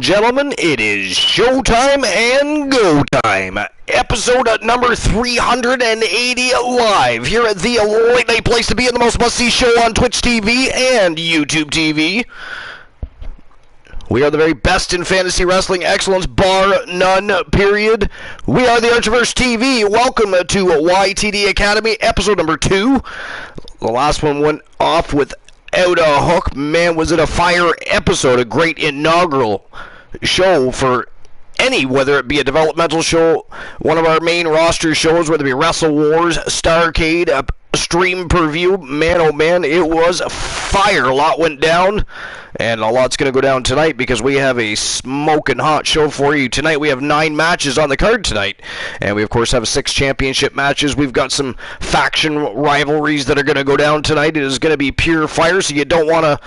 Gentlemen, it is showtime and go time. Episode number 380 live here at the late night place to be and the most must-see show on Twitch TV and YouTube TV. We are the very best in fantasy wrestling excellence, bar none, period. We are the Archiverse TV. Welcome to YTD Academy, episode number 2. The last one went off without a hook. Man, was it a fire episode, a great inaugural show for any, whether it be a developmental show, one of our main roster shows, whether it be Wrestle Wars, Starrcade, a stream per view. Man, oh man, it was fire. A lot went down, and a lot's going to go down tonight because we have a smoking hot show for you tonight. We have 9 matches on the card tonight, and we of course have 6 championship matches. We've got some faction rivalries that are going to go down tonight. It is going to be pure fire, so you don't want to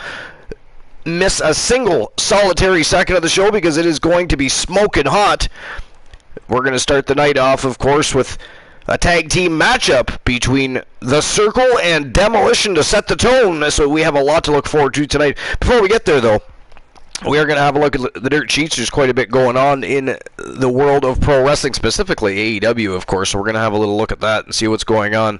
miss a single solitary second of the show because it is going to be smoking hot. We're going to start the night off, of course, with a tag team matchup between The Circle and Demolition to set the tone, so we have a lot to look forward to tonight. Before we get there, though, we are going to have a look at the dirt sheets. There's quite a bit going on in the world of pro wrestling, specifically AEW, of course, so we're going to have a little look at that and see what's going on.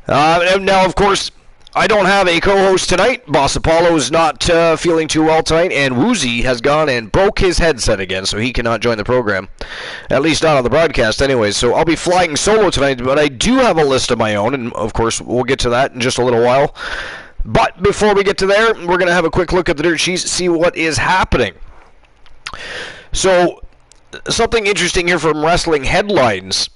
And now, of course, I don't have a co-host tonight. Boss Apollo is not feeling too well tonight, and Woozy has gone and broke his headset again, so he cannot join the program. At least not on the broadcast anyways, so I'll be flying solo tonight, but I do have a list of my own, and of course we'll get to that in just a little while. But before we get to there, we're going to have a quick look at the dirt sheets, see what is happening. So, something interesting here from Wrestling Headlines.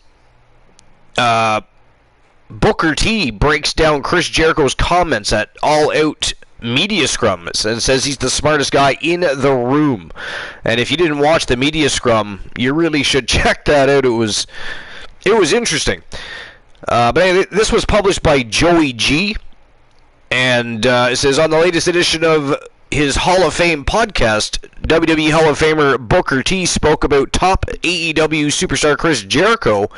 Booker T breaks down Chris Jericho's comments at All Out Media Scrum and says he's the smartest guy in the room. And if you didn't watch the Media Scrum, you really should check that out. It was interesting. But anyway, this was published by Joey G. And it says, on the latest edition of his Hall of Fame podcast, WWE Hall of Famer Booker T spoke about top AEW superstar Chris Jericho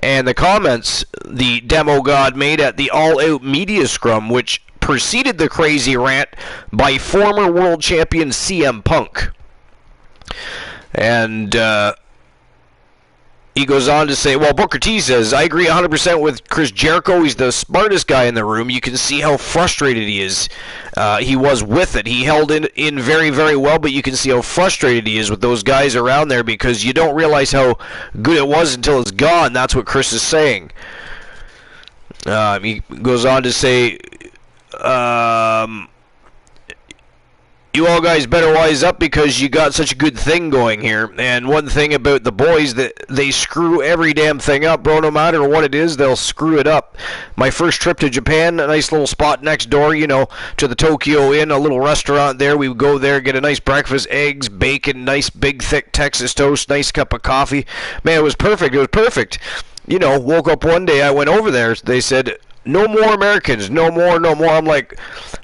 and the comments the Demo God made at the All Out Media Scrum, which preceded the crazy rant by former world champion CM Punk. And he goes on to say, well, Booker T says, I agree 100% with Chris Jericho. He's the smartest guy in the room. You can see how frustrated he is. He was with it. He held in very, very well, but you can see how frustrated he is with those guys around there because you don't realize how good it was until it's gone. That's what Chris is saying. He goes on to say, you all guys better wise up because you got such a good thing going here. And one thing about the boys, that they screw every damn thing up, bro. No matter what it is, they'll screw it up. My first trip to Japan, a nice little spot next door, to the Tokyo Inn, a little restaurant there. We would go there, get a nice breakfast, eggs, bacon, nice big thick Texas toast, nice cup of coffee. Man, it was perfect. It was perfect. Woke up one day, I went over there. They said, no more Americans, no more, no more. I'm like,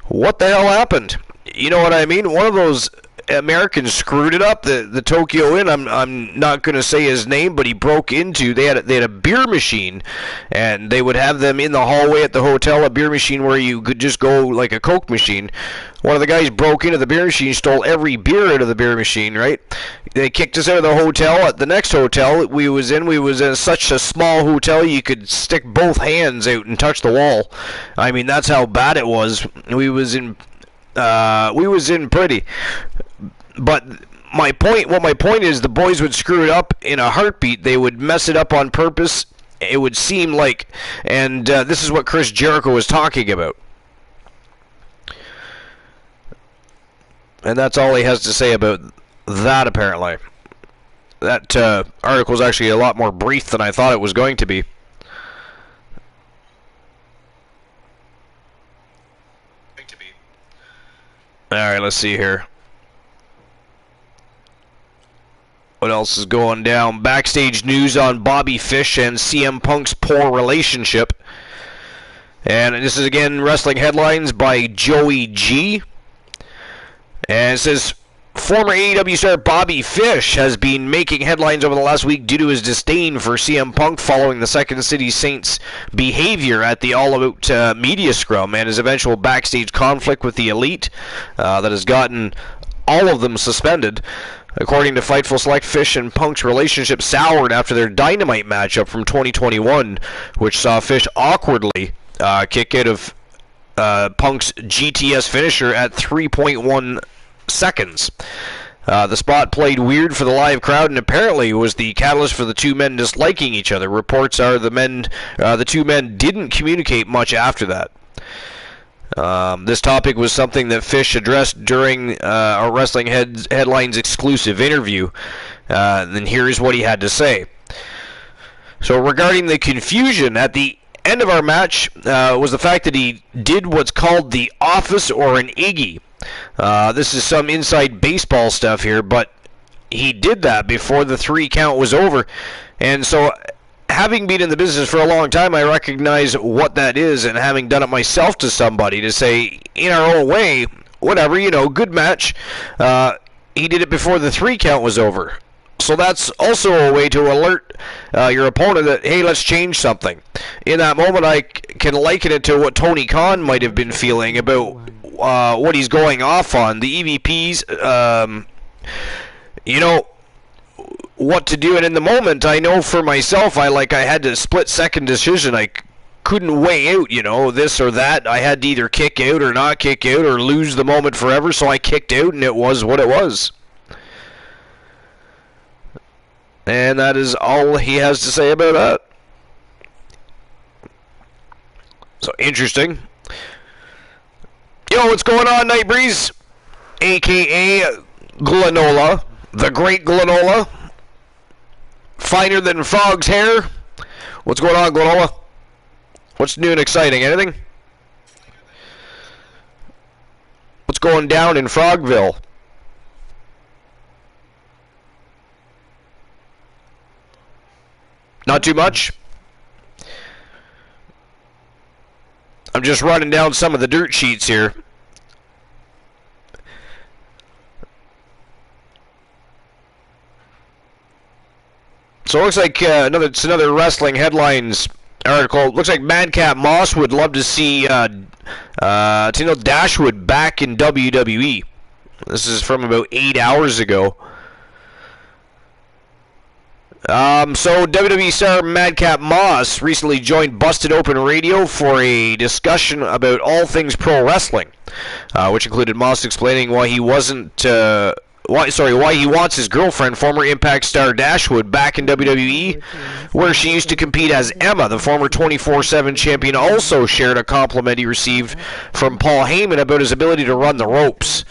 what the hell happened? You know what I mean? One of those Americans screwed it up. The Tokyo Inn. I'm not going to say his name, but he broke into. They had a beer machine, and they would have them in the hallway at the hotel. A beer machine where you could just go like a Coke machine. One of the guys broke into the beer machine, stole every beer out of the beer machine. Right? They kicked us out of the hotel. At the next hotel we was in such a small hotel you could stick both hands out and touch the wall. I mean, that's how bad it was. We was in pretty, but my point is the boys would screw it up in a heartbeat. They would mess it up on purpose. It would seem like, and this is what Chris Jericho was talking about, and that's all he has to say about that. Apparently, that article is actually a lot more brief than I thought it was going to be. Alright, let's see here. What else is going down? Backstage news on Bobby Fish and CM Punk's poor relationship. And this is again Wrestling Headlines by Joey G. And it says, former AEW star Bobby Fish has been making headlines over the last week due to his disdain for CM Punk following the Second City Saints' behavior at the All Out Media Scrum and his eventual backstage conflict with the Elite that has gotten all of them suspended. According to Fightful Select, Fish and Punk's relationship soured after their Dynamite matchup from 2021, which saw Fish awkwardly kick out of Punk's GTS finisher at 3.1 seconds. The spot played weird for the live crowd and apparently was the catalyst for the two men disliking each other. Reports are the two men didn't communicate much after that. This topic was something that Fish addressed during our Wrestling Headlines exclusive interview. And here's what he had to say. So regarding the confusion at the end of our match was the fact that he did what's called the office or an Iggy. This is some inside baseball stuff here, but he did that before the 3 count was over. And so, having been in the business for a long time, I recognize what that is, and having done it myself to somebody to say, in our own way, whatever, good match, he did it before the 3 count was over. So that's also a way to alert your opponent that, hey, let's change something. In that moment, I can liken it to what Tony Khan might have been feeling about what he's going off on. The EVPs, what to do. And in the moment, I know for myself, I had to split-second decision. I couldn't weigh out, this or that. I had to either kick out or not kick out or lose the moment forever, so I kicked out, and it was what it was. And that is all he has to say about that. So, interesting. Yo, what's going on, Night Breeze? A.K.A. Glenola. The Great Glenola. Finer than Frog's hair. What's going on, Glenola? What's new and exciting? Anything? What's going down in Frogville? Not too much? I'm just running down some of the dirt sheets here. So it looks like another Wrestling Headlines article. It looks like Madcap Moss would love to see Tino Dashwood back in WWE. This is from about 8 hours ago. So WWE star Madcap Moss recently joined Busted Open Radio for a discussion about all things pro wrestling, which included Moss explaining why he wants his girlfriend, former Impact star Dashwood, back in WWE, where she used to compete as Emma. The former 24/7 champion also shared a compliment he received from Paul Heyman about his ability to run the ropes.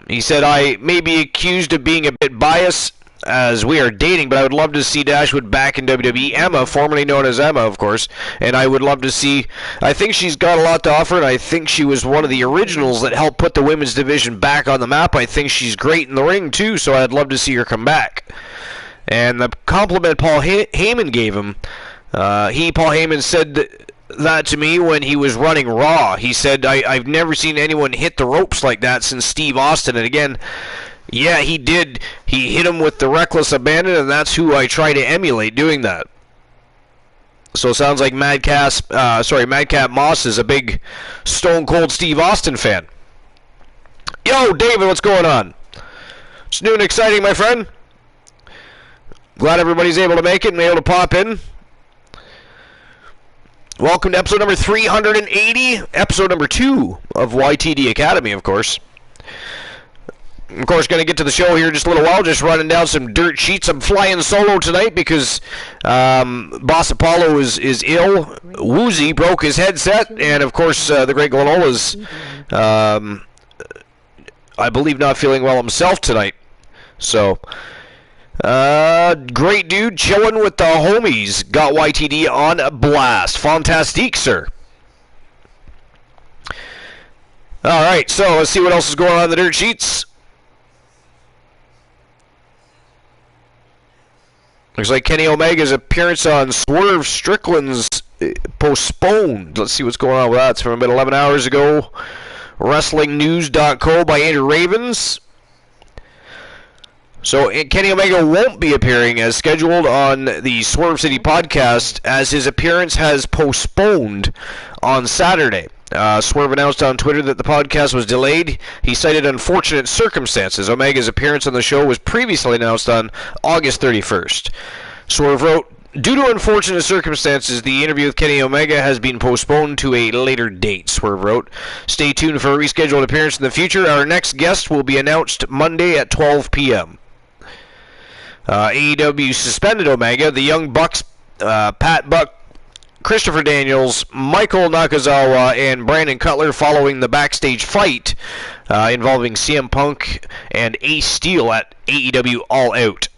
He said, "I may be accused of being a bit biased as we are dating, but I would love to see Dashwood back in WWE. Emma, formerly known as Emma, of course, and I would love to see, I think she's got a lot to offer, and I think she was one of the originals that helped put the women's division back on the map. I think she's great in the ring, too, so I'd love to see her come back." And the compliment Paul Heyman gave him, Paul Heyman said that to me when he was running Raw. He said, I've never seen anyone hit the ropes like that since Steve Austin, and again, yeah, he did. He hit him with the reckless abandon, and that's who I try to emulate doing that. So it sounds like Madcap Moss is a big Stone Cold Steve Austin fan. Yo, David, what's going on? It's new and exciting, my friend. Glad everybody's able to make it and able to pop in. Welcome to episode number 380, episode number 2 of YTD Academy, of course. Of course, going to get to the show here in just a little while, just running down some dirt sheets. I'm flying solo tonight because Boss Apollo is ill. Woozy broke his headset, and of course, the Great Glenola's, I believe, not feeling well himself tonight. So, great dude, chilling with the homies. Got YTD on a blast. Fantastique, sir. All right, so let's see what else is going on in the dirt sheets. Looks like Kenny Omega's appearance on Swerve Strickland's postponed. Let's see what's going on with that. It's from about 11 hours ago. WrestlingNews.co by Andrew Ravens. So Kenny Omega won't be appearing as scheduled on the Swerve City podcast as his appearance has postponed on Saturday. Swerve announced on Twitter that the podcast was delayed. He cited unfortunate circumstances. Omega's appearance on the show was previously announced on August 31st. Swerve wrote, "Due to unfortunate circumstances, the interview with Kenny Omega has been postponed to a later date," Swerve wrote. "Stay tuned for a rescheduled appearance in the future. Our next guest will be announced Monday at 12 p.m. AEW suspended Omega. The Young Bucks, Pat Buck, Christopher Daniels, Michael Nakazawa, and Brandon Cutler following the backstage fight involving CM Punk and Ace Steel at AEW All Out.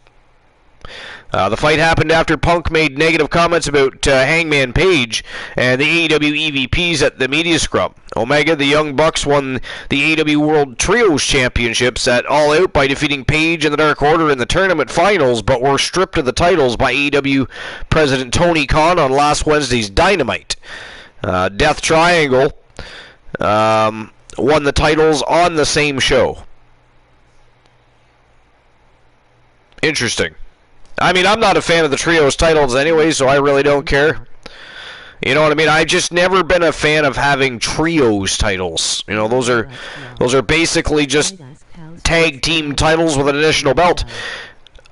The fight happened after Punk made negative comments about Hangman Page and the AEW EVPs at the media scrum. Omega, the Young Bucks, won the AEW World Trios Championships at All Out by defeating Page and the Dark Order in the tournament finals, but were stripped of the titles by AEW President Tony Khan on last Wednesday's Dynamite. Death Triangle won the titles on the same show. Interesting. I mean, I'm not a fan of the Trios titles anyway, so I really don't care. You know what I mean? I've just never been a fan of having Trios titles. You know, those are basically just tag team titles with an additional belt.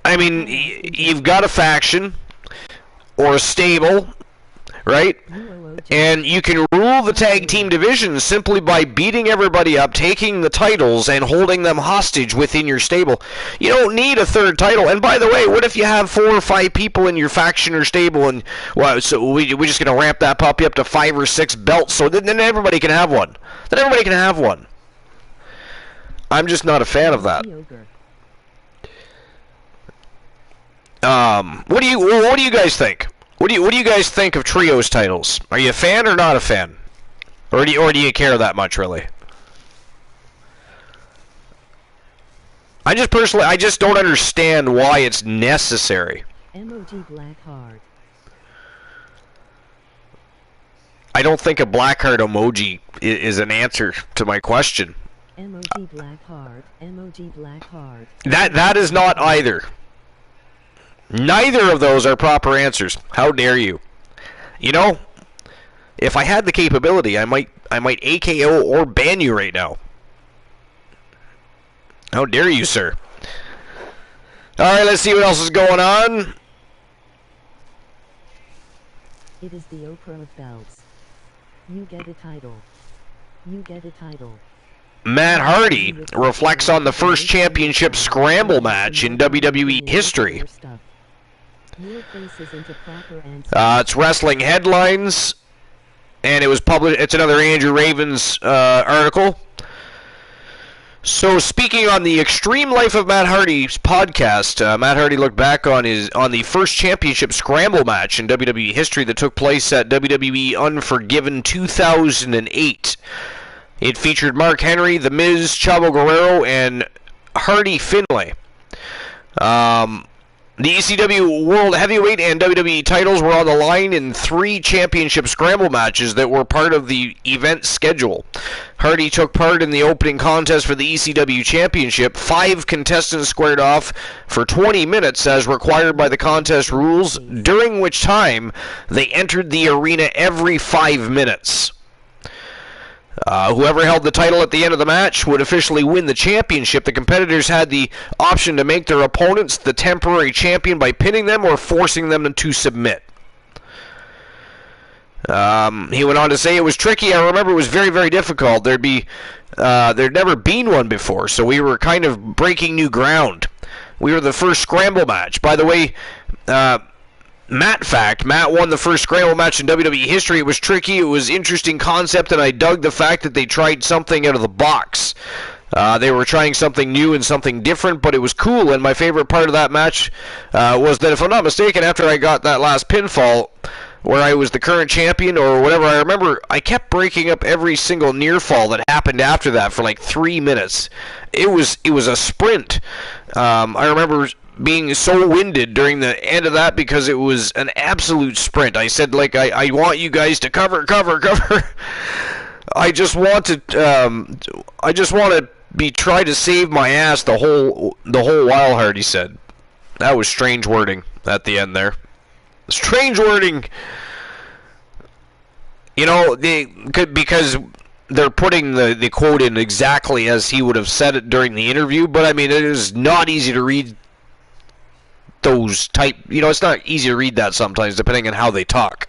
I mean, you've got a faction or a stable, right? And you can rule the tag team division simply by beating everybody up, taking the titles, and holding them hostage within your stable. You don't need a third title. And by the way, what if you have 4 or 5 people in your faction or stable, and well, so we're just going to ramp that puppy up to 5 or 6 belts, so then everybody can have one. Then everybody can have one. I'm just not a fan of that. What do you guys think? What do you guys think of Trios titles? Are you a fan or not a fan? Or do you care that much, really? I just don't understand why it's necessary. MOG Blackheart. I don't think a Blackheart emoji is an answer to my question. MOG Blackheart. MOG Blackheart. That is not either. Neither of those are proper answers. How dare you? You know, if I had the capability, I might AKO or ban you right now. How dare you, sir? Alright, let's see what else is going on. It is the Oprah of belts. You get a title. You get a title. Matt Hardy reflects on the first championship scramble match in WWE history. It's wrestling headlines, and it was published. It's another Andrew Ravens article. So, speaking on the Extreme Life of Matt Hardy's podcast, Matt Hardy looked back on the first championship scramble match in WWE history that took place at WWE Unforgiven 2008. It featured Mark Henry, The Miz, Chavo Guerrero, and Hardy Finlay. The ECW World Heavyweight and WWE titles were on the line in 3 championship scramble matches that were part of the event schedule. Hardy took part in the opening contest for the ECW Championship. 5 contestants squared off for 20 minutes as required by the contest rules, during which time they entered the arena every 5 minutes. Whoever held the title at the end of the match would officially win the championship. The competitors had the option to make their opponents the temporary champion by pinning them or forcing them to submit. He went on to say it was tricky. I remember it was very, very difficult. There'd never been one before, so we were kind of breaking new ground. We were the first scramble match. By the way, Matt won the first scramble match in WWE history. It was tricky. It was interesting concept, and I dug the fact that they tried something out of the box. They were trying something new and something different, but it was cool. And my favorite part of that match was that, if I'm not mistaken, after I got that last pinfall, where I was the current champion or whatever, I remember I kept breaking up every single near fall that happened after that for like 3 minutes. It was a sprint. I remember being so winded during the end of that because it was an absolute sprint. I said, like, I want you guys to cover. I just want to try to save my ass the whole while, Hardy said. That was strange wording at the end there. Strange wording. You know, because they're putting the quote in exactly as he would have said it during the interview, but I mean, it is not easy to read those type, it's not easy to read that sometimes, depending on how they talk.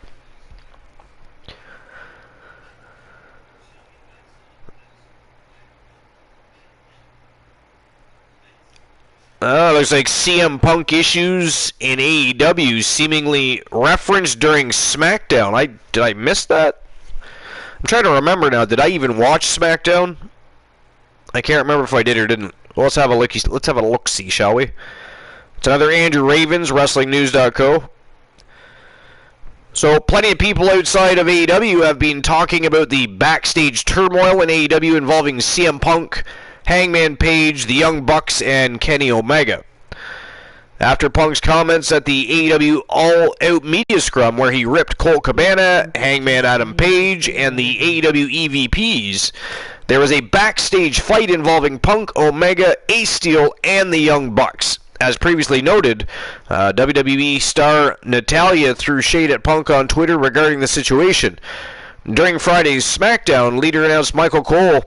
Looks like CM Punk issues in AEW seemingly referenced during SmackDown. Did I miss that? I'm trying to remember now. Did I even watch SmackDown? I can't remember if I did or didn't. Well, let's have a look-see, shall we? It's another Andrew Ravens, WrestlingNews.co. So, plenty of people outside of AEW have been talking about the backstage turmoil in AEW involving CM Punk, Hangman Page, the Young Bucks, and Kenny Omega. After Punk's comments at the AEW All-Out Media Scrum, where he ripped Colt Cabana, Hangman Adam Page, and the AEW EVPs, there was a backstage fight involving Punk, Omega, Ace Steel, and the Young Bucks. As previously noted, WWE star Natalya threw shade at Punk on Twitter regarding the situation. During Friday's SmackDown, leader announced Michael Cole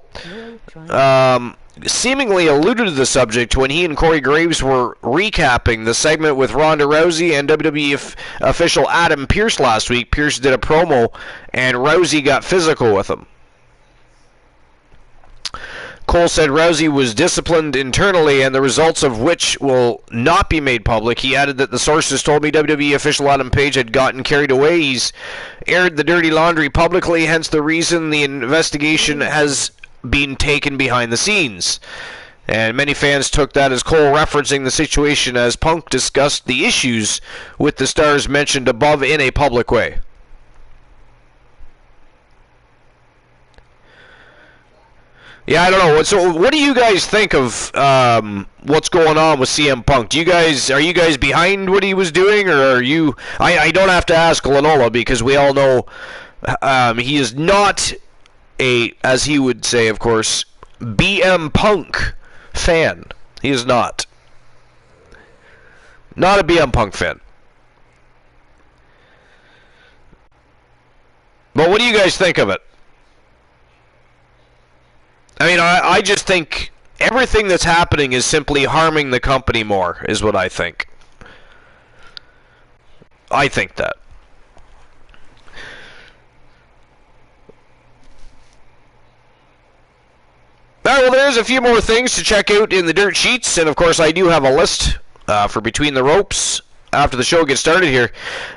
seemingly alluded to the subject when he and Corey Graves were recapping the segment with Ronda Rousey and WWE official Adam Pearce last week. Pearce did a promo, and Rousey got physical with him. Cole said Rousey was disciplined internally, and the results of which will not be made public. He added that the sources told me WWE official Adam Page had gotten carried away. He's aired the dirty laundry publicly, hence the reason the investigation has been taken behind the scenes. And many fans took that as Cole referencing the situation as Punk discussed the issues with the stars mentioned above in a public way. Yeah, I don't know. So, what do you guys think of what's going on with CM Punk? Are you guys behind what he was doing, or are you? I don't have to ask Lanola because we all know he is not a, as he would say, of course, BM Punk fan. He is not a BM Punk fan. But what do you guys think of it? I mean, I just think everything that's happening is simply harming the company more, is what I think. I think that. Alright, well, there's a few more things to check out in the dirt sheets, and of course I do have a list for Between the Ropes after the show gets started here.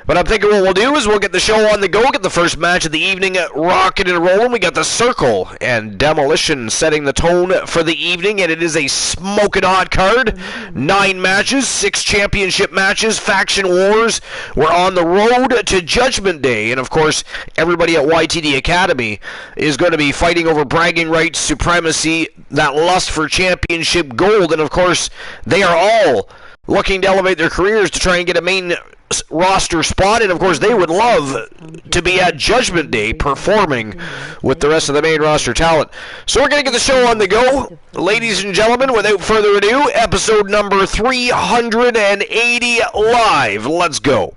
But I'm thinking what we'll do is we'll get the show on the go, get the first match of the evening rocking and rolling. We got the Circle and Demolition setting the tone for the evening, and it is a smoking hot card. 9 matches, 6 championship matches, faction wars. We're on the road to Judgment Day, and of course everybody at YTD Academy is going to be fighting over bragging rights, supremacy, that lust for championship gold, and of course they are all looking to elevate their careers to try and get a main roster spot, and of course they would love to be at Judgment Day performing with the rest of the main roster talent. So we're going to get the show on the go. Ladies and gentlemen, without further ado, episode number 380 live. Let's go.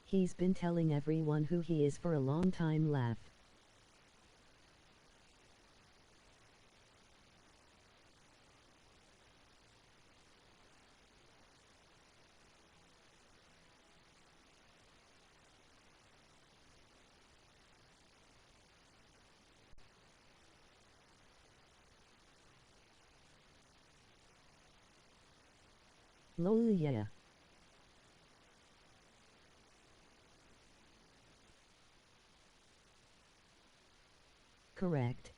He's been telling everyone who he is for a long time. Laugh. Lol, yeah. Correct.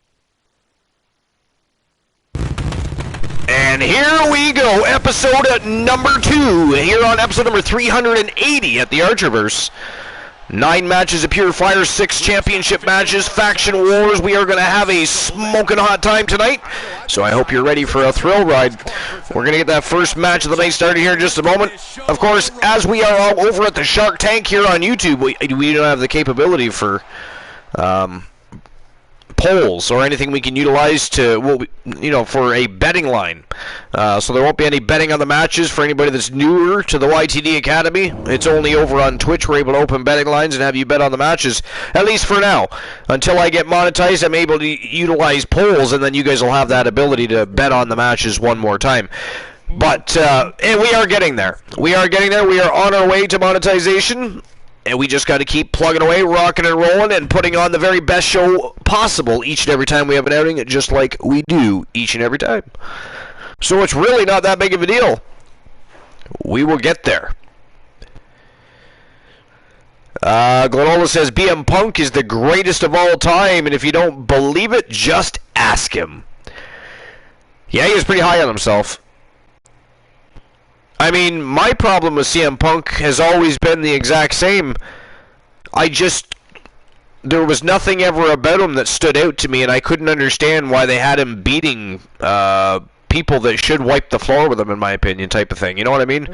And here we go, episode number 2, here on episode number 380 at the Archerverse. 9 matches of pure fire, 6 championship matches, faction wars. We are going to have a smoking hot time tonight, so I hope you're ready for a thrill ride. We're going to get that first match of the night started here in just a moment. Of course, as we are all over at the Shark Tank here on YouTube, we don't have the capability for polls or anything we can utilize to, well, you know, for a betting line. So there won't be any betting on the matches for anybody that's newer to the YTD Academy. It's only over on Twitch. We're able to open betting lines and have you bet on the matches, at least for now. Until I get monetized, I'm able to utilize polls, and then you guys will have that ability to bet on the matches one more time. But and we are getting there. We are getting there. We are on our way to monetization. And we just got to keep plugging away, rocking and rolling, and putting on the very best show possible each and every time we have an outing, just like we do each and every time. So it's really not that big of a deal. We will get there. Glenola says BM Punk is the greatest of all time, and if you don't believe it, just ask him. Yeah, he was pretty high on himself. I mean, my problem with CM Punk has always been the exact same. There was nothing ever about him that stood out to me, and I couldn't understand why they had him beating people that should wipe the floor with him, in my opinion, type of thing. You know what I mean?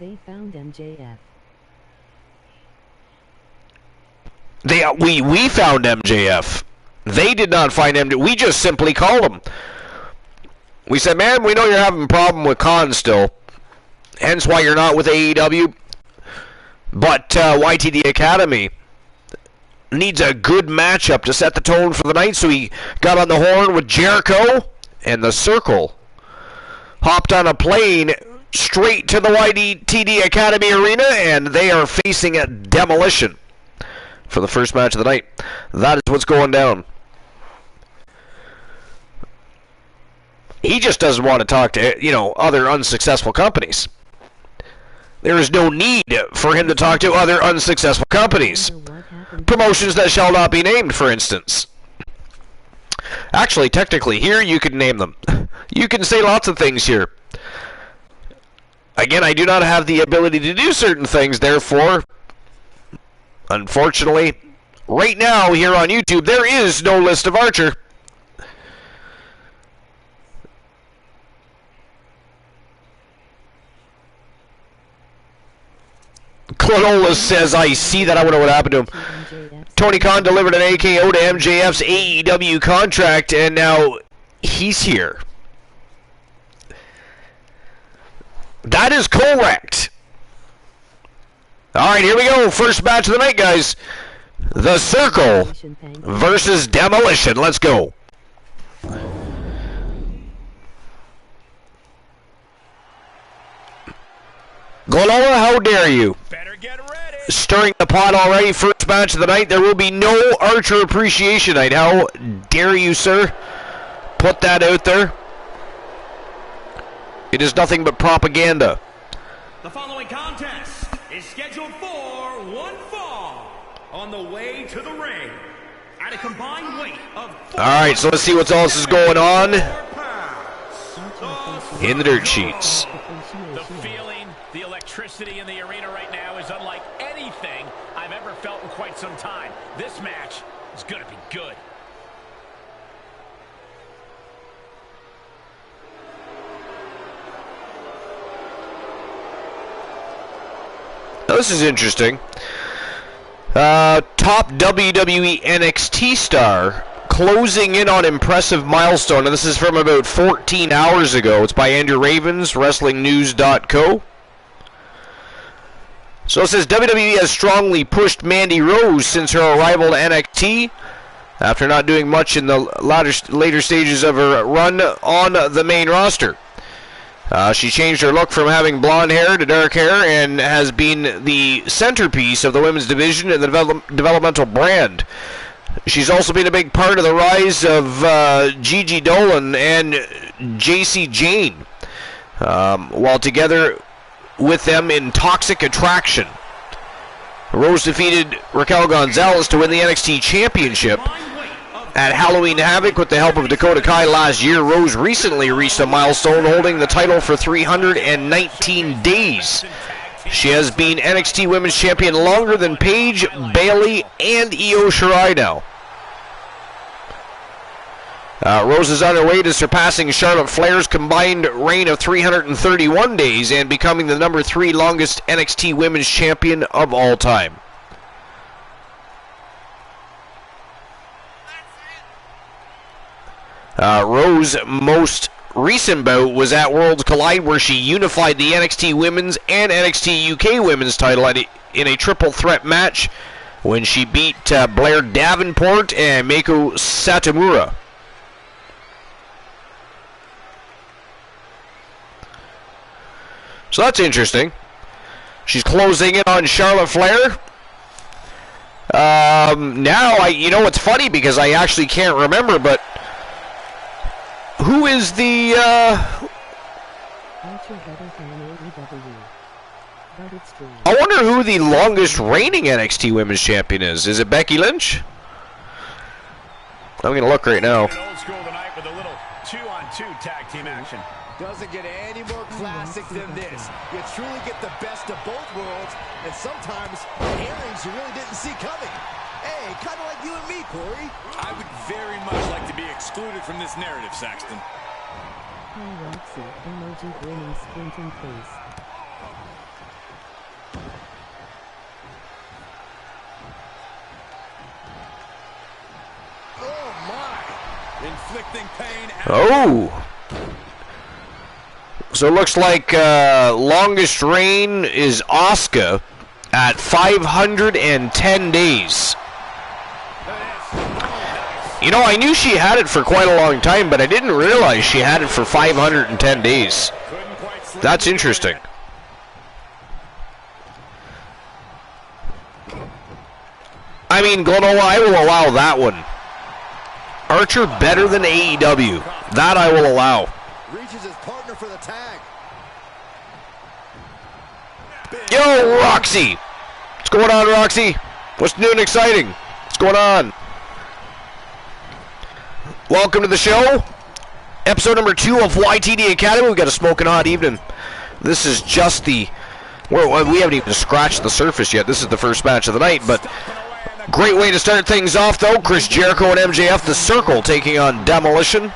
They found MJF. We found MJF. They did not find him. We just simply called him. We said, man, we know you're having a problem with Khan still, hence why you're not with AEW, but YTD Academy needs a good matchup to set the tone for the night, so he got on the horn with Jericho, and the Circle hopped on a plane straight to the YTD Academy arena, and they are facing a Demolition for the first match of the night. That is what's going down. He just doesn't want to talk to, you know, other unsuccessful companies. There is no need for him to talk to other unsuccessful companies. Promotions that shall not be named, for instance. Actually, technically, here you can name them. You can say lots of things here. Again, I do not have the ability to do certain things, therefore, unfortunately, right now here on YouTube, there is no list of Archer. Clonola says, I see that. I wonder what happened to him. Tony Khan delivered an AKO to MJF's AEW contract, and now he's here. That is correct. All right, here we go. First match of the night, guys. The Circle versus Demolition. Let's go. Glenola, how dare you? Better get ready. Stirring the pot already. First match of the night. There will be no Archer Appreciation Night. How dare you, sir? Put that out there. It is nothing but propaganda. The following contest is scheduled for one fall on the way to the ring at a combined weight of 4. All right, so let's see what else is going on in the dirt sheets. The feeling, the electricity in the arena right now is unlike anything I've ever felt in quite some time. This match is going to be good. Now, this is interesting. Top WWE NXT star closing in on impressive milestone. And this is from about 14 hours ago. It's by Andrew Ravens, WrestlingNews.co. So it says WWE has strongly pushed Mandy Rose since her arrival to NXT. After not doing much in the later stages of her run on the main roster. She changed her look from having blonde hair to dark hair and has been the centerpiece of the women's division and the developmental brand. She's also been a big part of the rise of Gigi Dolan and JC Jane, while together with them in Toxic Attraction. Rose defeated Raquel Gonzalez to win the NXT Championship at Halloween Havoc with the help of Dakota Kai last year. Rose recently reached a milestone holding the title for 319 days. She has been NXT Women's Champion longer than Paige, Bayley, and Io Shirai now. Rose is on her way to surpassing Charlotte Flair's combined reign of 331 days and becoming the number 3 longest NXT Women's Champion of all time. Rose's most recent bout was at Worlds Collide, where she unified the NXT Women's and NXT UK Women's title in a triple threat match when she beat Blair Davenport and Meiko Satomura. So that's interesting. She's closing in on Charlotte Flair. Now, you know, it's funny because I actually can't remember, but who is the, I wonder who the longest reigning NXT Women's Champion is. Is it Becky Lynch? I'm going to look right now. Old school tonight with a little 2-on-2 tag team action. Doesn't get any more classic than this. You truly get the best of both worlds, and sometimes airings you really didn't see coming. Hey, kind of like you and me, Corey. I would very much like to be excluded from this narrative, Saxton. Roxy, emoji grinning squinting face. Oh, my. Inflicting pain. Oh. So it looks like longest reign is Asuka at 510 days. You know, I knew she had it for quite a long time, but I didn't realize she had it for 510 days. That's interesting. I mean, Glenola, I will allow that one. Archer better than AEW. That I will allow. Reaches his partner for the tag. Yo, Roxy! What's going on, Roxy? What's new and exciting? What's going on? Welcome to the show. Episode number 2 of YTD Academy. We've got a smoking hot evening. This is just the... we haven't even scratched the surface yet. This is the first match of the night, but... Great way to start things off, though. Chris Jericho and MJF, The Circle, taking on Demolition.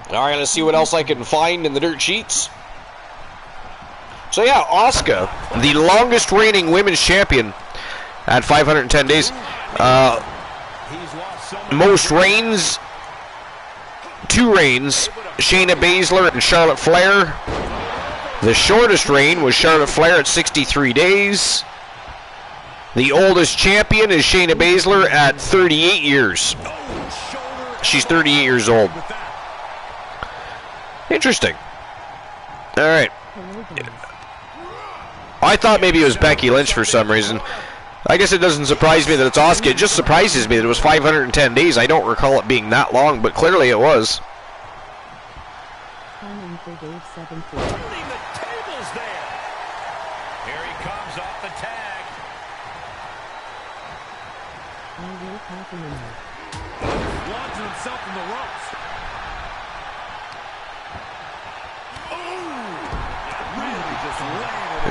Alright, let's see what else I can find in the dirt sheets. So yeah, Asuka, the longest reigning women's champion at 510 days. Most reigns, 2 reigns, Shayna Baszler and Charlotte Flair. The shortest reign was Charlotte Flair at 63 days. The oldest champion is Shayna Baszler at 38 years. She's 38 years old. Interesting. Alright. I thought maybe it was Becky Lynch for some reason. I guess it doesn't surprise me that it's Asuka. It just surprises me that it was 510 days. I don't recall it being that long, but clearly it was. Turning the tables there. Here he comes off the tag. Launching himself in the ropes.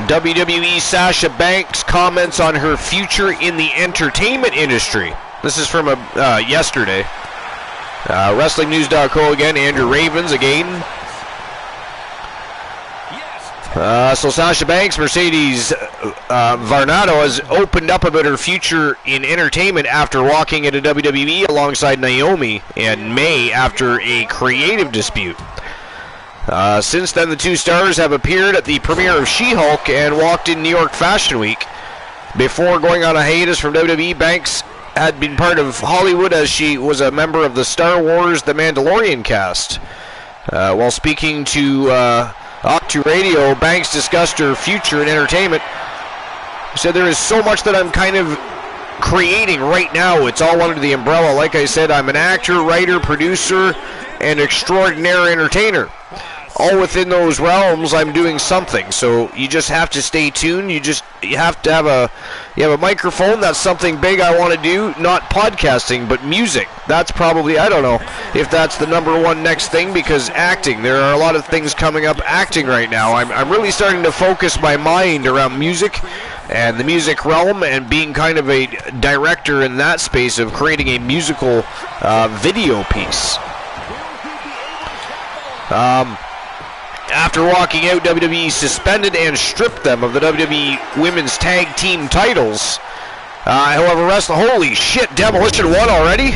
WWE Sasha Banks comments on her future in the entertainment industry. This is from yesterday. WrestlingNews.co again, Andrew Ravens again. So Sasha Banks, Mercedes Varnado, has opened up about her future in entertainment after walking into WWE alongside Naomi in May after a creative dispute. Since then, the two stars have appeared at the premiere of She-Hulk and walked in New York Fashion Week. Before going on a hiatus from WWE, Banks had been part of Hollywood as she was a member of the Star Wars The Mandalorian cast. While speaking to Octu Radio, Banks discussed her future in entertainment. She said, "There is so much that I'm kind of creating right now. It's all under the umbrella. Like I said, I'm an actor, writer, producer, and extraordinary entertainer. All within those realms, I'm doing something. So you just have to stay tuned. You have to have a microphone. That's something big I want to do. Not podcasting, but music. That's probably, I don't know if that's the #1 next thing, because acting. There are a lot of things coming up acting right now. I'm really starting to focus my mind around music and the music realm, and being kind of a director in that space of creating a musical video piece." After walking out, WWE suspended and stripped them of the WWE Women's Tag Team titles. However, holy shit, Demolition won already?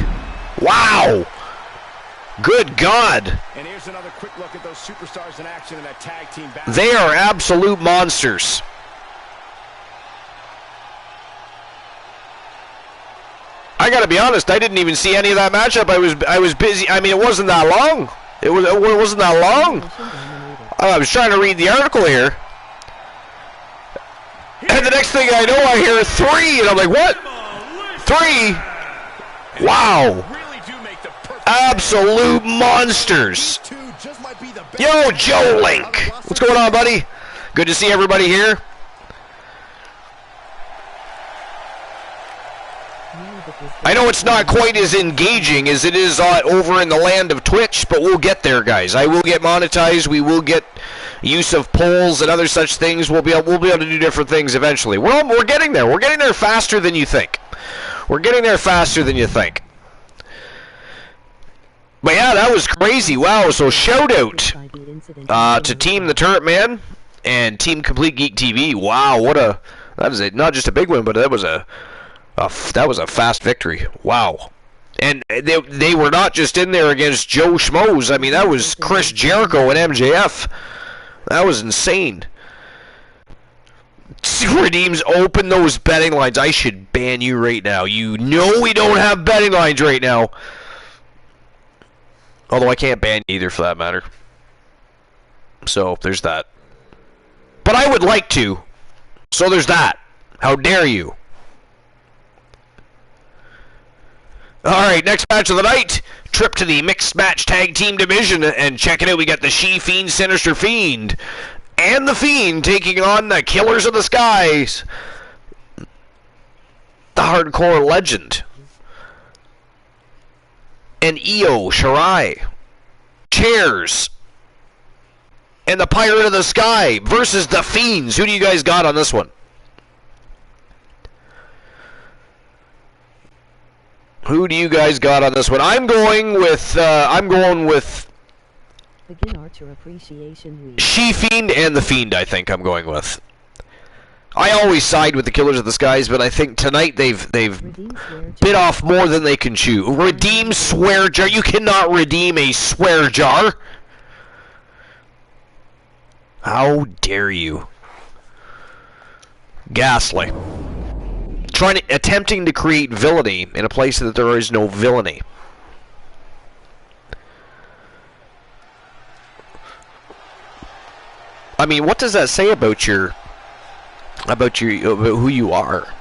Wow! Good God! And here's another quick look at those superstars in action in that tag team battle. They are absolute monsters. I gotta be honest, I didn't even see any of that matchup. I was busy. I mean, it wasn't that long. It wasn't that long. I was trying to read the article here. And the next thing I know, I hear 3, and I'm like, what? 3? Wow. Absolute monsters. Yo, Joe Link. What's going on, buddy? Good to see everybody here. I know it's not quite as engaging as it is over in the land of Twitch, but we'll get there, guys. I will get monetized. We will get use of polls and other such things. We'll be able to do different things eventually. We're getting there. We're getting there faster than you think. We're getting there faster than you think. But yeah, that was crazy. Wow. So shout out to Team The Turret Man and Team Complete Geek TV. Wow, that is not just a big one, but that was a fast victory. Wow. And they were not just in there against Joe Schmoes. I mean, that was Chris Jericho and MJF. That was insane. Redeems, open those betting lines. I should ban you right now. You know we don't have betting lines right now. Although I can't ban you either for that matter. So, there's that. But I would like to. So there's that. How dare you? Alright, next match of the night. Trip to the mixed match tag team division. And check it out, we got the She-Fiend, Sinister Fiend. And the Fiend taking on the Killers of the Skies. The Hardcore Legend. And Io Shirai. Chairs. And the Pirate of the Sky versus the Fiends. Who do you guys got on this one? Who do you guys got on this one? I'm going with Begin Archer Appreciation Week. She-Fiend and the Fiend, I think I'm going with. I always side with the Killers of the Skies, but I think tonight they've bit off more than they can chew. Redeem swear jar. You cannot redeem a swear jar. How dare you? Ghastly. Attempting to create villainy in a place that there is no villainy. I mean, what does that say about who you are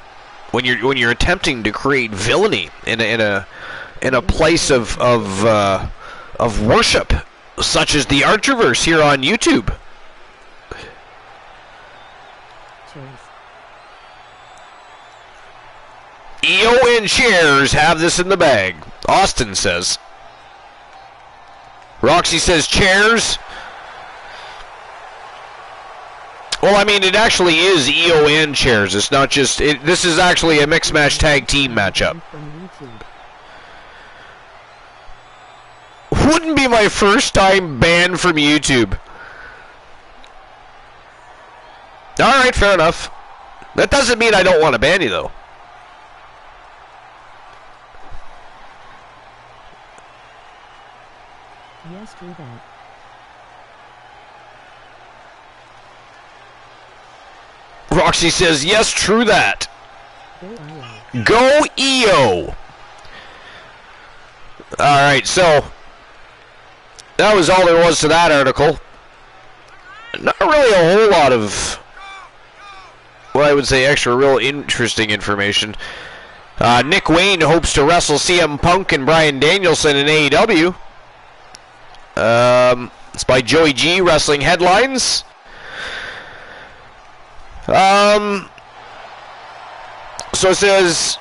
when you're attempting to create villainy in a place of worship such as the Archerverse here on YouTube? Io and Chairs have this in the bag. Austin says. Roxy says Chairs. Well, I mean, it actually is Io and Chairs. It's not just... this is actually a mixed match tag team matchup. Wouldn't be my first time banned from YouTube. Alright, fair enough. That doesn't mean I don't want to ban you, though. Yes, true that. Roxy says, yes, true that. Go Io. Go Io. Alright, so that was all there was to that article. Not really a whole lot of what I would say extra real interesting information. Nick Wayne hopes to wrestle CM Punk and Bryan Danielson in AEW. It's by Joey G, Wrestling Headlines. So it says,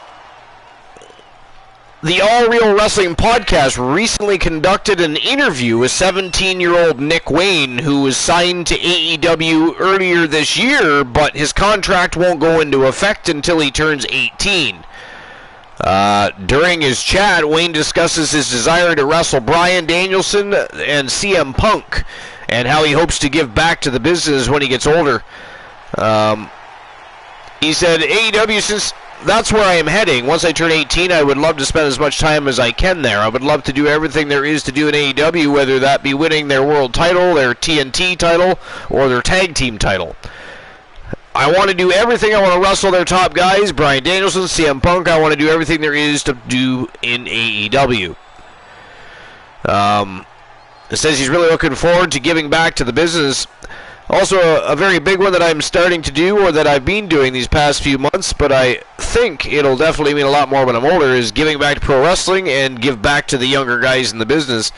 the All Real Wrestling Podcast recently conducted an interview with 17-year-old Nick Wayne, who was signed to AEW earlier this year, but his contract won't go into effect until he turns 18. During his chat, Wayne discusses his desire to wrestle Bryan Danielson and CM Punk and how he hopes to give back to the business when he gets older. He said, AEW, since that's where I am heading, once I turn 18, I would love to spend as much time as I can there. I would love to do everything there is to do in AEW, whether that be winning their world title, their TNT title, or their tag team title. I want to do everything. I want to wrestle their top guys, Bryan Danielson, CM Punk. I want to do everything there is to do in AEW. It says he's really looking forward to giving back to the business. Also, a very big one that I'm starting to do, or that I've been doing these past few months, but I think it'll definitely mean a lot more when I'm older, is giving back to pro wrestling and give back to the younger guys in the business.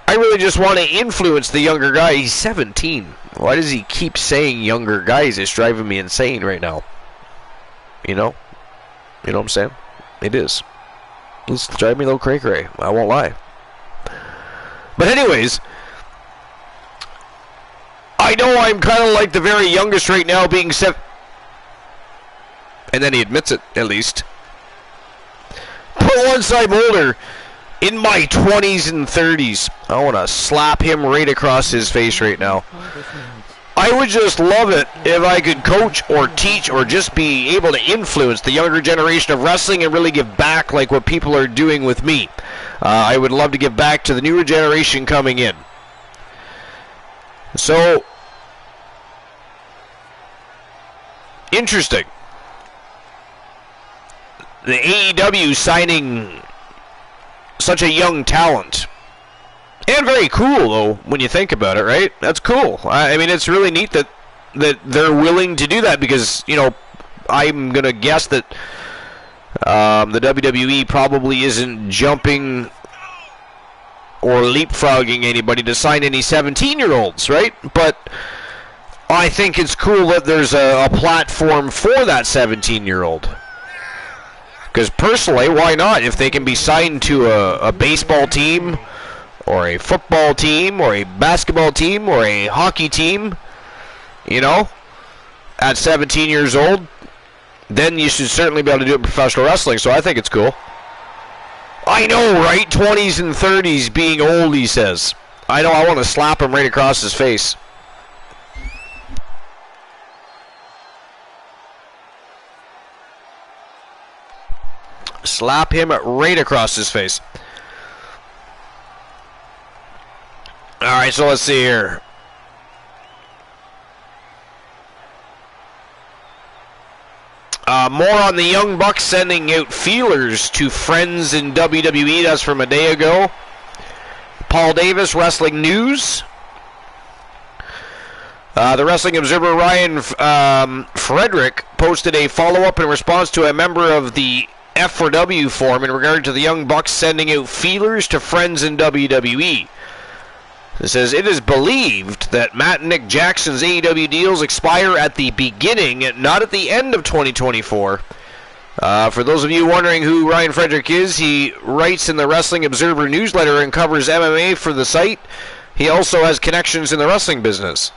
I really just want to influence the younger guy. He's 17. Why does he keep saying younger guys? It's driving me insane right now. You know? You know what I'm saying? It is. It's driving me a little cray-cray. I won't lie. But anyways, I know I'm kind of like the very youngest right now, being 7. And then he admits it, at least. But once I'm older, in my 20s and 30s, I want to slap him right across his face right now. I would just love it if I could coach or teach or just be able to influence the younger generation of wrestling and really give back like what people are doing with me. I would love to give back to the newer generation coming in. So, interesting. The AEW signing such a young talent. And very cool, though, when you think about it, right? That's cool. I mean, it's really neat that they're willing to do that, because, you know, I'm going to guess that the WWE probably isn't jumping or leapfrogging anybody to sign any 17-year-olds, right? But I think it's cool that there's a platform for that 17-year-old. Because personally, why not? If they can be signed to a baseball team, or a football team, or a basketball team, or a hockey team, you know, at 17 years old, then you should certainly be able to do it in professional wrestling. So I think it's cool. I know, right? 20s and 30s being old, he says. I know, I want to slap him right across his face. Slap him right across his face. Alright, so let's see here. More on the Young Bucks sending out feelers to friends in WWE. That's from a day ago. Paul Davis, Wrestling News. The Wrestling Observer Ryan Frederick posted a follow-up in response to a member of the F4W forum in regard to the Young Bucks sending out feelers to friends in WWE. It says, it is believed that Matt and Nick Jackson's AEW deals expire at the beginning, not at the end of 2024. For those of you wondering who Ryan Frederick is, he writes in the Wrestling Observer newsletter and covers MMA for the site. He also has connections in the wrestling business.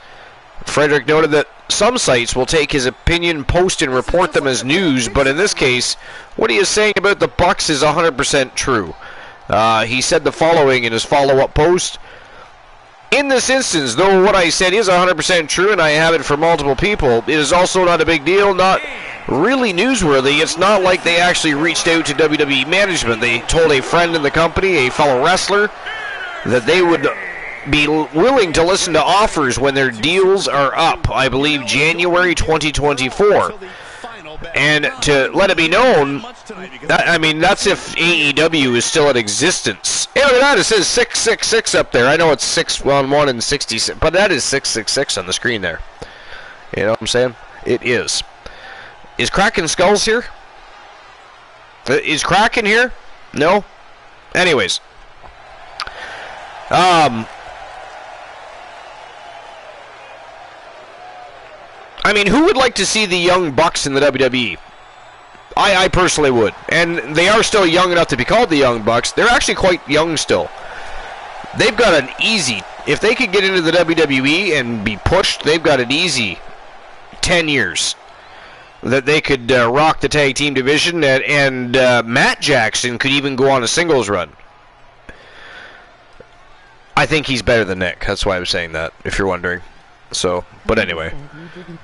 Frederick noted that some sites will take his opinion, post, and report them as news, but in this case, what he is saying about the Bucks is 100% true. He said the following in his follow-up post. In this instance, though what I said is 100% true, and I have it for multiple people, it is also not a big deal, not really newsworthy. It's not like they actually reached out to WWE management. They told a friend in the company, a fellow wrestler, that they would be willing to listen to offers when their deals are up, I believe January 2024. And to let it be known, I mean, that's if AEW is still in existence. Hey, look at that, it says 666 up there. I know it's 611 and 66, but that is 666 on the screen there. You know what I'm saying? It is. Is Kraken Skulls here? Is Kraken here? No? Anyways. I mean, who would like to see the Young Bucks in the WWE? I personally would. And they are still young enough to be called the Young Bucks. They're actually quite young still. They've got an easy, if they could get into the WWE and be pushed, they've got an easy 10 years that they could rock the tag team division, and Matt Jackson could even go on a singles run. I think he's better than Nick. That's why I was saying that, if you're wondering. So, but anyway.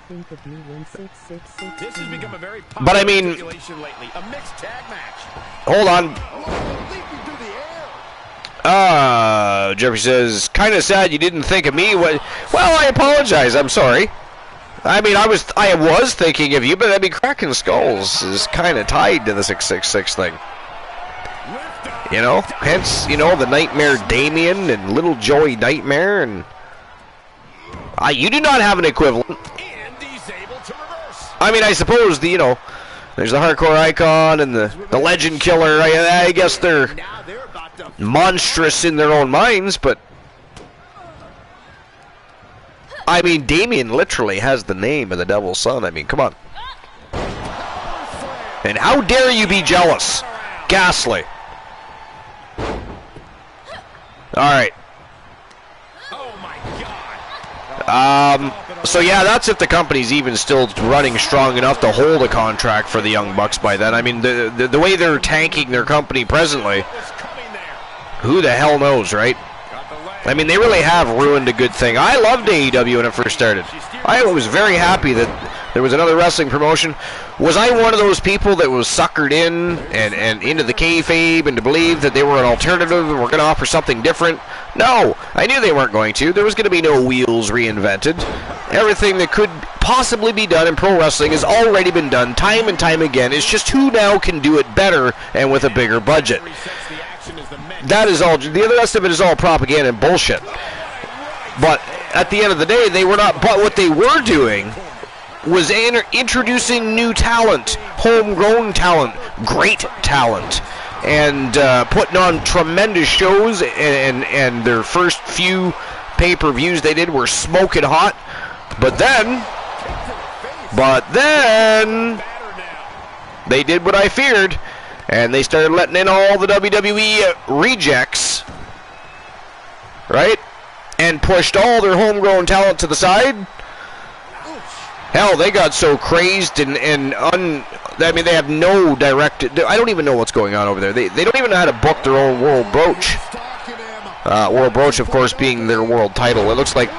This has become a very But I mean, lately. A mixed tag match. hold on. Jeffrey says, kind of sad you didn't think of me. Well, I apologize. I'm sorry. I mean, I was thinking of you, but I mean, Cracking Skulls is kind of tied to the 666 thing. You know, hence, you know, the Nightmare Damien and Little Joey Nightmare, and you do not have an equivalent. And he's able to reverse. I mean, I suppose the, you know, there's the Hardcore Icon and the Legend Killer. I guess they're monstrous in their own minds, but I mean, Damien literally has the name of the Devil's Son. I mean, come on. And how dare you be jealous? Ghastly. Alright. Oh my God. So yeah, that's if the company's even still running strong enough to hold a contract for the Young Bucks by then. I mean, the way they're tanking their company presently, who the hell knows, right? I mean, they really have ruined a good thing. I loved AEW when it first started. I was very happy that there was another wrestling promotion. Was I one of those people that was suckered in and into the kayfabe and to believe that they were an alternative and were going to offer something different? No, I knew they weren't going to. There was going to be no wheels reinvented. Everything that could possibly be done in pro wrestling has already been done time and time again. It's just who now can do it better and with a bigger budget. That is all. The rest of it is all propaganda and bullshit. But at the end of the day, they were not. But what they were doing was introducing new talent, homegrown talent, great talent, and putting on tremendous shows. And their first few pay-per-views they did were smoking hot. But then they did what I feared. And they started letting in all the WWE rejects, right? And pushed all their homegrown talent to the side. Hell, they got so crazed I mean, they have no direct. I don't even know what's going on over there. They don't even know how to book their own World Brooch. World Brooch, of course, being their world title. It looks like,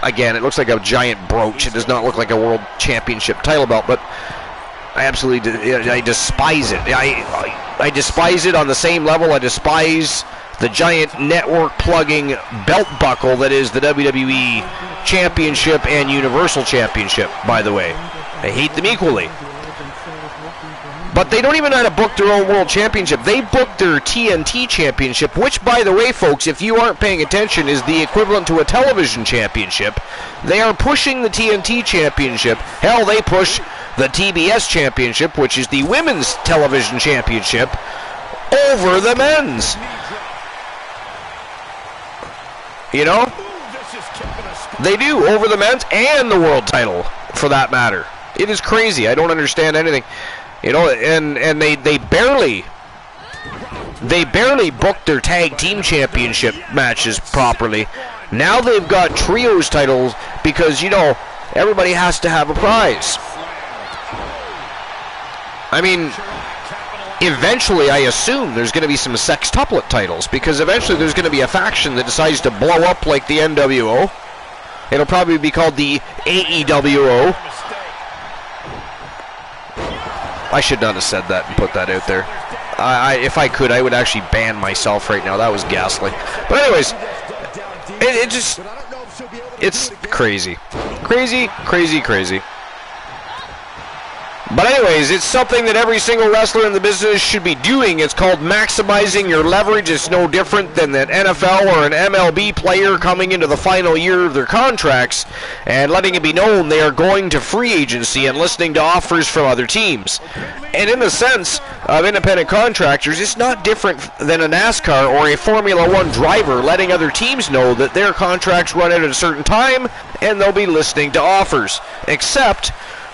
again, it looks like a giant brooch. It does not look like a world championship title belt, but I absolutely, I despise it. I despise it on the same level. I despise the giant network plugging belt buckle that is the WWE Championship and Universal Championship, by the way. I hate them equally. But they don't even know how to book their own World Championship. They booked their TNT Championship, which, by the way, folks, if you aren't paying attention, is the equivalent to a television championship. They are pushing the TNT Championship. Hell, they push the TBS Championship, which is the Women's Television Championship, over the men's. You know? They do, over the men's and the world title, for that matter. It is crazy. I don't understand anything. You know, and they barely booked their tag team championship matches properly. Now they've got trios titles because, you know, everybody has to have a prize. I mean, eventually I assume there's going to be some sextuplet titles because eventually there's going to be a faction that decides to blow up like the NWO. It'll probably be called the AEWO. I should not have said that and put that out there. If I could, I would actually ban myself right now. That was ghastly. But anyways, it's crazy. Crazy. But anyways, it's something that every single wrestler in the business should be doing. It's called maximizing your leverage. It's no different than an NFL or an MLB player coming into the final year of their contracts and letting it be known they are going to free agency and listening to offers from other teams. And in the sense of independent contractors, it's not different than a NASCAR or a Formula One driver letting other teams know that their contracts run out at a certain time and they'll be listening to offers. Except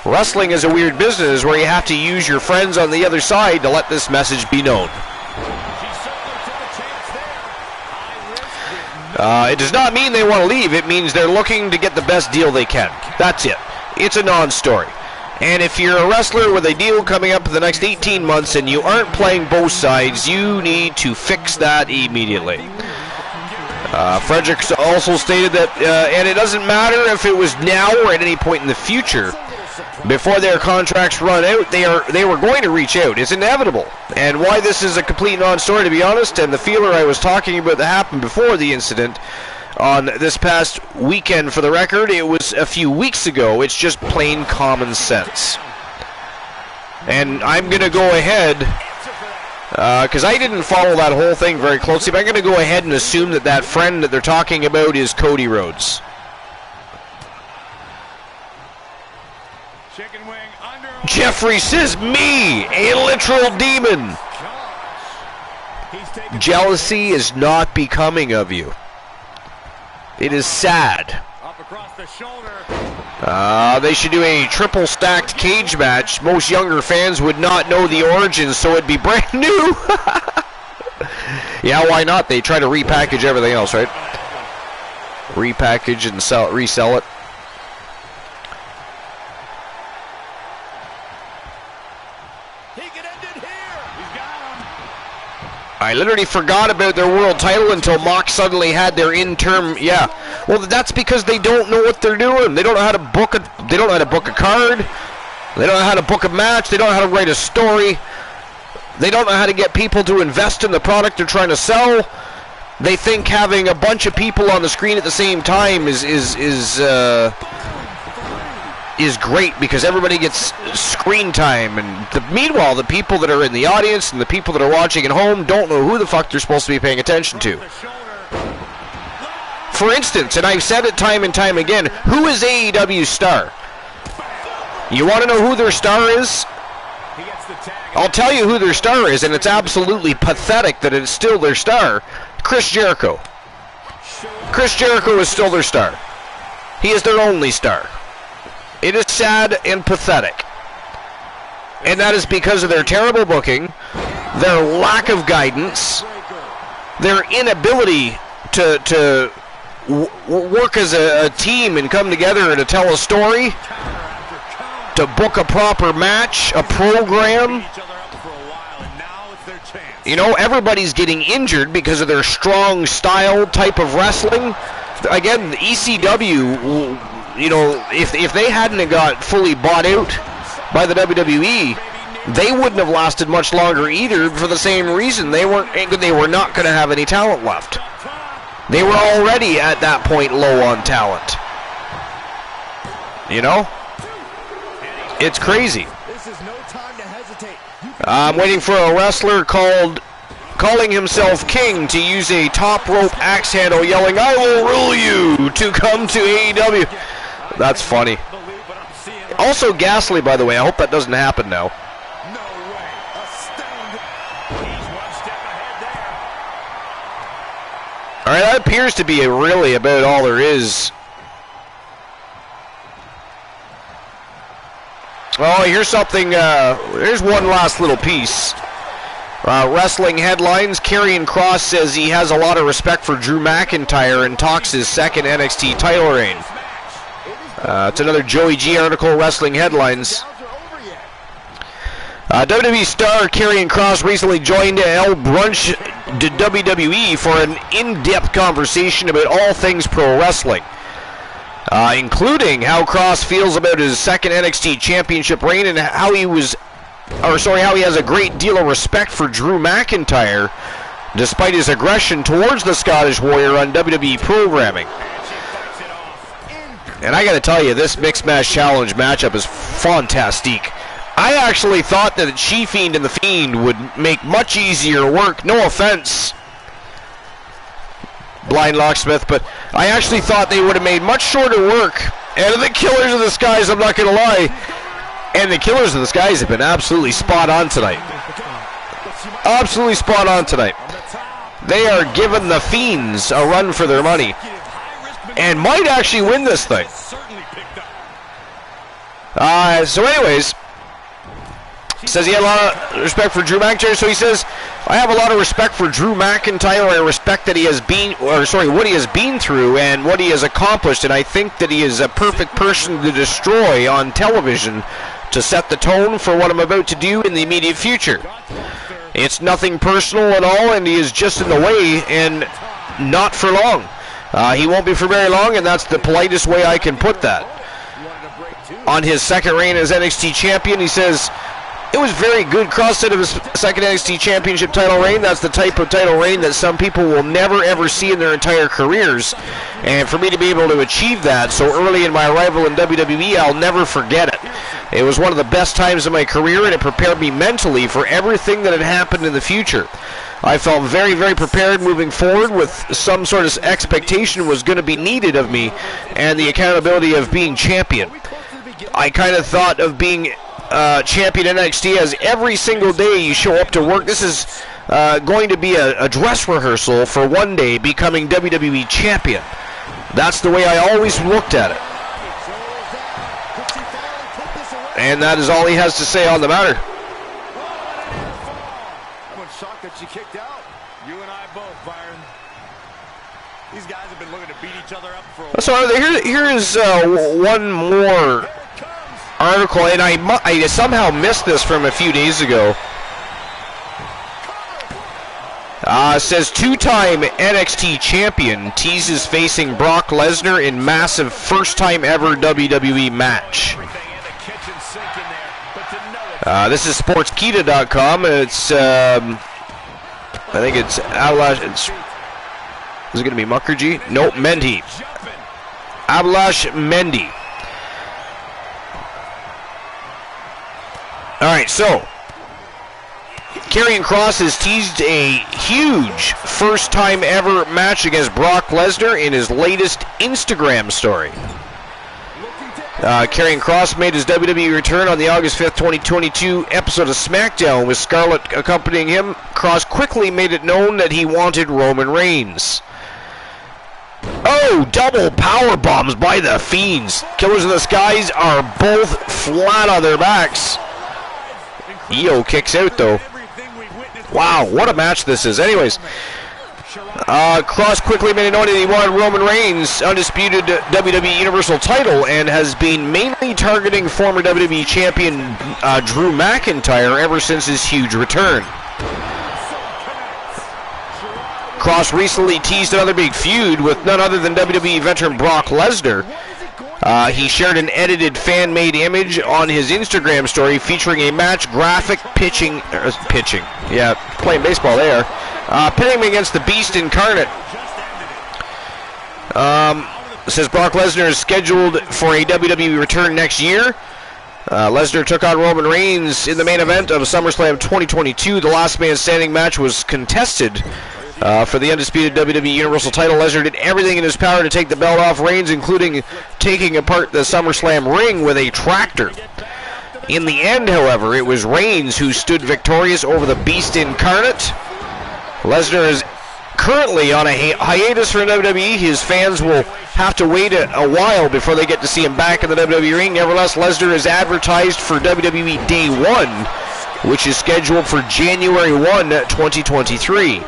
wrestling is a weird business where you have to use your friends on the other side to let this message be known. It does not mean they want to leave. It means they're looking to get the best deal they can. That's it. It's a non-story. And if you're a wrestler with a deal coming up in the next 18 months and you aren't playing both sides, you need to fix that immediately. Fredericks also stated that, and it doesn't matter if it was now or at any point in the future, before their contracts run out, they were going to reach out. It's inevitable. And why this is a complete non-story, to be honest, and the feeler I was talking about that happened before the incident on this past weekend, for the record, it was a few weeks ago. It's just plain common sense. And I'm going to go ahead, because I didn't follow that whole thing very closely, but I'm going to go ahead and assume that that friend that they're talking about is Cody Rhodes. Jeffrey says, me, a literal demon. Jealousy is not becoming of you. It is sad. They should do a triple stacked cage match. Most younger fans would not know the origins, so it'd be brand new. Yeah, why not? They try to repackage everything else, right? Repackage and resell it. I literally forgot about their world title until Mox suddenly had their interim. Yeah, well, that's because they don't know what they're doing. They don't know how to book a. They don't know how to book a card. They don't know how to book a match. They don't know how to write a story. They don't know how to get people to invest in the product they're trying to sell. They think having a bunch of people on the screen at the same time is great because everybody gets screen time, and meanwhile the people that are in the audience and the people that are watching at home don't know who the fuck they're supposed to be paying attention to. For instance, and I've said it time and time again, who is AEW's star? You want to know who their star is? I'll tell you who their star is, and it's absolutely pathetic that it's still their star. Chris Jericho. Chris Jericho is still their star. He is their only star. It is sad and pathetic. And that is because of their terrible booking, their lack of guidance, their inability to work as a team and come together and to tell a story, to book a proper match, a program. You know, everybody's getting injured because of their strong style type of wrestling. Again, the ECW, you know, if they hadn't got fully bought out by the WWE, they wouldn't have lasted much longer either for the same reason. They were not going to have any talent left. They were already at that point low on talent. You know? It's crazy. I'm waiting for a wrestler calling himself King to use a top rope axe handle yelling, "I will rule you," to come to AEW. That's funny. Also ghastly, by the way. I hope that doesn't happen now. Alright, that appears to be really about all there is. Oh, here's something, here's one last little piece. Wrestling headlines, Karrion Kross says he has a lot of respect for Drew McIntyre and talks his second NXT title reign. It's another Joey G article, Wrestling Headlines. WWE star Karrion Kross recently joined El Brunch to WWE for an in-depth conversation about all things pro wrestling, including how Kross feels about his second NXT Championship reign and how he has a great deal of respect for Drew McIntyre, despite his aggression towards the Scottish Warrior on WWE programming. And I gotta tell you, this Mixed Match Challenge matchup is fantastic. I actually thought that She-Fiend and The Fiend would make much easier work. No offense, Blind Locksmith, but I actually thought they would have made much shorter work. And the Killers of the Skies, I'm not gonna lie, and the Killers of the Skies have been absolutely spot on tonight. Absolutely spot on tonight. They are giving the Fiends a run for their money, and might actually win this thing. So anyways, says he had a lot of respect for Drew McIntyre. So he says, I have a lot of respect for Drew McIntyre. I respect that he has been, what he has been through and what he has accomplished, and I think that he is a perfect person to destroy on television to set the tone for what I'm about to do in the immediate future. It's nothing personal at all, and he is just in the way, and not for long. He won't be for very long, and that's the politest way I can put that. On his second reign as NXT champion, he says, "It was very good. Cross said of his second NXT championship title reign, that's the type of title reign that some people will never ever see in their entire careers. And for me to be able to achieve that so early in my arrival in WWE, I'll never forget it. It was one of the best times of my career, and it prepared me mentally for everything that had happened in the future. I felt very, very prepared moving forward with some sort of expectation was going to be needed of me and the accountability of being champion. I kind of thought of being champion NXT as every single day you show up to work. This is going to be a dress rehearsal for one day becoming WWE champion. That's the way I always looked at it." And that is all he has to say on the matter. I'm shocked that she kicked out. You and I both, Byron. These guys have been looking to beat each other up for a while. So here is one more article, and I somehow missed this from a few days ago. It says two-time NXT champion teases facing Brock Lesnar in massive first-time ever WWE match. This is sportskita.com. It's I think it's Ablash. Is it going to be Mukherjee? Nope, Mendy. Ablash Mendy. All right, so Karrion Kross has teased a huge first-time ever match against Brock Lesnar in his latest Instagram story. Karrion Kross made his WWE return on the August 5th, 2022 episode of SmackDown with Scarlett accompanying him. Kross quickly made it known that he wanted Roman Reigns. Oh, double power bombs by the Fiends. Killers of the Skies are both flat on their backs. Io kicks out though. Wow, what a match this is. Anyways, Kross quickly made it known that he wanted Roman Reigns' undisputed WWE Universal title and has been mainly targeting former WWE champion Drew McIntyre ever since his huge return. Kross recently teased another big feud with none other than WWE veteran Brock Lesnar. He shared an edited fan-made image on his Instagram story featuring a match graphic pitching, yeah, playing baseball there, pitting him against the Beast incarnate. It says Brock Lesnar is scheduled for a WWE return next year. Lesnar took on Roman Reigns in the main event of SummerSlam 2022. The last man standing match was contested for the undisputed WWE Universal title. Lesnar did everything in his power to take the belt off Reigns, including taking apart the SummerSlam ring with a tractor. In the end, however, it was Reigns who stood victorious over the Beast incarnate. Lesnar is currently on a hiatus for WWE. His fans will have to wait a while before they get to see him back in the WWE ring. Nevertheless, Lesnar is advertised for WWE Day 1, which is scheduled for January 1, 2023.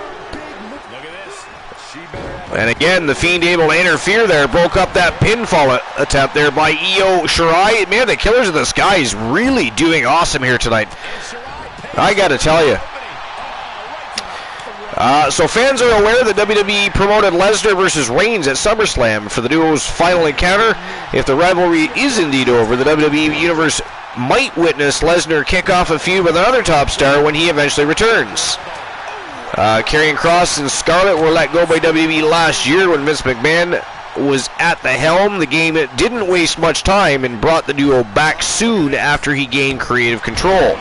And again, the Fiend able to interfere there, broke up that pinfall attempt there by Io Shirai. Man, the Killers of the Skies really doing awesome here tonight, I gotta tell you. So fans are aware that WWE promoted Lesnar versus Reigns at SummerSlam for the duo's final encounter. If the rivalry is indeed over, the WWE Universe might witness Lesnar kick off a feud with another top star when he eventually returns. Karrion Kross and Scarlett were let go by WWE last year when Vince McMahon was at the helm. The game didn't waste much time and brought the duo back soon after he gained creative control.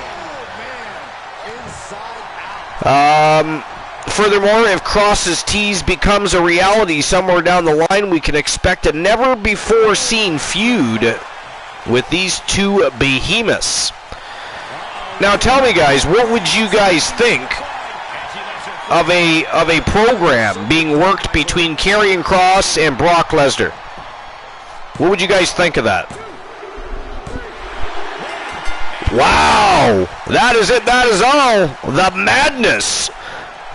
Furthermore, if Kross's tease becomes a reality somewhere down the line, we can expect a never-before-seen feud with these two behemoths. Now tell me, guys, what would you guys think of a program being worked between Karrion Kross and Brock Lesnar? What would you guys think of that? Wow, that is it. That is all. The madness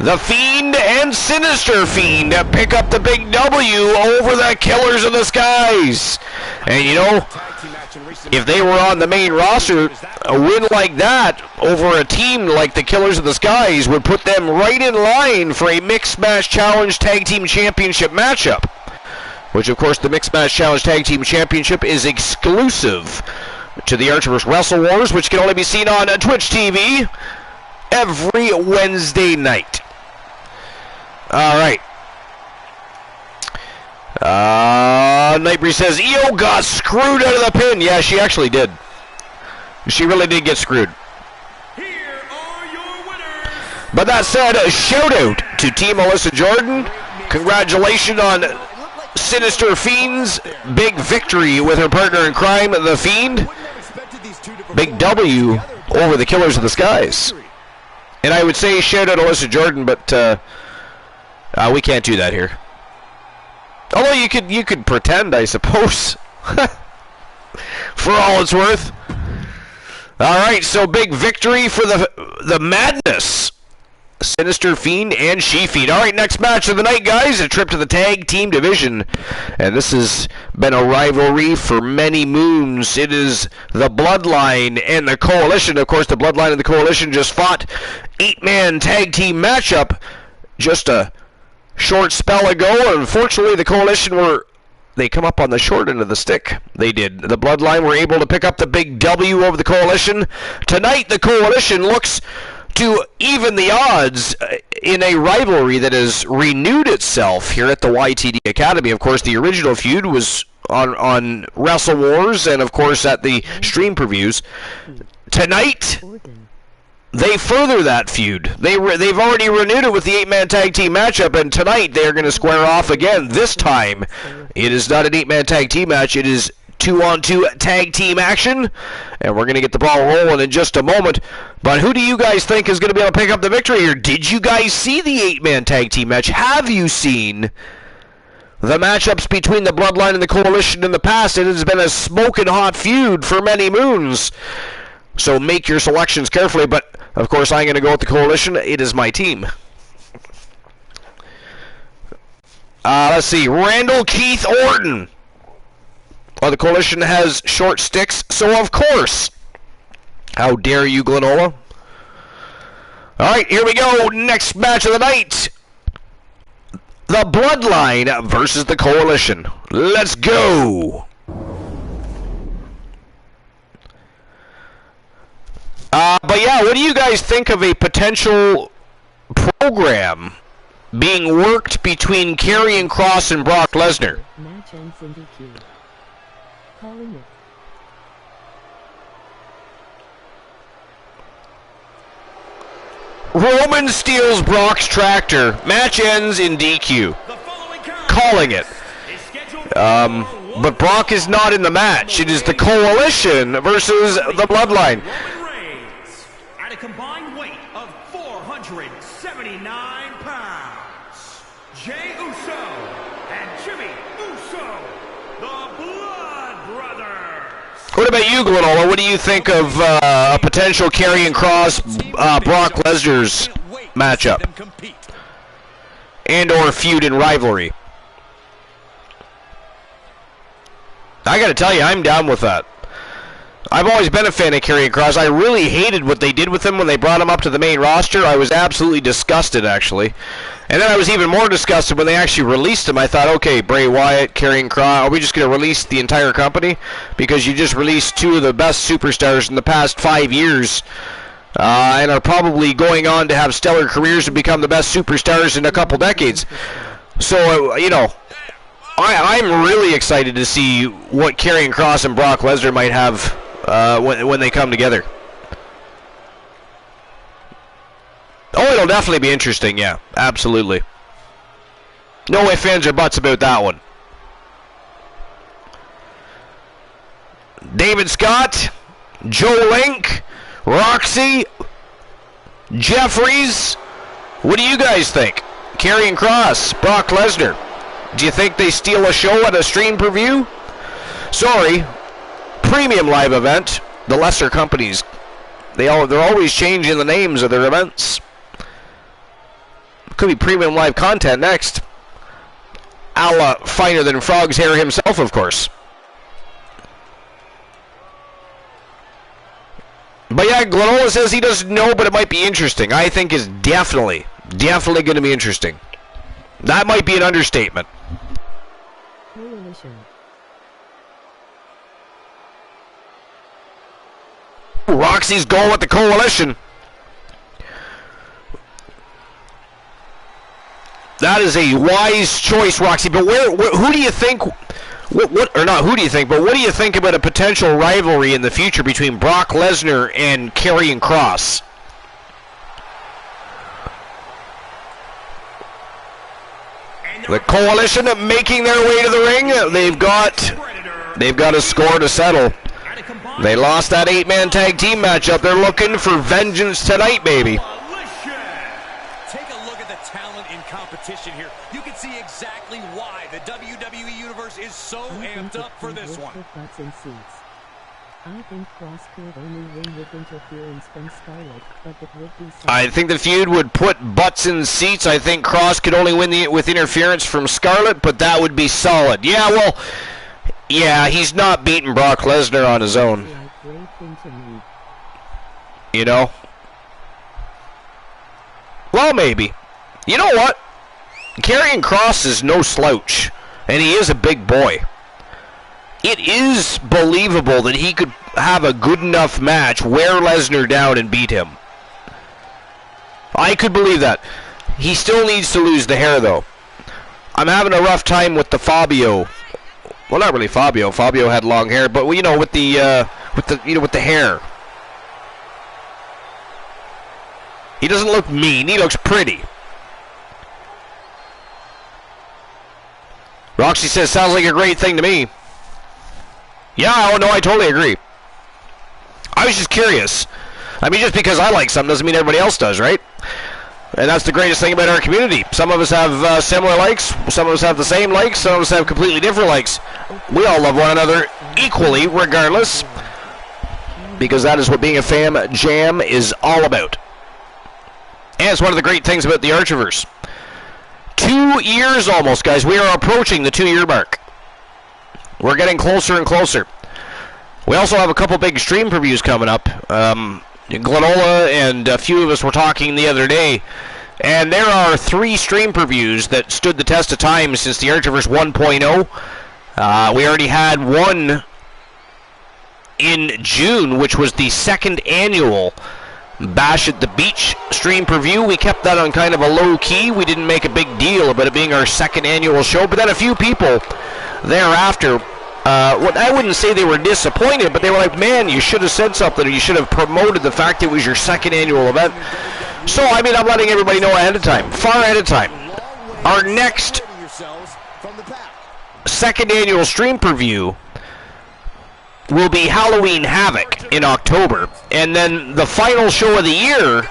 The Fiend and Sinister Fiend pick up the big W over the Killers of the Skies. And you know, if they were on the main roster, a win like that over a team like the Killers of the Skies would put them right in line for a Mixed Match Challenge Tag Team Championship matchup. Which, of course, the Mixed Match Challenge Tag Team Championship is exclusive to the Archerverse Wrestle Wars, which can only be seen on Twitch TV every Wednesday night. All right. Nightbreeze says, Io got screwed out of the pin. Yeah, she actually did. She really did get screwed. Here are your winners. But that said, a shout out to Team Melissa Jordan. Congratulations on Sinister Fiend's big victory with her partner in crime, The Fiend. Big W over the Killers of the Skies. And I would say shout out to Melissa Jordan, but we can't do that here. Although you could pretend, I suppose, for all it's worth. All right, so big victory for the Madness, Sinister Fiend and She-Fiend. All right, next match of the night, guys, a trip to the tag team division, and this has been a rivalry for many moons. It is the Bloodline and the Coalition. Of course, the Bloodline and the Coalition just fought 8-man tag team matchup just a short spell ago, and unfortunately the Coalition they come up on the short end of the stick. They did. The Bloodline were able to pick up the big W over the Coalition. Tonight the Coalition looks to even the odds in a rivalry that has renewed itself here at the YTD Academy. Of course, the original feud was on Wrestle Wars and of course at the stream previews. Tonight they further that feud. They've already renewed it with the 8-man tag team matchup, and tonight they're going to square off again. This time, it is not an 8-man tag team match. It is 2-on-2 tag team action, and we're going to get the ball rolling in just a moment. But who do you guys think is going to be able to pick up the victory here? Did you guys see the 8-man tag team match? Have you seen the matchups between the Bloodline and the Coalition in the past? It has been a smoking hot feud for many moons. So make your selections carefully, but of course I'm going to go with the Coalition. It is my team. Let's see. Randall Keith Orton. Well, the Coalition has short sticks, so of course. How dare you, Glenola? Alright, here we go. Next match of the night. The Bloodline versus the Coalition. Let's go. But yeah, what do you guys think of a potential program being worked between Karrion Kross and Brock Lesnar? Match ends in DQ. Calling it. Roman steals Brock's tractor. Match ends in DQ. Calling it. But Brock is not in the match. It is the Coalition versus the Bloodline. At a combined weight of 479 pounds, Jey Uso and Jimmy Uso, the Blood Brothers. What about you, Glenola? What do you think of a potential Karrion Kross, Brock Lesnar's matchup? And or feud and rivalry? I gotta tell you, I'm down with that. I've always been a fan of Karrion Kross. I really hated what they did with him when they brought him up to the main roster. I was absolutely disgusted, actually. And then I was even more disgusted when they actually released him. I thought, okay, Bray Wyatt, Karrion Kross, are we just going to release the entire company? Because you just released two of the best superstars in the past 5 years. And are probably going on to have stellar careers and become the best superstars in a couple decades. So, you know, I'm really excited to see what Karrion Kross and Brock Lesnar might have when they come together. Oh, it'll definitely be interesting, yeah, absolutely. No ifs, ands, or buts about that one. David Scott, Joe Link, Roxy, Jeffries. What do you guys think? Karrion Kross, Brock Lesnar. Do you think they steal a show at a stream preview? Sorry, premium live event. The lesser companies, they're always changing the names of their events. Could be premium live content next. A la Finer Than Frog's Hair himself, of course. But yeah, Glenola says he doesn't know, but it might be interesting. I think is definitely going to be interesting. That might be an understatement. Coalition. Roxy's going with the Coalition. That is a wise choice, Roxy. But who do you think? Who do you think? But what do you think about a potential rivalry in the future between Brock Lesnar and Karrion Kross? The Coalition making their way to the ring. They've got a score to settle. They lost that 8-man tag team matchup. They're looking for vengeance tonight, baby. Take a look at the talent in competition here. You can see exactly why the WWE Universe is so amped up for this one. I think Kross could only win with interference from Scarlett, but it would be solid. I think the feud would put butts in seats. I think Kross could only win with interference from Scarlett, but that would be solid. Yeah, well, yeah, he's not beating Brock Lesnar on his own. You know? Well, maybe. You know what? Karrion Kross is no slouch, and he is a big boy. It is believable that he could have a good enough match, wear Lesnar down, and beat him. I could believe that. He still needs to lose the hair, though. I'm having a rough time with the Fabio. Well, not really Fabio. Fabio had long hair, but you know, with the hair. He doesn't look mean. He looks pretty. Roxy says, sounds like a great thing to me. Yeah, oh no, I totally agree. I was just curious. I mean, just because I like something doesn't mean everybody else does, right? And that's the greatest thing about our community. Some of us have similar likes, some of us have the same likes, some of us have completely different likes. We all love one another equally, regardless, because that is what being a fan jam is all about. And it's one of the great things about the Archiverse. 2 years almost, guys. We are approaching the 2-year mark. We're getting closer and closer. We also have a couple big stream previews coming up. Glenola and a few of us were talking the other day, and there are 3 stream previews that stood the test of time since the Archiverse 1.0. We already had one in June, which was the 2nd annual Bash at the Beach stream preview. We kept that on kind of a low key. We didn't make a big deal about it being our 2nd annual show, but then a few people thereafter, I wouldn't say they were disappointed, but they were like, man, you should have said something, or you should have promoted the fact it was your 2nd annual event. So, I mean, I'm letting everybody know ahead of time, far ahead of time. Our next 2nd annual stream preview will be Halloween Havoc in October, and then the final show of the year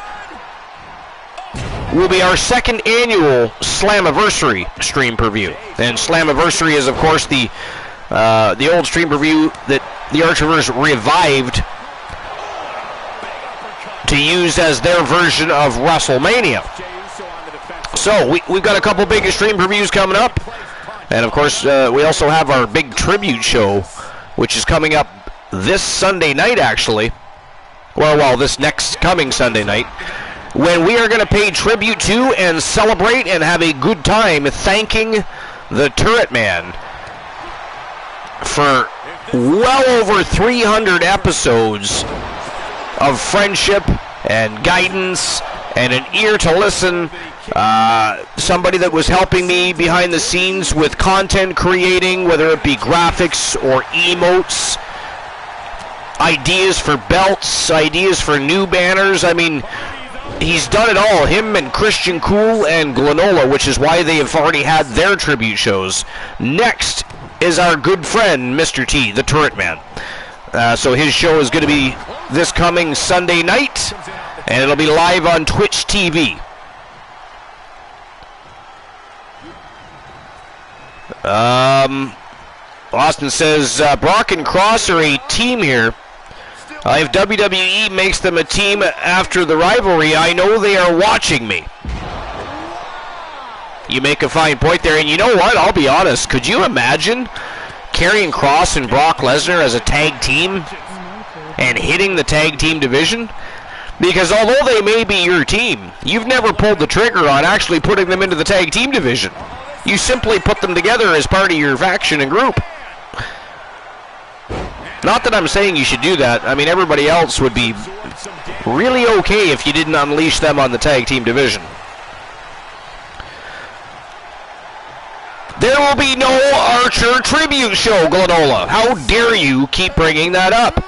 will be our 2nd annual Slammiversary stream preview. And Slammiversary is, of course, the old stream preview that the Archiverse revived to use as their version of WrestleMania. So we've got a couple big stream previews coming up, and of course we also have our big tribute show, which is coming up this Sunday night, actually. Well, this next coming Sunday night, when we are going to pay tribute to and celebrate and have a good time thanking the Turret Man for well over 300 episodes of friendship and guidance and an ear to listen. Somebody that was helping me behind the scenes with content creating, whether it be graphics or emotes, ideas for belts, ideas for new banners. I mean, he's done it all. Him and Christian Cool and Glenola, which is why they have already had their tribute shows. Next is our good friend, Mr. T, the Turret Man. So his show is going to be this coming Sunday night, and it'll be live on Twitch TV. Austin says, Brock and Kross are a team here. If WWE makes them a team after the rivalry, I know they are watching me. You make a fine point there, and you know what? I'll be honest. Could you imagine carrying Cross and Brock Lesnar as a tag team and hitting the tag team division? Because although they may be your team, you've never pulled the trigger on actually putting them into the tag team division. You simply put them together as part of your faction and group. Not that I'm saying you should do that. I mean, everybody else would be really okay if you didn't unleash them on the tag team division. There will be no Archer tribute show, Glenola. How dare you keep bringing that up?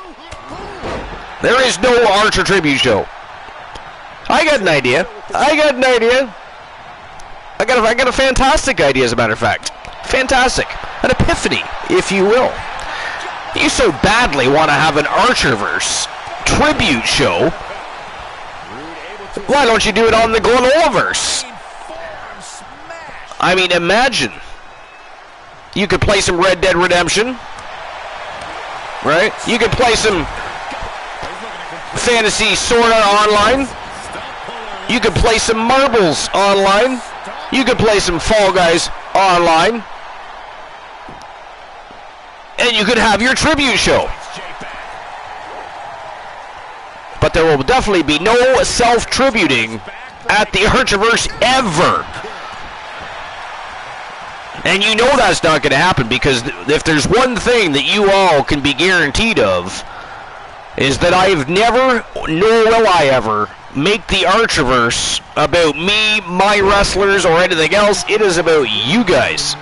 There is no Archer tribute show. I got an idea. I got a fantastic idea, as a matter of fact. Fantastic. An epiphany, if you will. You so badly want to have an Archerverse tribute show. Why don't you do it on the Glenolaverse? I mean, imagine. You could play some Red Dead Redemption. Right? You could play some Fantasy Sorta online. You could play some Marbles online. You could play some Fall Guys online. And you could have your tribute show. But there will definitely be no self-tributing at the Archerverse ever. And you know that's not going to happen, because if there's one thing that you all can be guaranteed of, is that I've never, nor will I ever, make the Archerverse about me, my wrestlers, or anything else. It is about you guys.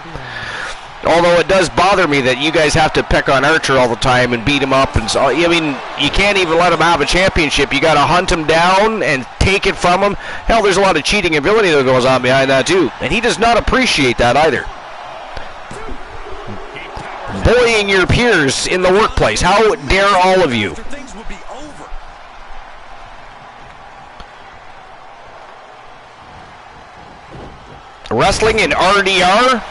Although it does bother me that you guys have to pick on Archer all the time and beat him up. And so, I mean, you can't even let him have a championship. You got to hunt him down and take it from him. Hell, there's a lot of cheating and villainy that goes on behind that too. And he does not appreciate that either. Bullying your peers in the workplace. How dare all of you? Wrestling in RDR?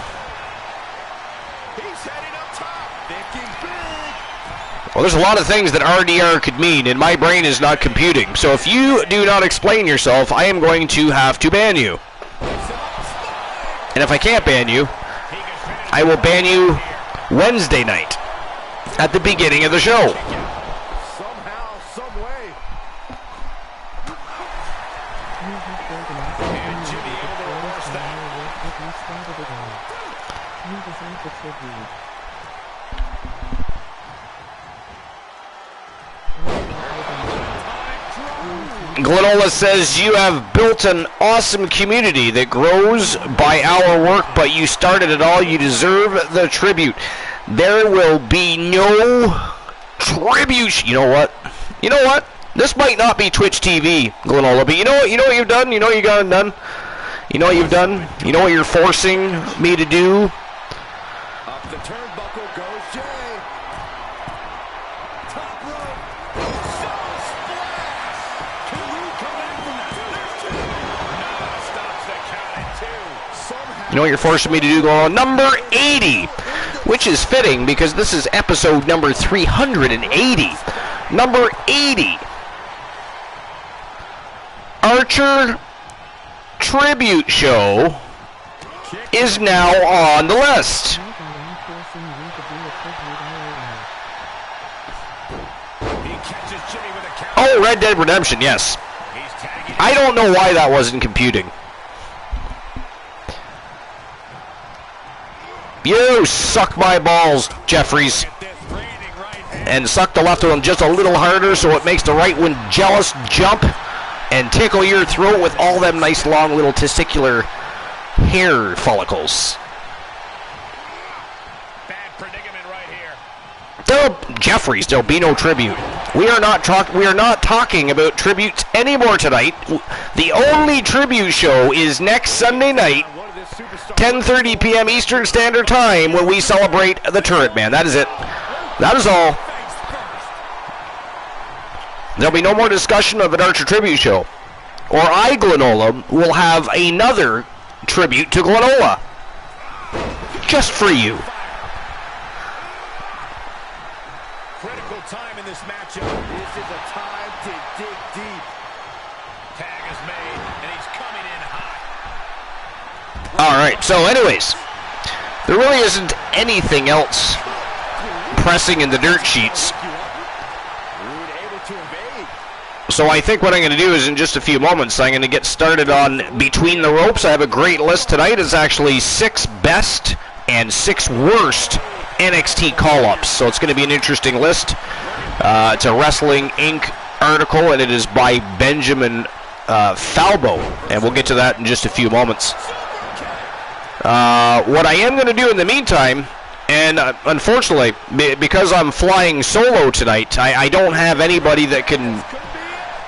Well, there's a lot of things that RDR could mean, and my brain is not computing. So if you do not explain yourself, I am going to have to ban you. And if I can't ban you, I will ban you Wednesday night at the beginning of the show. Somehow, some way. And Jimmy able to reverse that. You deserve the tribute. Glenola says, you have built an awesome community that grows by our work, but you started it all. You deserve the tribute. There will be no tribute. You know what? You know what? This might not be Twitch TV, Glenola, but you know what? You know what you've done? You know what you got done? You know what you've done? You know what you're forcing me to do? Up the turnbuckle goes Jay. Top rope. Splash. Can you come back from that? Stops the count at two. Somehow. You know what you're forcing me to do, Glenola? Number 80, which is fitting because this is episode number 380. Number 80. Archer Tribute Show is now on the list. Oh, Red Dead Redemption, yes. I don't know why that wasn't computing. You suck my balls, Jeffries. And suck the left one just a little harder so it makes the right one jealous, jump, and tickle your throat with all them nice long little testicular hair follicles. Bad predicament right here. Jeffries, there'll be no tribute. We are not talking about tributes anymore tonight. The only tribute show is next Sunday night, 10:30 p.m. Eastern Standard Time, when we celebrate the Turret Man. That is it. That is all. There'll be no more discussion of an Archer tribute show. Or I, Glenola, will have another tribute to Glenola. Just for you. Critical time in this matchup. This is a time to dig deep. Tag is made, and he's coming in hot. Alright, so anyways, there really isn't anything else pressing in the dirt sheets. So I think what I'm going to do is in just a few moments, I'm going to get started on Between the Ropes. I have a great list tonight. It's actually 6 best and 6 worst NXT call-ups. So it's going to be an interesting list. It's a Wrestling Inc. article, and it is by Benjamin Falbo. And we'll get to that in just a few moments. What I am going to do in the meantime, and unfortunately, because I'm flying solo tonight, I don't have anybody that can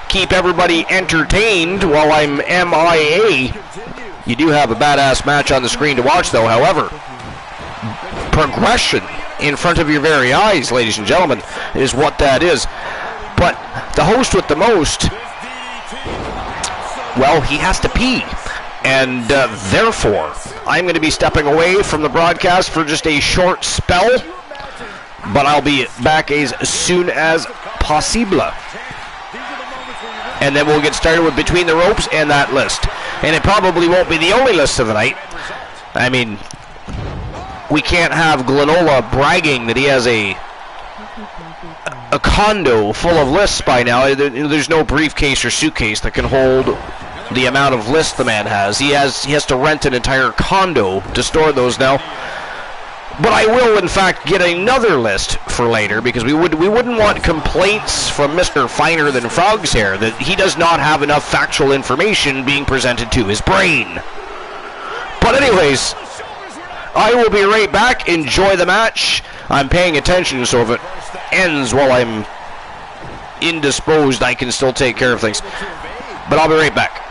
keep everybody entertained while I'm MIA. You do have a badass match on the screen to watch, though. However, progression in front of your very eyes, ladies and gentlemen, is what that is. But the host with the most, well, he has to pee. And therefore, I'm going to be stepping away from the broadcast for just a short spell. But I'll be back as soon as possible. And then we'll get started with Between the Ropes and that list. And it probably won't be the only list of the night. I mean, we can't have Glenola bragging that he has a condo full of lists by now. There's no briefcase or suitcase that can hold the amount of lists the man has. He has to rent an entire condo to store those now. But I will, in fact, get another list for later, because we wouldn't want complaints from Mr. Finer Than Frog's Hair that he does not have enough factual information being presented to his brain. But anyways, I will be right back. Enjoy the match. I'm paying attention, so if it ends while I'm indisposed, I can still take care of things. But I'll be right back.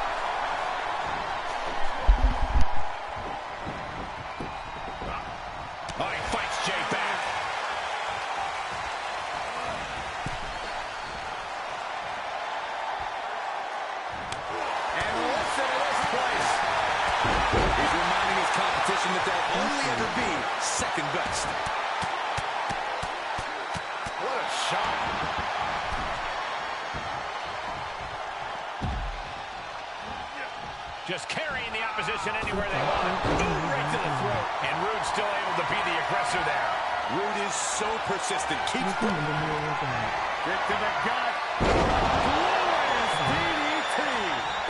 Just carrying the opposition anywhere they want it. Boom, right to the throat. And Rude's still able to be the aggressor there. Rude is so persistent. Keeps going. Kick to the gut. Glorious DDT.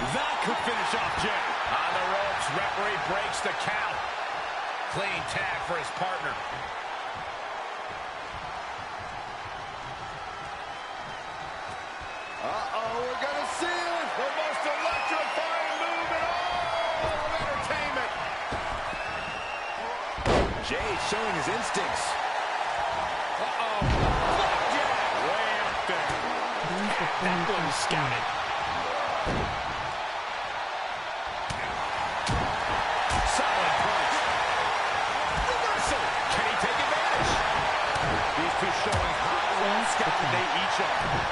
That could finish off Jay. On the ropes, referee breaks the count. Clean tag for his partner. Uh-oh, we're going to see it. The most electrifying move in all of entertainment. Jay showing his instincts. Uh-oh. Flapjack. Way up there. That one's scouted. Solid punch. Reversal. Can he take advantage? These two showing how well scouted they each are.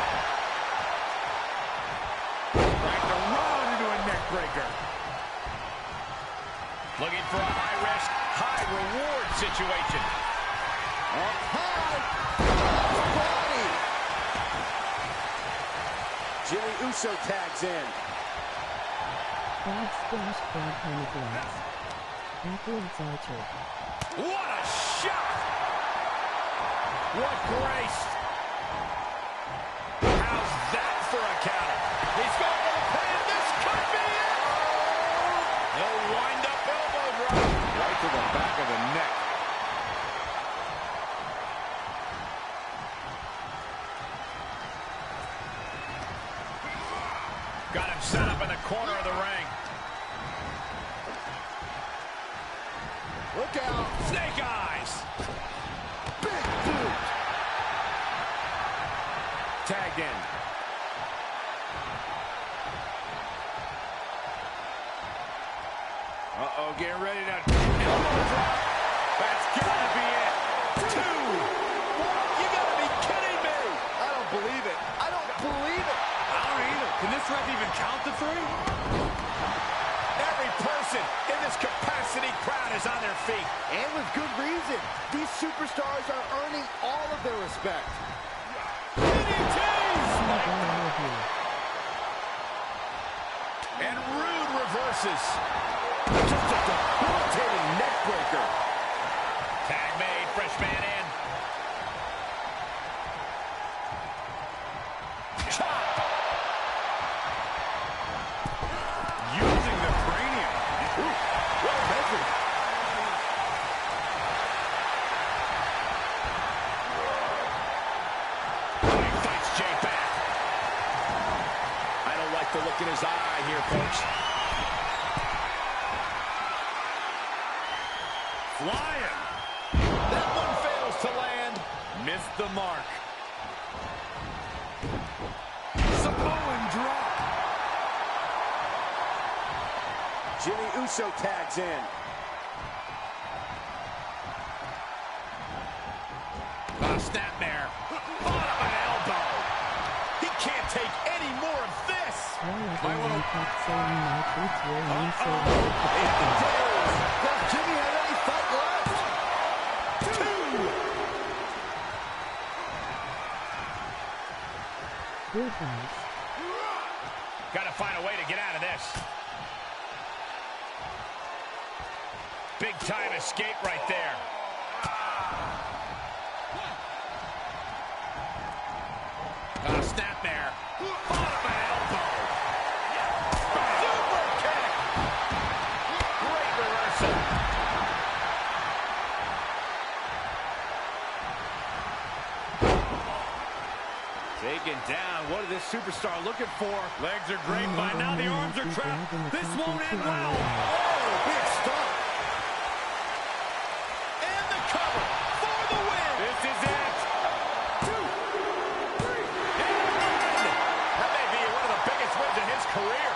Breaker. Looking for a high-risk, high-reward situation. Up high. Body. Jimmy Uso tags in. Frog splash frog honey gloves. Afterwards Archer. What a shot! What grace! How's that for a counter? He's going for the pin. This could be it! He'll wind up elbow drop. Right to the back of the neck. Got him set up in the corner of the ring. Look out. Snake eyes. Big boot. Tagged in. Uh-oh, getting ready to elbow drop. That's gotta be it. 2. You gotta be kidding me. I don't believe it. I don't believe it. I don't either. Can this ref even count to 3? Every person in this capacity crowd is on their feet. And with good reason. These superstars are earning all of their respect. And Rude reverses. Just a debilitating neck breaker. Tag made, fresh man in. Chop. Using the cranium. Ooh, well measured. He fights Jay back. I don't like the look in his eye here, folks. Flying. That one fails to land. Missed the mark. Samoan drop. Jimmy Uso tags in. Snapmare. Bottom an elbow. He can't take any more of this. Does Jimmy have any fight left? Good fight. Got to find a way to get out of this. Big time escape right there. Snapmare. Bottom an elbow. Super kick. Great reversal. Taken down. What is this superstar looking for? Legs are great by now. The arms are trapped. This won't end well. Oh, big stop. And the cover for the win. This is it. 2, 3, And that may be one of the biggest wins in his career.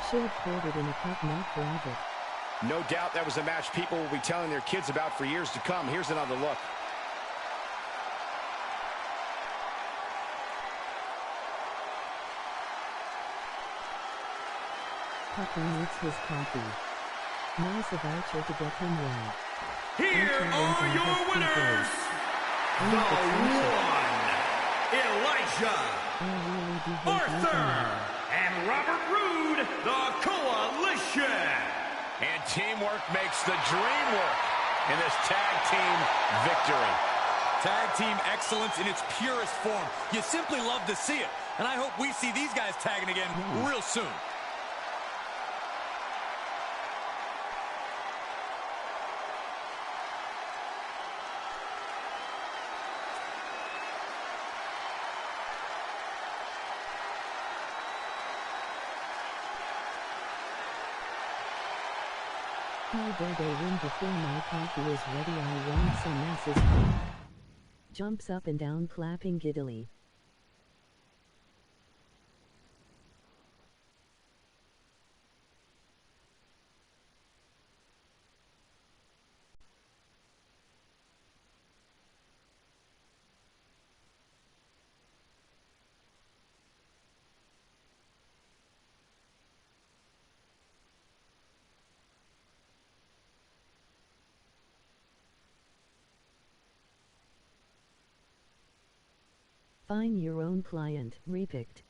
Should have pulled it in a cup, not grab it. No doubt that was a match people will be telling their kids about for years to come. Here's another look. Puppy needs his coffee. Nice a voucher to get him one. Here are your winners. The one, Elijah, Arthur, and Robert Roode, the Coalition. And teamwork makes the dream work in this tag team victory. Tag team excellence in its purest form. You simply love to see it. And I hope we see these guys tagging again real soon. How dare they win before my coffee is ready? I want some masses pop. Jumps up and down clapping giddily. Find your own client, repicked.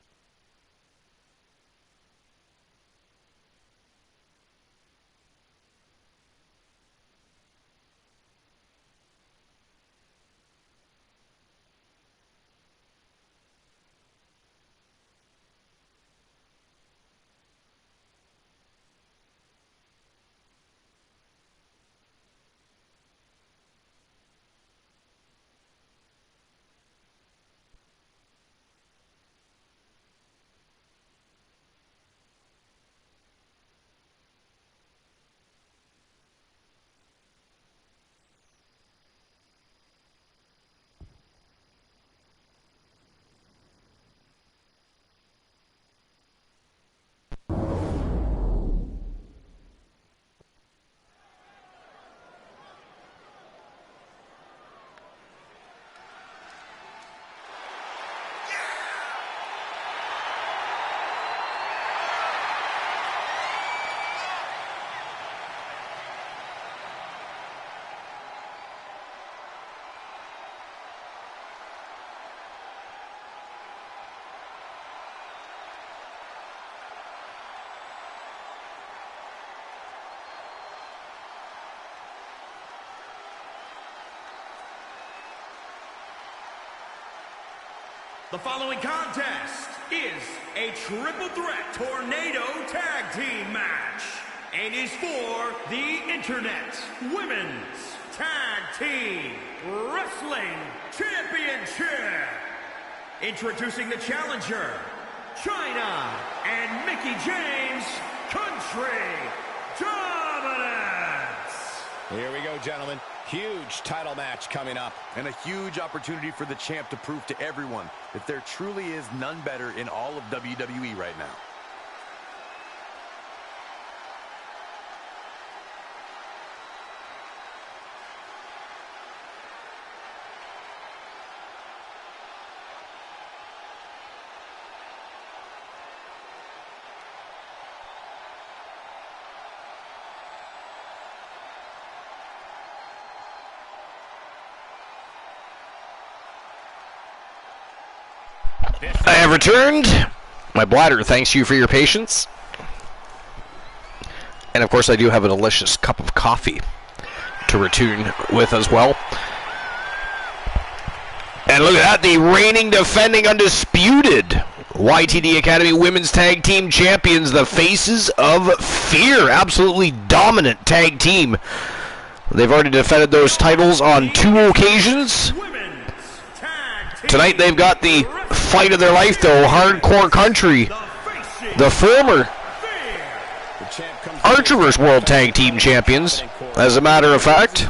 The following contest is a triple threat tornado tag team match and is for the Internet Women's Tag Team Wrestling Championship. Introducing the challenger, China and Mickie James, Country Dominance. Here we go, gentlemen. Huge title match coming up. And a huge opportunity for the champ to prove to everyone that there truly is none better in all of WWE right now. I have returned. My bladder thanks you for your patience. And of course I do have a delicious cup of coffee to return with as well. And look at that, the reigning, defending, undisputed YTD Academy Women's Tag Team Champions, the Faces of Fear. Absolutely dominant tag team. They've already defended those titles on 2 occasions. Tonight they've got the fight of their life, though. Hardcore Country, the former Archerverse World Tag Team Champions, as a matter of fact.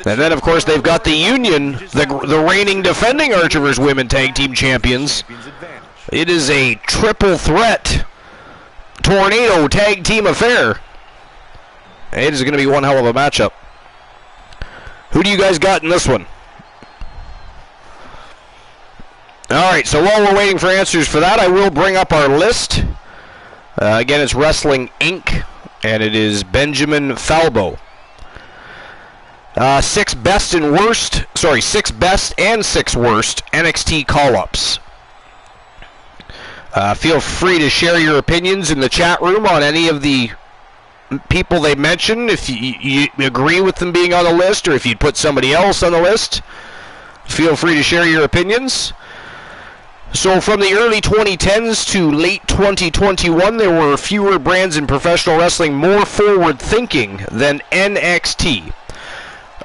And then, of course, they've got the Union, the reigning, defending Archerverse Women Tag Team Champions. It is a triple threat tornado tag team affair. It is going to be one hell of a matchup. Who do you guys got in this one? Alright, so while we're waiting for answers for that, I will bring up our list. Again, it's Wrestling Inc., and it is Benjamin Falbo. 6 best and 6 worst NXT call-ups. Feel free to share your opinions in the chat room on any of the people they mention, if you agree with them being on the list, or if you'd put somebody else on the list. Feel free to share your opinions. So from the early 2010s to late 2021, there were fewer brands in professional wrestling more forward-thinking than NXT.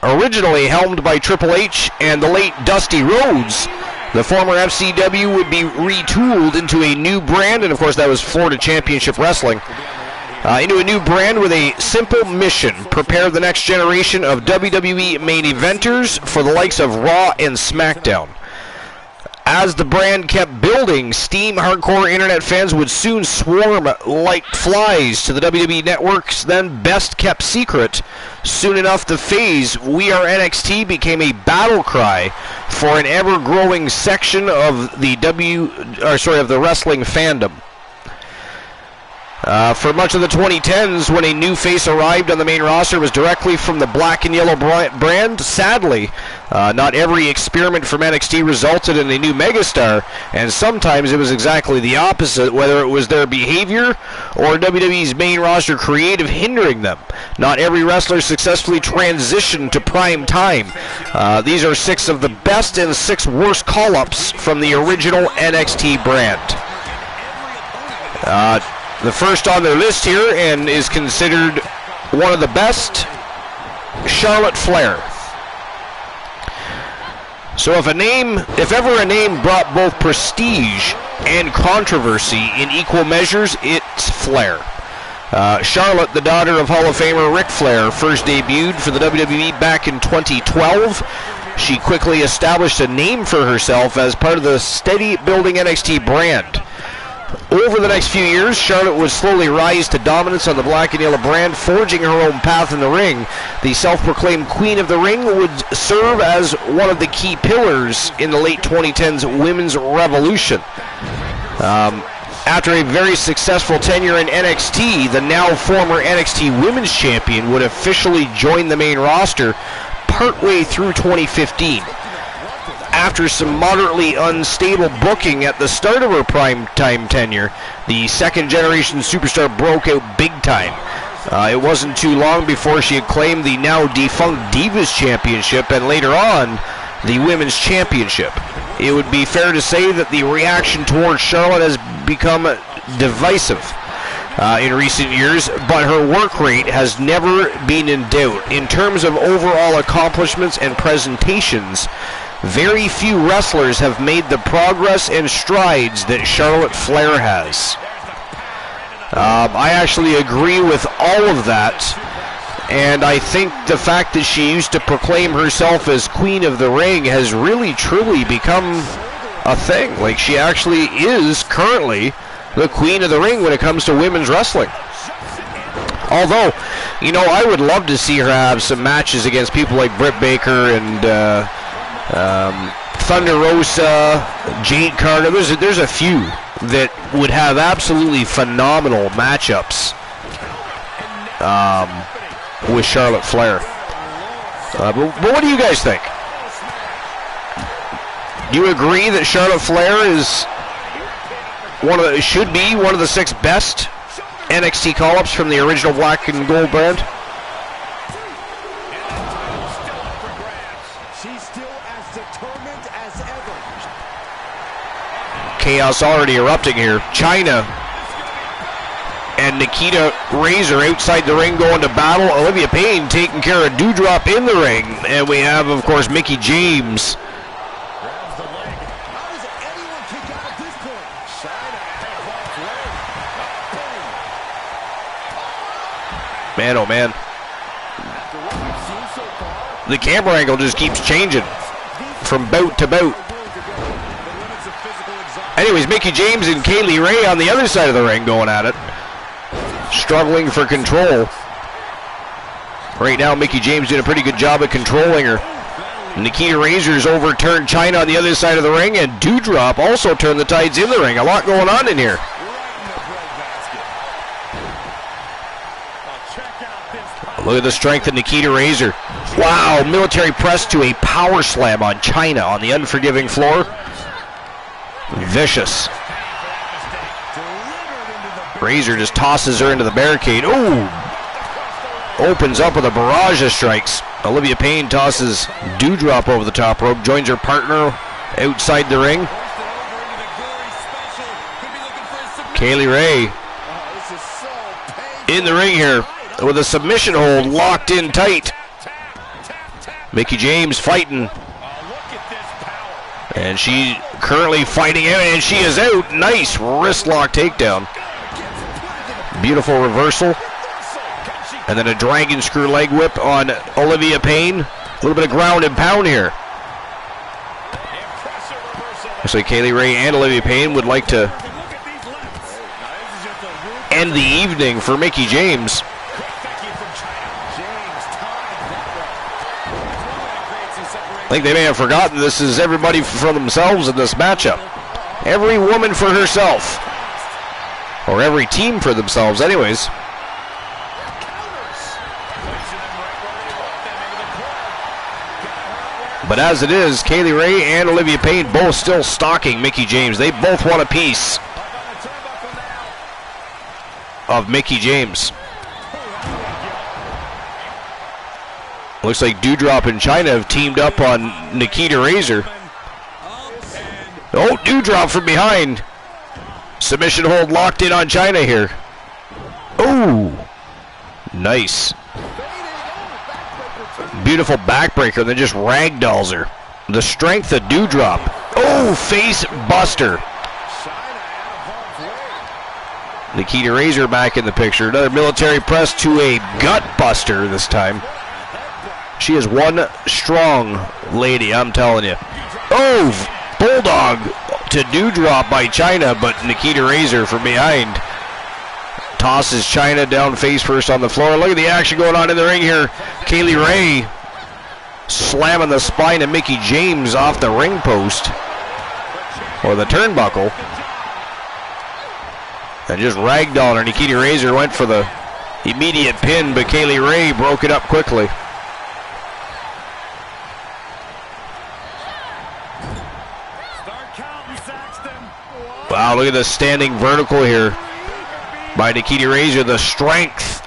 Originally helmed by Triple H and the late Dusty Rhodes, the former FCW would be retooled into a new brand, and of course that was Florida Championship Wrestling, into a new brand with a simple mission: prepare the next generation of WWE main eventers for the likes of Raw and SmackDown. As the brand kept building, Steam hardcore internet fans would soon swarm like flies to the WWE Network's then best-kept secret. Soon enough, the phrase "We are NXT" became a battle cry for an ever-growing section of the wrestling fandom. For much of the 2010s, when a new face arrived on the main roster, it was directly from the black and yellow brand. Sadly, not every experiment from NXT resulted in a new megastar, and sometimes it was exactly the opposite, whether it was their behavior or WWE's main roster creative hindering them. Not every wrestler successfully transitioned to prime time. These are 6 of the best and 6 worst call-ups from the original NXT brand. The first on their list here, and is considered one of the best, Charlotte Flair. So if ever a name brought both prestige and controversy in equal measures, it's Flair. Charlotte, the daughter of Hall of Famer Ric Flair, first debuted for the WWE back in 2012. She quickly established a name for herself as part of the steady building NXT brand. Over the next few years, Charlotte would slowly rise to dominance on the black and yellow brand, forging her own path in the ring. The self-proclaimed Queen of the Ring would serve as one of the key pillars in the late 2010s women's revolution. After a very successful tenure in NXT, the now former NXT Women's Champion would officially join the main roster partway through 2015. After some moderately unstable booking at the start of her prime-time tenure, the second-generation superstar broke out big time. It wasn't too long before she had claimed the now defunct Divas Championship and later on, the Women's Championship. it would be fair to say that the reaction towards Charlotte has become divisive in recent years, but her work rate has never been in doubt. In terms of overall accomplishments and presentations, very few wrestlers have made the progress and strides that Charlotte Flair has. I actually agree with all of that, and I think the fact that she used to proclaim herself as Queen of the Ring has really truly become a thing. Like, she actually is currently the Queen of the Ring when it comes to women's wrestling. Although, you know, I would love to see her have some matches against people like Britt Baker and Thunder Rosa, Jade Carter. There's a few that would have absolutely phenomenal matchups with Charlotte Flair. But what do you guys think? Do you agree that Charlotte Flair is should be one of the 6 best NXT call-ups from the original Black and Gold brand? Chaos already erupting here. Chyna and Nikita Razor outside the ring going to battle. Olivia Payne taking care of Doudrop in the ring. And we have, of course, Mickie James. Man, oh man. The camera angle just keeps changing from bout to bout. Anyways, Mickie James and Kaylee Ray on the other side of the ring going at it. Struggling for control. Right now, Mickie James doing a pretty good job at controlling her. Nikita Razor's overturned Chyna on the other side of the ring, and Doudrop also turned the tides in the ring. A lot going on in here. Look at the strength of Nikita Razor. Wow, military press to a power slam on Chyna on the unforgiving floor. Vicious. Razor just tosses her into the barricade. Ooh! Opens up with a barrage of strikes. Olivia Payne tosses Doudrop over the top rope. Joins her partner outside the ring. Kaylee Ray in the ring here with a submission hold locked in tight. Mickie James fighting. And she currently fighting out, and she is out. Nice wrist lock takedown. Beautiful reversal. And then a dragon screw leg whip on Olivia Payne. A little bit of ground and pound here. Looks like Kaylee Ray and Olivia Payne would like to end the evening for Mickie James. I think they may have forgotten this is everybody for themselves in this matchup. Every woman for herself. Or every team for themselves, anyways. But as it is, Kaylee Ray and Olivia Payne both still stalking Mickie James. They both want a piece of Mickie James. Looks like Doudrop and Chyna have teamed up on Nikita Razor. Oh, Doudrop from behind. Submission hold locked in on Chyna here. Oh, nice. Beautiful backbreaker, then just ragdolls her. The strength of Doudrop. Oh, face buster. Nikita Razor back in the picture. Another military press to a gut buster this time. She is one strong lady, I'm telling you. Oh, bulldog to Doudrop by Chyna, but Nikita Razor from behind tosses Chyna down face first on the floor. Look at the action going on in the ring here. Kaylee Ray slamming the spine of Mickie James off the ring post or the turnbuckle. And just ragdolled her. Nikita Razor went for the immediate pin, but Kaylee Ray broke it up quickly. Wow, look at the standing vertical here by Nikita Razor. The strength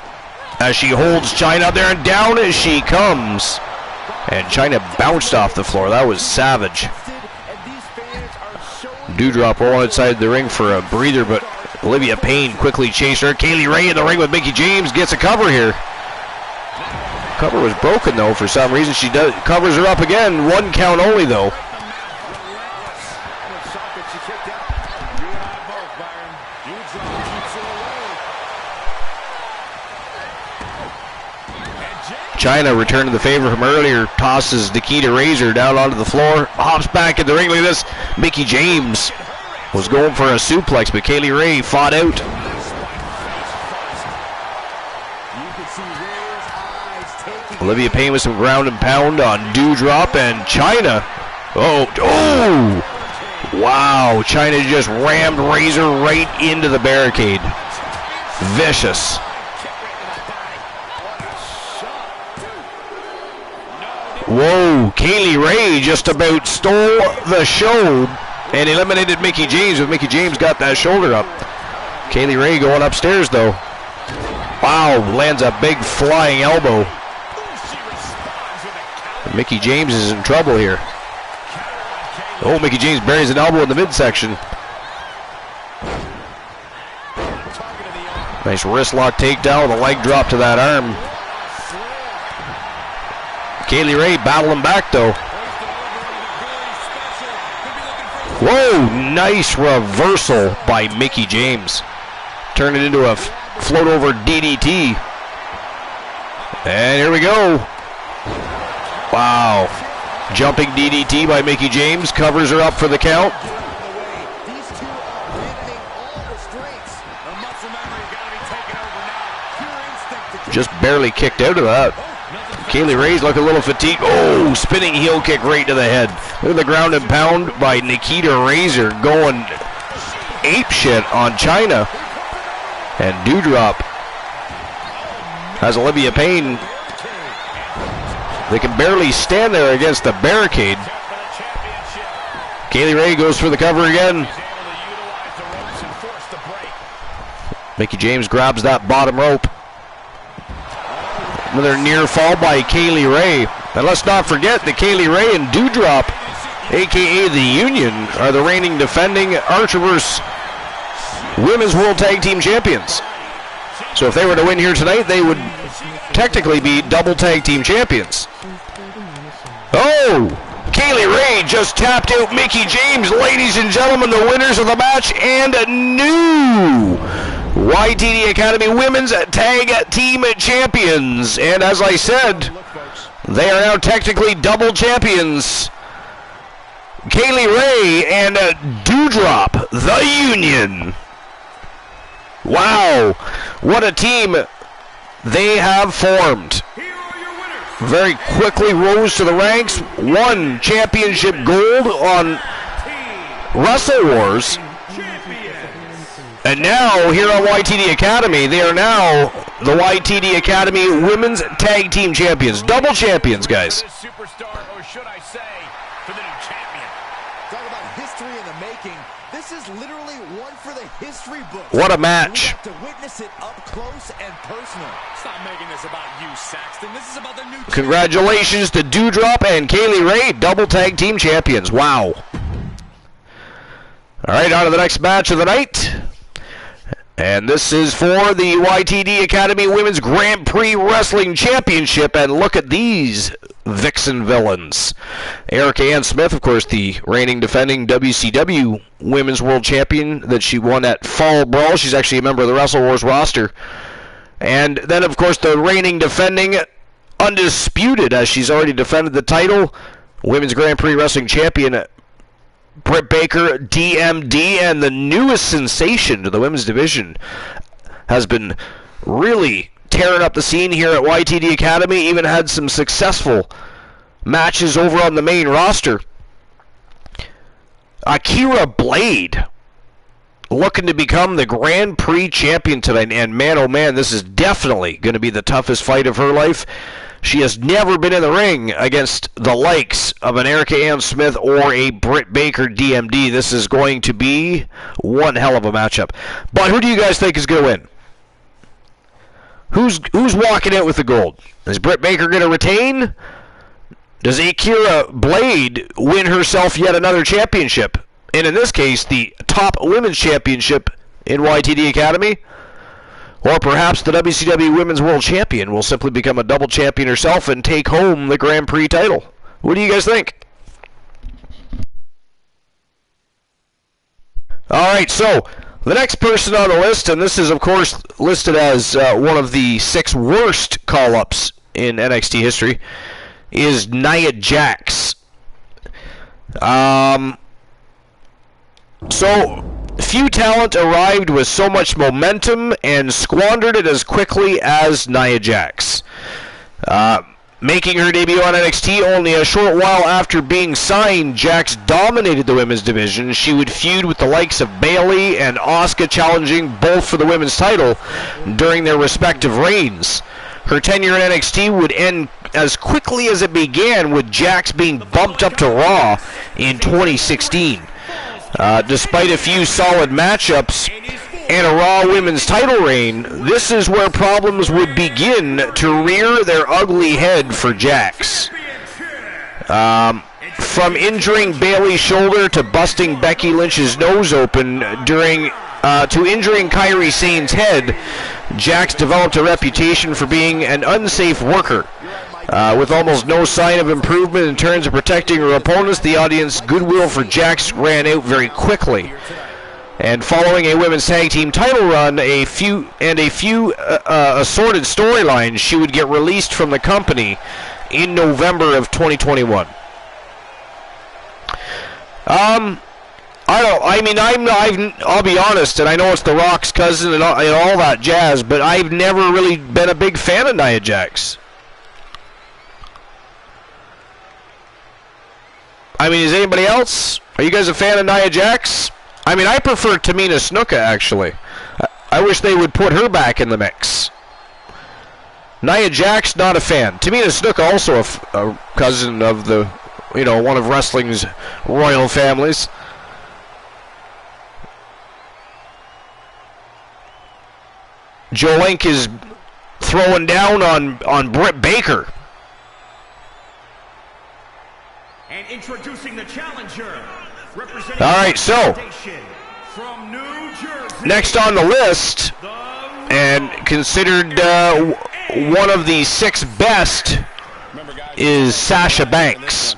as she holds Chyna up there, and down as she comes. And Chyna bounced off the floor. That was savage. Doudrop rolling outside the ring for a breather, but Olivia Payne quickly chased her. Kaylee Ray in the ring with Mickie James, gets a cover here. Cover was broken though for some reason. She covers her up again. 1 count only though. Chyna returning the favor from earlier, tosses Nikita Razor down onto the floor, hops back in the ring. Look at this. Mickie James was going for a suplex, but Kaylee Ray fought out. Olivia Payne with some ground and pound on Doudrop, and Chyna. Oh, wow. Chyna just rammed Razor right into the barricade. Vicious. Whoa, Kaylee Ray just about stole the show and eliminated Mickie James, but Mickie James got that shoulder up. Kaylee Ray going upstairs though. Wow, lands a big flying elbow. Mickie James is in trouble here. Oh, Mickie James buries an elbow in the midsection. Nice wrist lock takedown with a leg drop to that arm. Kaylee Ray battling back though. Whoa, nice reversal by Mickie James. Turn it into a float over DDT. And here we go. Wow. Jumping DDT by Mickie James, covers her up for the count. Just barely kicked out of that. Kaylee Ray's looking a little fatigued. Oh, spinning heel kick right to the head. Look at the ground and pound by Nikita Razor going apeshit on Chyna. And Doudrop has Olivia Payne. They can barely stand there against the barricade. Kaylee Ray goes for the cover again. Mickie James grabs that bottom rope. Another near fall by Kaylee Ray. And let's not forget that Kaylee Ray and Doudrop, a.k.a. the Union, are the reigning defending Archerverse Women's World Tag Team Champions. So if they were to win here tonight, they would technically be double tag team champions. Oh! Kaylee Ray just tapped out Mickie James. Ladies and gentlemen, the winners of the match and new YTD Academy Women's Tag Team Champions. And as I said, they are now technically double champions. Kaylee Ray and Doudrop, the Union. Wow, what a team they have formed. Very quickly rose to the ranks, won championship gold on Wrestle Wars. And now, here on YTD Academy, they are now the YTD Academy Women's Tag Team Champions. Double champions, guys. Superstar, or should I say, for the new champion. Talk about history in the making. This is literally one for the history books. What a match. We have to witness it up close and personal. Stop making this about you, Saxton. This is about the new Congratulations to Doudrop and Kaylee Ray, double tag team champions. Wow. All right, on to the next match of the night. And this is for the YTD Academy Women's Grand Prix Wrestling Championship. And look at these Vixen villains. Erica Ann Smith, of course, the reigning defending WCW Women's World Champion that she won at Fall Brawl. She's actually a member of the Wrestle Wars roster. And then, of course, the reigning defending undisputed, as she's already defended the title, Women's Grand Prix Wrestling Champion, Britt Baker, DMD, and the newest sensation to the women's division has been really tearing up the scene here at YTD Academy, even had some successful matches over on the main roster. Akira Blade looking to become the Grand Prix champion tonight, and man, oh man, this is definitely going to be the toughest fight of her life. She has never been in the ring against the likes of an Erica Ann Smith or a Britt Baker DMD. This is going to be one hell of a matchup. But who do you guys think is going to win? Who's walking out with the gold? Is Britt Baker going to retain? Does Akira Blade win herself yet another championship? and in this case, the top women's championship in YTD Academy, or perhaps the WCW Women's World Champion will simply become a double champion herself and take home the Grand Prix title. What do you guys think? Alright, so the next person on the list, and this is of course listed as one of the 6 worst call-ups in NXT history, is Nia Jax. So, few talent arrived with so much momentum and squandered it as quickly as Nia Jax. Making her debut on NXT only a short while after being signed, Jax dominated the women's division. She would feud with the likes of Bayley and Asuka, challenging both for the women's title during their respective reigns. Her tenure in NXT would end as quickly as it began, with Jax being bumped up to Raw in 2016. Despite a few solid matchups and a Raw women's title reign, this is where problems would begin to rear their ugly head for Jax. From injuring Bayley's shoulder to busting Becky Lynch's nose open to injuring Kairi Sane's head, Jax developed a reputation for being an unsafe worker. With almost no sign of improvement in terms of protecting her opponents, the audience's goodwill for Jax ran out very quickly. And following a women's tag team title run, a few assorted storylines, she would get released from the company in November of 2021. I'll be honest, and I know it's The Rock's cousin and all that jazz, but I've never really been a big fan of Nia Jax. I mean, is anybody else? Are you guys a fan of Nia Jax? I mean, I prefer Tamina Snuka, actually. I wish they would put her back in the mix. Nia Jax, not a fan. Tamina Snuka, also a cousin of the, one of wrestling's royal families. Joe Link is throwing down on Britt Baker. And introducing the challenger, representing all right, so from New Jersey, next on the list, and considered one of the 6 best, is Sasha Banks.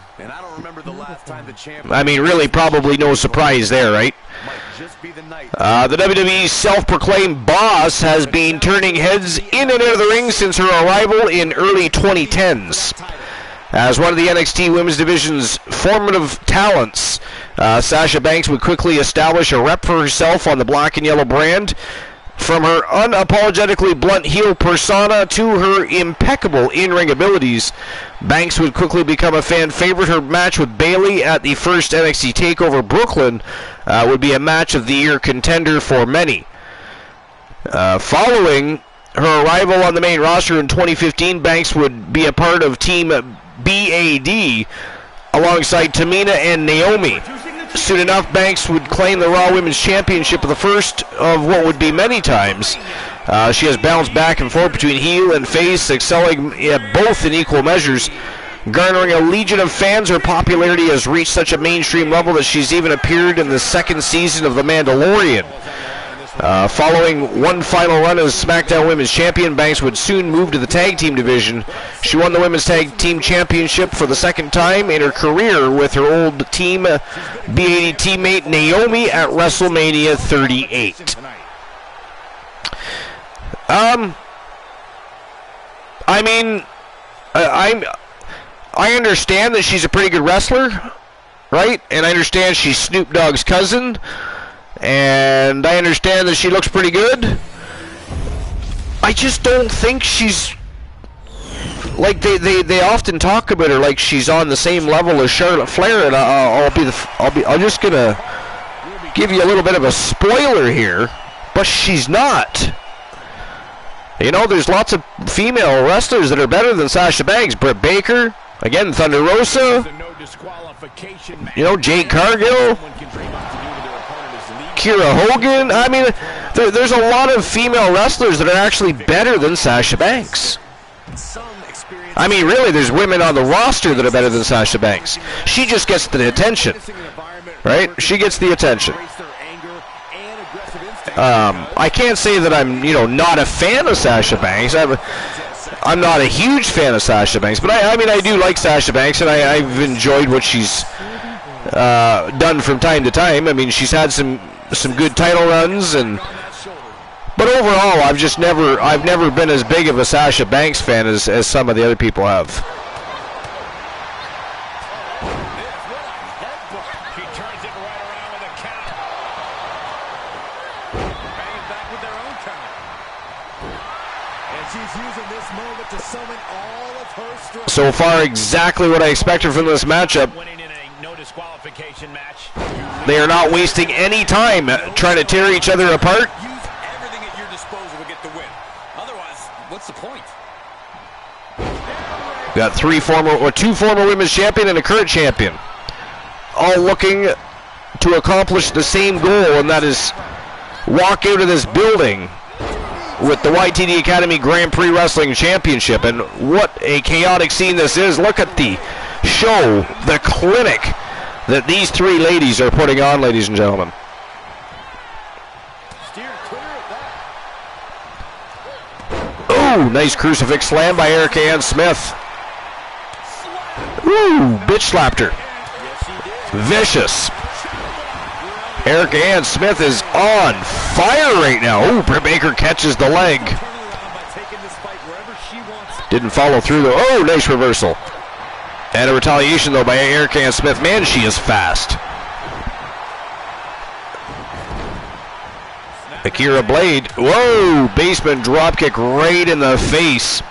I mean, really, probably no surprise there, right? The WWE's self-proclaimed boss has been turning heads in and out of the ring since her arrival in early 2010s. As one of the NXT Women's Division's formative talents, Sasha Banks would quickly establish a rep for herself on the black and yellow brand. From her unapologetically blunt heel persona to her impeccable in-ring abilities, Banks would quickly become a fan favorite. Her match with Bayley at the first NXT TakeOver Brooklyn would be a match of the year contender for many. Following her arrival on the main roster in 2015, Banks would be a part of Team BAD alongside Tamina and Naomi. Soon enough, Banks would claim the Raw Women's Championship for the first of what would be many times. She has bounced back and forth between heel and face, excelling both in equal measures. Garnering a legion of fans, her popularity has reached such a mainstream level that she's even appeared in the 2nd season of The Mandalorian. Following one final run as SmackDown Women's Champion, Banks would soon move to the Tag Team division. She won the Women's Tag Team Championship for the 2nd time in her career with her old Team BAD teammate Naomi at WrestleMania 38. I understand that she's a pretty good wrestler, right? And I understand she's Snoop Dogg's cousin. And I understand that she looks pretty good. I just don't think she's like they often talk about her like she's on the same level as Charlotte Flair. And I'm just gonna give you a little bit of a spoiler here, but she's not. There's lots of female wrestlers that are better than Sasha Banks. Britt Baker, again, Thunder Rosa. Jade Cargill. Kira Hogan. I mean, there's a lot of female wrestlers that are actually better than Sasha Banks. I mean, really, there's women on the roster that are better than Sasha Banks. She just gets the attention, right? She gets the attention. I can't say that I'm, not a fan of Sasha Banks. I'm not a huge fan of Sasha Banks, but I mean, I do like Sasha Banks, and I've enjoyed what she's done from time to time. I mean, she's had some good title runs, but overall, I've never been as big of a Sasha Banks fan as some of the other people have. She turns it right around with a count. Banging back with their own count. And she's using this moment to summon all of her strength. So far, exactly what I expected from this matchup. Winning in a no disqualification match. They are not wasting any time trying to tear each other apart. Use everything at your disposal to get the win. Otherwise, what's the point? Got two former women's champion and a current champion, all looking to accomplish the same goal, and that is walk out of this building with the YTD Academy Grand Prix Wrestling Championship. And what a chaotic scene this is. Look at the show, the clinic that these three ladies are putting on, ladies and gentlemen. Oh, nice crucifix slam by Erica Ann Smith. Ooh, bitch slapped her. Vicious. Erica Ann Smith is on fire right now. Ooh, Britt Baker catches the leg. Didn't follow through though. Oh, nice reversal. And a retaliation though by Erica Ann Smith. Man, she is fast. Akira Blade. Whoa, basement dropkick right in the face.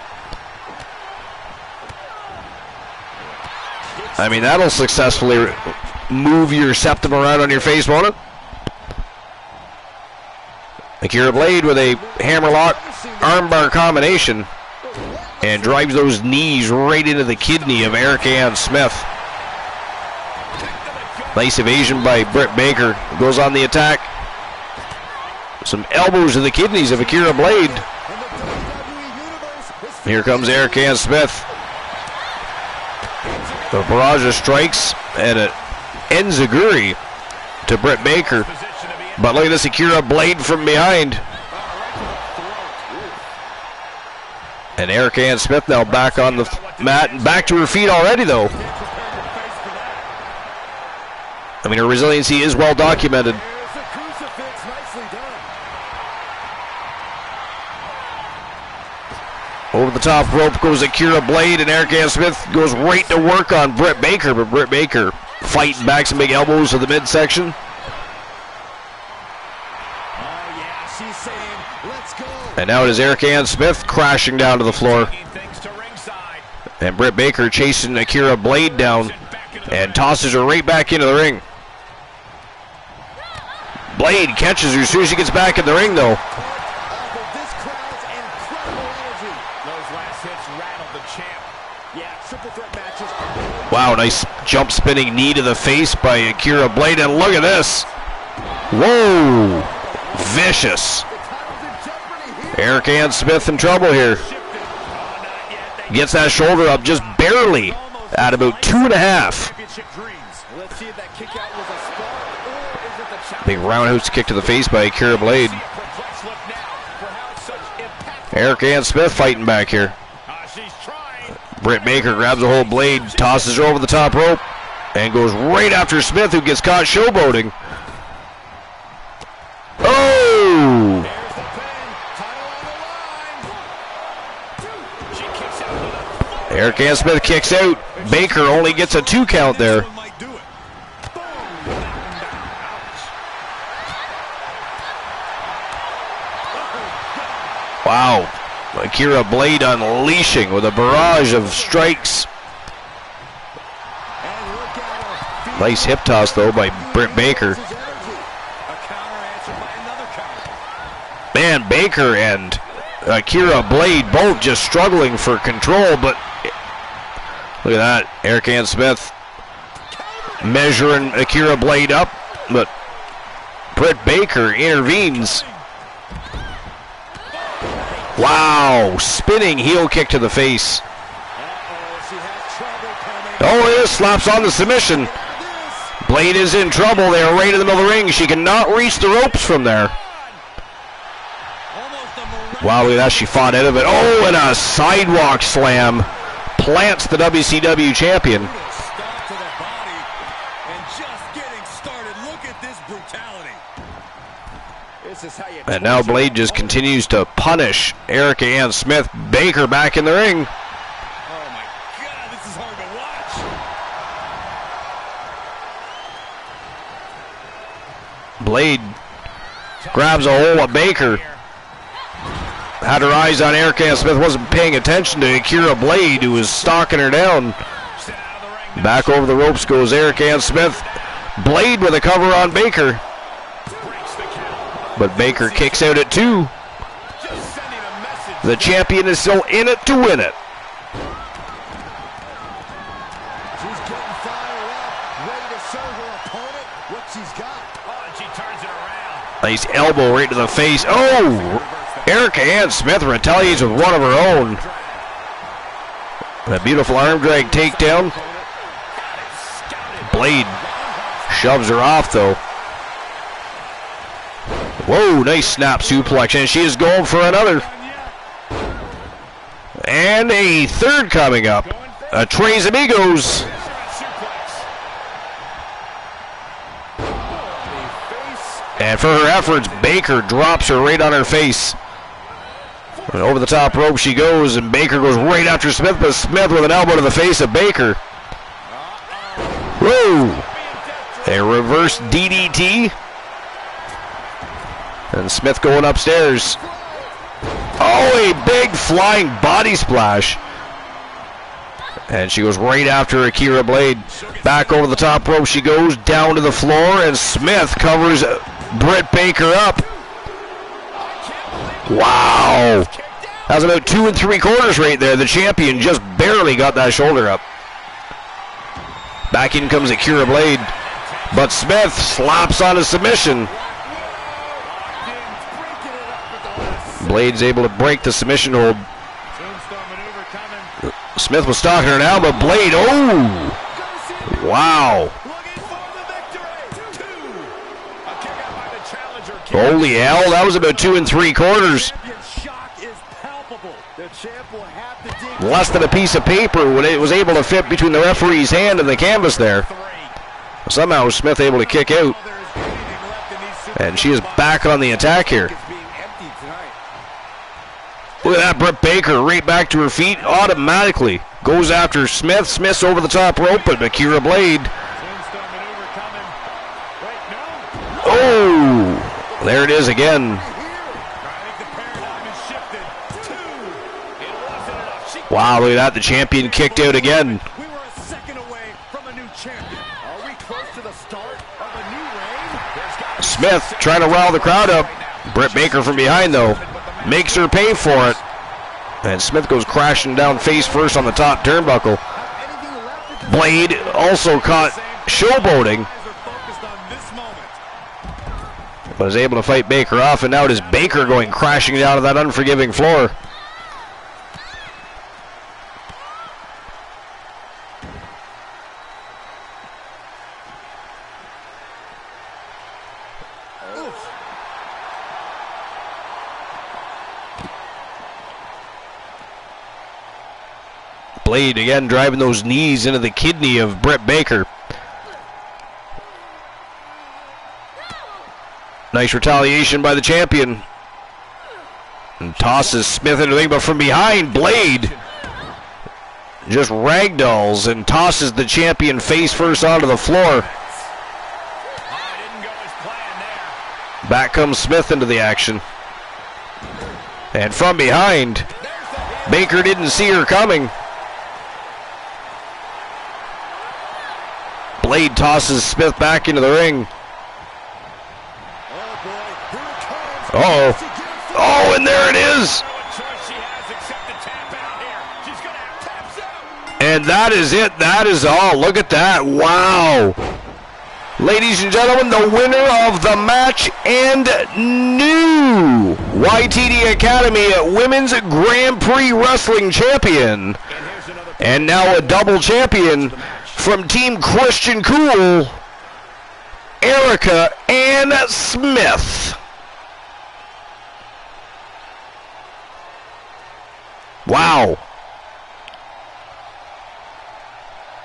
I mean, that'll successfully move your septum around on your face, won't it? Akira Blade with a hammerlock armbar combination and drives those knees right into the kidney of Erica Ann Smith. Nice evasion by Britt Baker. Goes on the attack. Some elbows to the kidneys of Akira Blade. Here comes Erica Ann Smith. The barrage of strikes and an enziguri to Britt Baker. But look at this Akira Blade from behind. And Erica Ann Smith now back on the mat and back to her feet already though. I mean, her resiliency is well documented. Over the top rope goes Akira Blade, and Erica Ann Smith goes right to work on Britt Baker, but Britt Baker fighting back some big elbows to the midsection. And now it is Erica Ann Smith crashing down to the floor. And Britt Baker chasing Akira Blade down and tosses her right back into the ring. Blade catches her as soon as she gets back in the ring though. Wow, nice jump spinning knee to the face by Akira Blade, and look at this. Whoa, vicious. Erica Ann Smith in trouble here. Gets that shoulder up just barely at about 2.5. Big roundhouse kick to the face by Akira Blade. Erica Ann Smith fighting back here. Britt Baker grabs a hold Blade, tosses her over the top rope, and goes right after Smith, who gets caught showboating. Oh! Erica Ann Smith kicks out. Baker only gets a 2 count there. Wow. Akira Blade unleashing with a barrage of strikes. Nice hip toss though by Britt Baker. Man, Baker and Akira Blade both just struggling for control, but look at that. Erica Ann Smith measuring Akira Blade up, but Britt Baker intervenes. Wow, spinning heel kick to the face. Oh, it slaps on the submission. Blade is in trouble there, right in the middle of the ring. She cannot reach the ropes from there. Wow, look at that. She fought out of it. Oh, and a sidewalk slam. Plants the WCW champion. And now Blade just continues to punish Erica Ann Smith. Baker back in the ring. Oh my God, this is hard to watch. Blade grabs a hold of Baker. Had her eyes on Erica Ann Smith, wasn't paying attention to Akira Blade, who was stalking her down. Back over the ropes goes Erica Ann Smith. Blade with a cover on Baker. But Baker kicks out at 2. The champion is still in it to win it. She's getting fired up, ready to show her opponent what she's got. Oh, and she turns it around. Nice elbow right to the face. Oh! Erica Ann Smith retaliates with one of her own. A beautiful arm drag takedown. Blade shoves her off though. Whoa, nice snap suplex, and she is going for another. And a third coming up. A Tres Amigos. And for her efforts, Baker drops her right on her face. And over the top rope she goes, and Baker goes right after Smith, but Smith with an elbow to the face of Baker. Whoa! A reverse DDT. And Smith going upstairs. Oh, a big flying body splash. And she goes right after Akira Blade. Back over the top rope she goes, down to the floor, and Smith covers Britt Baker up. Wow. That was about 2 3/4 right there. The champion just barely got that shoulder up. Back in comes Akira Blade. But Smith slaps on a submission. Blade's able to break the submission hold. Smith was stalking her now, but Blade, oh! Wow. Holy hell, that was about 2 3/4. Less than a piece of paper when it was able to fit between the referee's hand and the canvas there. Somehow Smith able to kick out. And she is back on the attack here. Look at that, Britt Baker right back to her feet automatically. Goes after Smith. Smith's over the top rope, but Akira Blade. Oh! There it is again. Wow, look at that. The champion kicked out again. We were a second away from a new champion. Are we close to the start of a new reign? Smith trying to rile the crowd up. Britt Baker from behind, though. Makes her pay for it. And Smith goes crashing down face first on the top turnbuckle. Blade also caught showboating, but is able to fight Baker off, and now it is Baker going crashing down to that unforgiving floor. Blade again driving those knees into the kidney of Britt Baker. Nice retaliation by the champion. And tosses Smith into the ring, but from behind, Blade just ragdolls and tosses the champion face first onto the floor. Back comes Smith into the action. And from behind, Baker didn't see her coming. Blade tosses Smith back into the ring. Uh-oh. Oh, and there it is. And that is it. That is all. Look at that. Wow. Ladies and gentlemen, the winner of the match and new YTD Academy Women's Grand Prix Wrestling Champion And now a double champion from Team Christian Cool, Erica Ann Smith. Wow.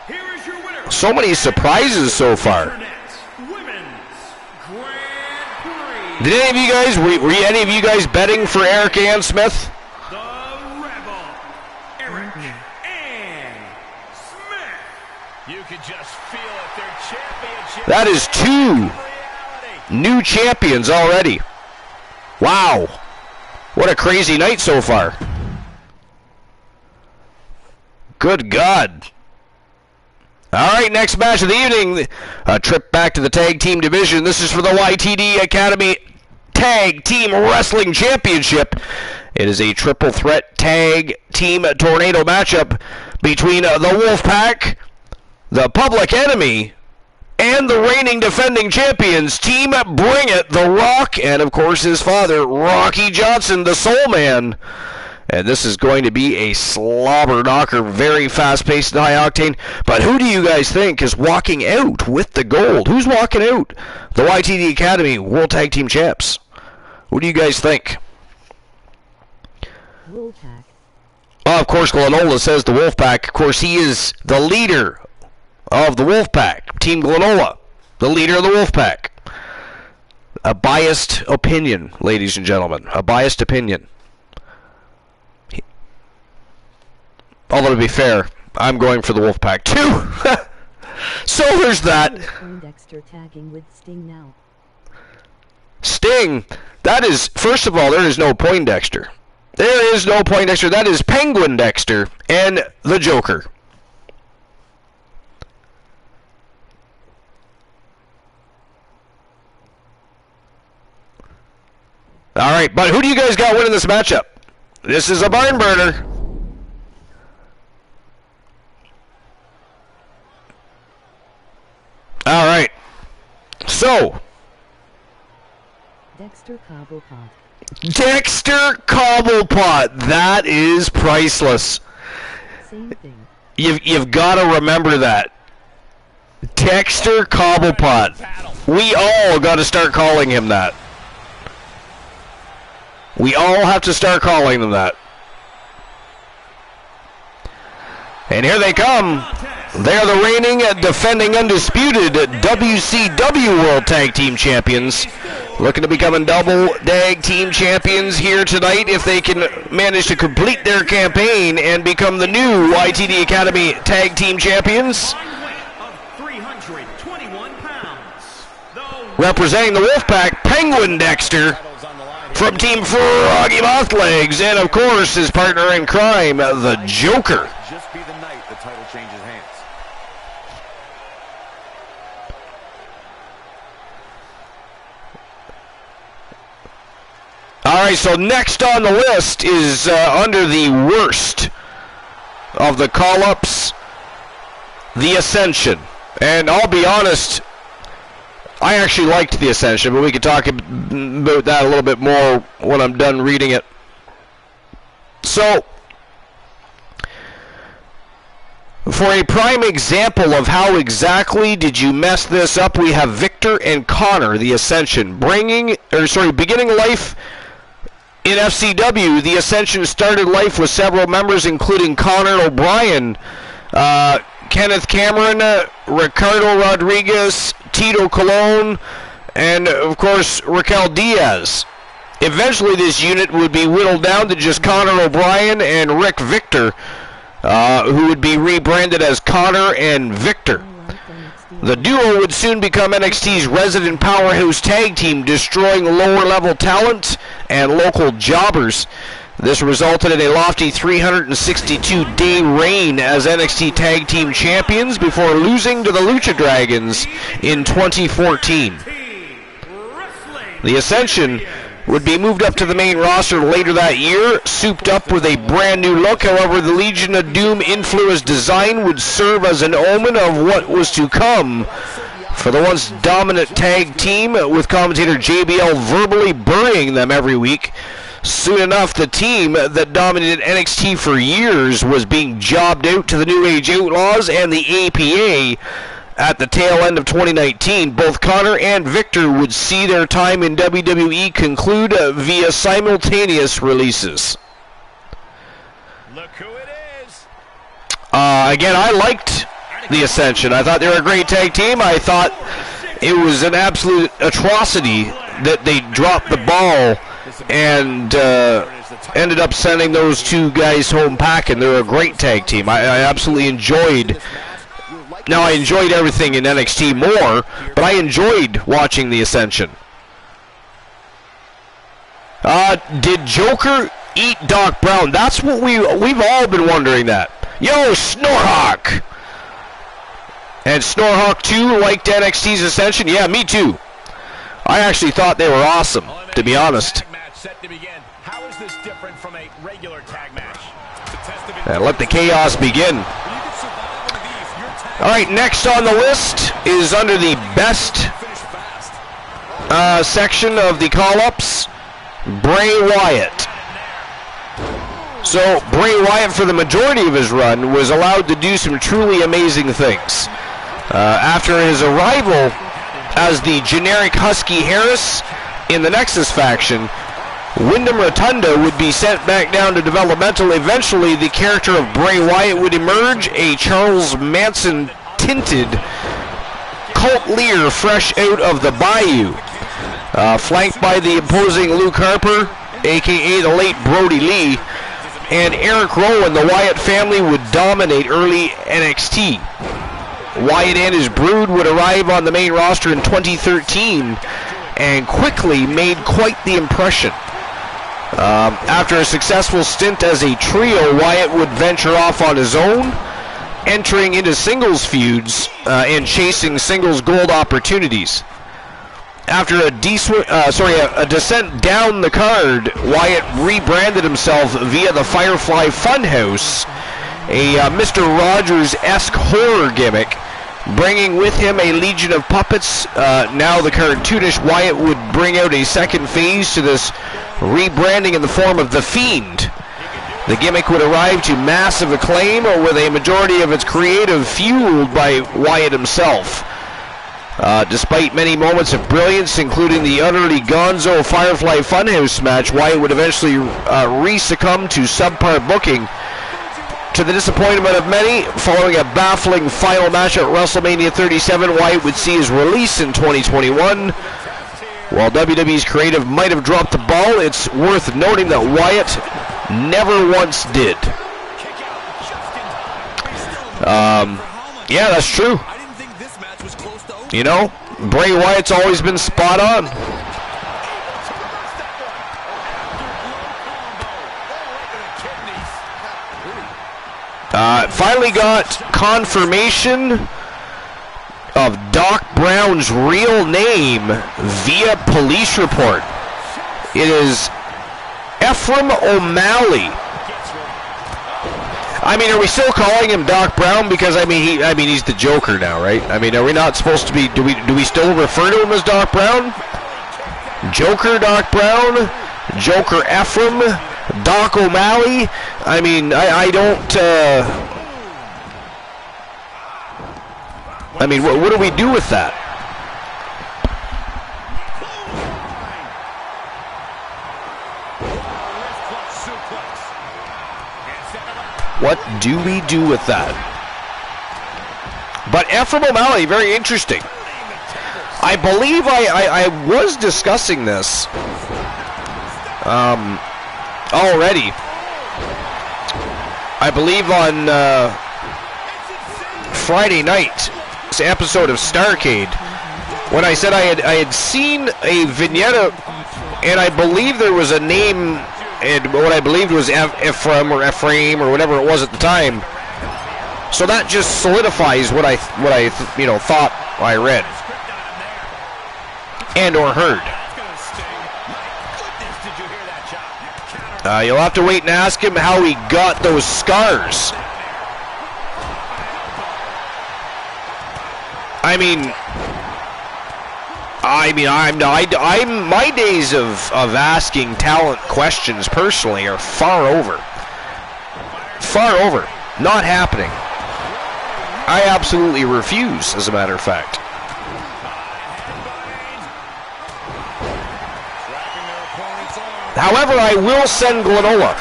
Here is your winner. So many surprises so far. Did any of you guys, were any of you guys betting for Erica Ann Smith? The Rebel, Erica Ann Smith. You can just feel it. Their championship. That is 2 new champions already. Wow. What a crazy night so far. Good God. All right, next match of the evening, a trip back to the tag team division. This is for the YTD Academy Tag Team Wrestling Championship. It is a triple threat tag team tornado matchup between the Wolfpack, the Public Enemy, and the reigning defending champions, Team Bring It, The Rock, and of course his father, Rocky Johnson, the Soul Man. And this is going to be a slobber knocker, very fast-paced and high-octane. But who do you guys think is walking out with the gold? Who's walking out? The YTD Academy World Tag Team Champs. Who do you guys think? Wolfpack. Oh, of course, Glenola says the Wolfpack. Of course, he is the leader of the Wolfpack. Team Glenola, the leader of the Wolfpack. A biased opinion, ladies and gentlemen. A biased opinion. Although, to be fair, I'm going for the Wolfpack, too. So there's that. Dexter tagging with Sting now. Sting, that is, first of all, there is no Poindexter. There is no Poindexter. That is Penguin Dexter and the Joker. All right, but who do you guys got winning this matchup? This is a barn burner. All right. So, Dexter Cobblepot. Dexter Cobblepot. That is priceless. Same thing. You've got to remember that. Dexter Cobblepot. We all got to start calling him that. We all have to start calling them that. And here they come. They're the reigning, defending, undisputed WCW World Tag Team Champions. Looking to become double tag team champions here tonight if they can manage to complete their campaign and become the new YTD Academy Tag Team Champions. Representing the Wolfpack, Penguin Dexter from Team Froggy Moth Legs, and of course his partner in crime, the Joker. Just be the night the title changes hands. All right, so next on the list is under the worst of the call-ups, the Ascension. And I'll be honest, I actually liked the Ascension, but we could talk about that a little bit more when I'm done reading it. So, for a prime example of how exactly did you mess this up, we have Victor and Connor, the Ascension, beginning life in FCW. The Ascension started life with several members, including Connor O'Brien, Kenneth Cameron, Ricardo Rodriguez, Tito Colon, and of course Raquel Diaz. Eventually this unit would be whittled down to just Connor O'Brien and Rick Victor, who would be rebranded as Connor and Victor. The duo would soon become NXT's resident powerhouse tag team, destroying lower-level talent and local jobbers. This resulted in a lofty 362-day reign as NXT Tag Team Champions before losing to the Lucha Dragons in 2014. The Ascension would be moved up to the main roster later that year, souped up with a brand new look. However, the Legion of Doom influenced design would serve as an omen of what was to come for the once dominant tag team, with commentator JBL verbally burying them every week. soon enough, the team that dominated NXT for years was being jobbed out to the New Age Outlaws and the APA at the tail end of 2019. Both Connor and Victor would see their time in WWE conclude via simultaneous releases. Look who it is. Again, I liked the Ascension. I thought they were a great tag team. I thought it was an absolute atrocity that they dropped the ball and ended up sending those two guys home packing. They're a great tag team. I absolutely enjoyed. Now, I enjoyed everything in NXT more, but I enjoyed watching the Ascension. Did Joker eat Doc Brown? That's what we've all been wondering that. Yo, Snorhawk! And Snorhawk 2 liked NXT's Ascension? Yeah, me too. I actually thought they were awesome, to be honest. How is this different from a regular tag match? And let the chaos begin. Alright, next on the list is under the best section of the call-ups, Bray Wyatt. So, Bray Wyatt, for the majority of his run, was allowed to do some truly amazing things. After his arrival as the generic Husky Harris in the Nexus faction, Wyndham Rotunda would be sent back down to developmental. Eventually, the character of Bray Wyatt would emerge, a Charles Manson-tinted cult leader fresh out of the bayou. Flanked by the imposing Luke Harper, a.k.a. the late Brody Lee, and Eric Rowan, the Wyatt family would dominate early NXT. Wyatt and his brood would arrive on the main roster in 2013 and quickly made quite the impression. After a successful stint as a trio, Wyatt would venture off on his own, entering into singles feuds and chasing singles gold opportunities. After a descent down the card, Wyatt rebranded himself via the Firefly Funhouse, a Mr. Rogers-esque horror gimmick, bringing with him a legion of puppets. Now the cartoonish Wyatt would bring out a second phase to this rebranding in the form of The Fiend. The gimmick would arrive to massive acclaim, with a majority of its creative fueled by Wyatt himself. Despite many moments of brilliance, including the utterly gonzo Firefly Funhouse match, Wyatt would eventually re-succumb to subpar booking. To the disappointment of many, following a baffling final match at WrestleMania 37, Wyatt would see his release in 2021. While WWE's creative might have dropped the ball, it's worth noting that Wyatt never once did. Yeah, that's true. You know, Bray Wyatt's always been spot on. Finally got confirmation of Doc Brown's real name via police report. It is Ephraim O'Malley. I mean, are we still calling him Doc Brown? Because I mean, he's the Joker now, right? I mean, are we not supposed to be? Do we still refer to him as Doc Brown? Joker Doc Brown, Joker Ephraim, Doc O'Malley. I mean, I don't. I mean, what do we do with that? What do we do with that? But Ephraim O'Malley, very interesting. I believe I was discussing this already. I believe on Friday night, this episode of Starrcade, when I said I had seen a vignette, and I believe there was a name, and what I believed was Ephraim or whatever it was at the time. So that just solidifies what I thought I read and or heard. You'll have to wait and ask him how he got those scars. I mean, I mean, I'm my days of asking talent questions personally are far over. Far over. Not happening. I absolutely refuse, as a matter of fact. However, I will send Glenola.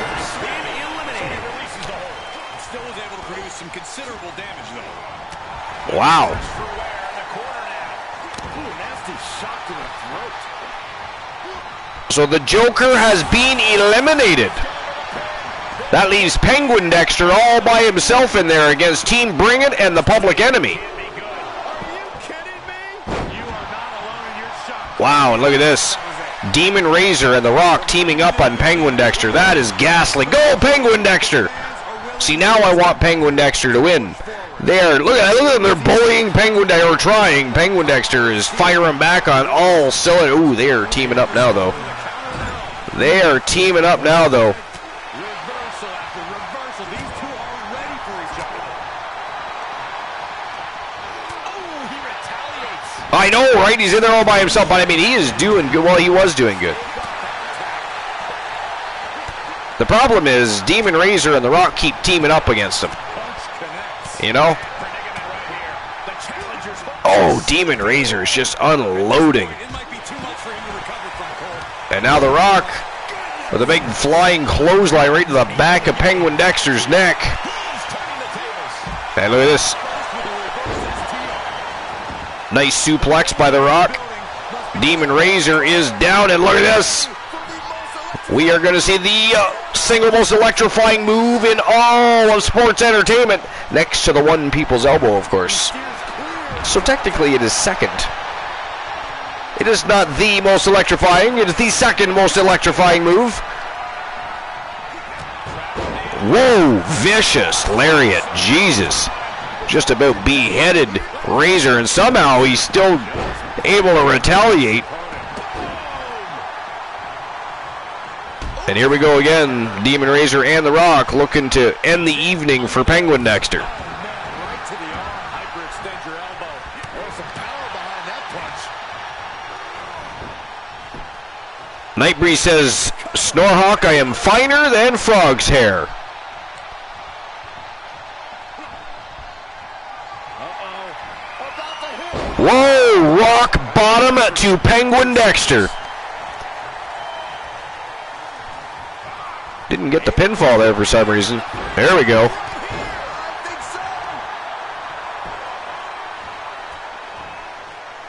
Still was able to produce some considerable damage, though. Wow. So the Joker has been eliminated. That leaves Penguin Dexter all by himself in there against Team Bring It and the Public Enemy. Wow, and look at this. Demon Razor and The Rock teaming up on Penguin Dexter. That is ghastly. Go, Penguin Dexter! See, now I want Penguin Dexter to win. There, look at them. They're bullying Penguin Dexter, or trying. Penguin Dexter is firing back on all cylinders. Ooh, they are teaming up now, though. They are teaming up now, though. Reversal after reversal. These two are ready for each other. Oh, he retaliates. I know, right? He's in there all by himself, but I mean, he is doing good. Well, he was doing good. The problem is Demon Razor and The Rock keep teaming up against him. You know? Oh, Demon Razor is just unloading. And now The Rock with a big flying clothesline right to the back of Penguin Dexter's neck. And look at this. Nice suplex by The Rock. Demon Razor is down, and look at this. We are going to see the single most electrifying move in all of sports entertainment, next to the one people's elbow, of course. So technically it is second. It is not the most electrifying, it is the second most electrifying move. Whoa, vicious lariat, Jesus. Just about beheaded Razor, and somehow he's still able to retaliate. And here we go again, Demon Razor and The Rock looking to end the evening for Penguin Dexter. Right to the arm, hyperextend your elbow. There's some power behind that punch. Nightbreeze says, Snorhawk, I am finer than frog's hair. Whoa, rock bottom to Penguin Dexter. Didn't get the pinfall there for some reason. There we go.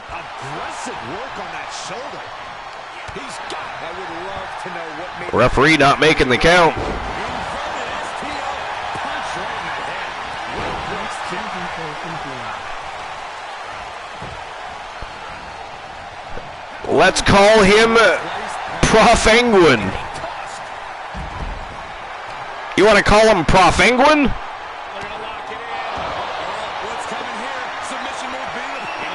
Aggressive work on that shoulder. He's got. I would love to know what made Referee not making the count. Let's call him Profenguin. You want to call him Profenguin?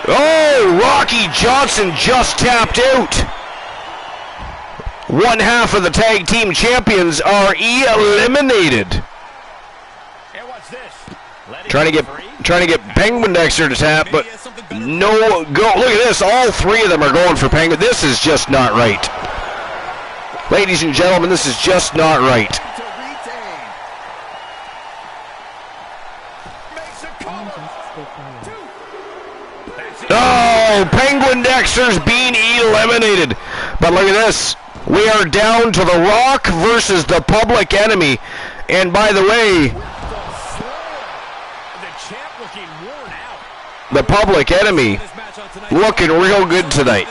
Oh, Rocky Johnson just tapped out. One half of the tag team champions are eliminated. Trying to get Penguin Dexter to tap, but no go. Look at this. All three of them are going for Penguin. This is just not right. Ladies and gentlemen, this is just not right. Oh, Penguin Dexter's being eliminated. But look at this. We are down to The Rock versus the Public Enemy. And by the way, the Public Enemy looking real good tonight.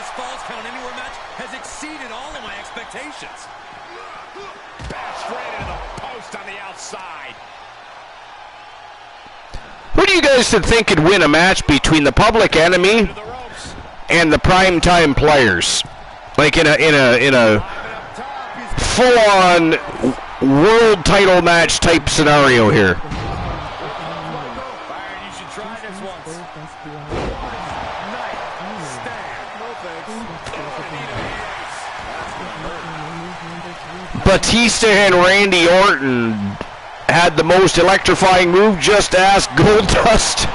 Who do you guys think could win a match between the Public Enemy and the Primetime Players? Like in a full-on world title match type scenario here. Batista and Randy Orton had the most electrifying move. Just ask Goldust.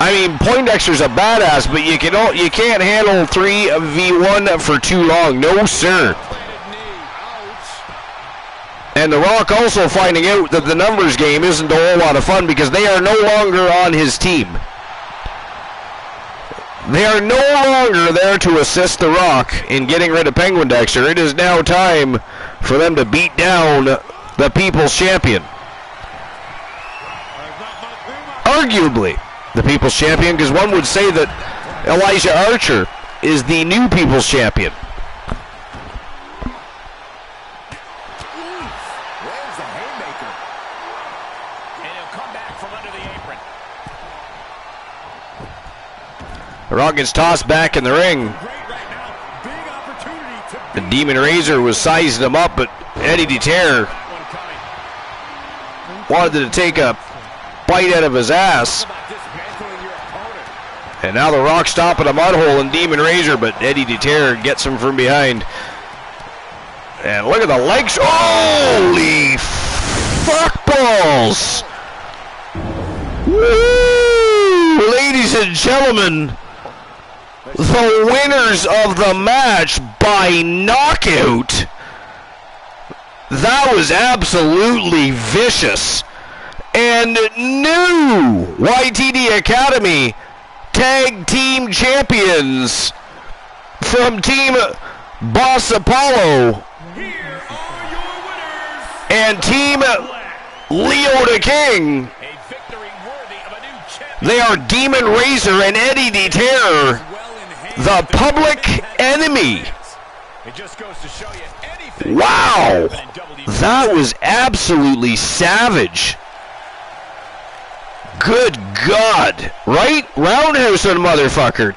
I mean, Poindexter's a badass, but you can't handle 3v1 for too long. No, sir. And The Rock also finding out that the numbers game isn't a whole lot of fun because they are no longer on his team. They are no longer there to assist The Rock in getting rid of Penguin Dexter. It is now time for them to beat down the People's Champion. Arguably the People's Champion, because one would say that Elijah Archer is the new People's Champion. There's the haymaker. And he'll come back from under the apron. The Rock gets tossed back in the ring. Great right now. Big opportunity to The Demon Razor was sizing him up, but Eddie DeTerre that one coming. wanted to take a bite out of his ass. How about dismantling your opponent? And now The Rock stopping a mud hole in Demon Razor, but Eddie DeTerre gets him from behind. And look at the legs. Holy fuck balls! Woo! Ladies and gentlemen, the winners of the match by knockout. That was absolutely vicious. And new YTD Academy Tag Team Champions from Team Boss Apollo Here are your winners. and Team Leo the King. A victory worthy of a new champion. They are Demon Razor and Eddie DeTerre, Well in hand. the public enemy. It just goes to show you anything. Wow, can happen in WWE. that was absolutely savage. Good God, right? Roundhouse on motherfucker.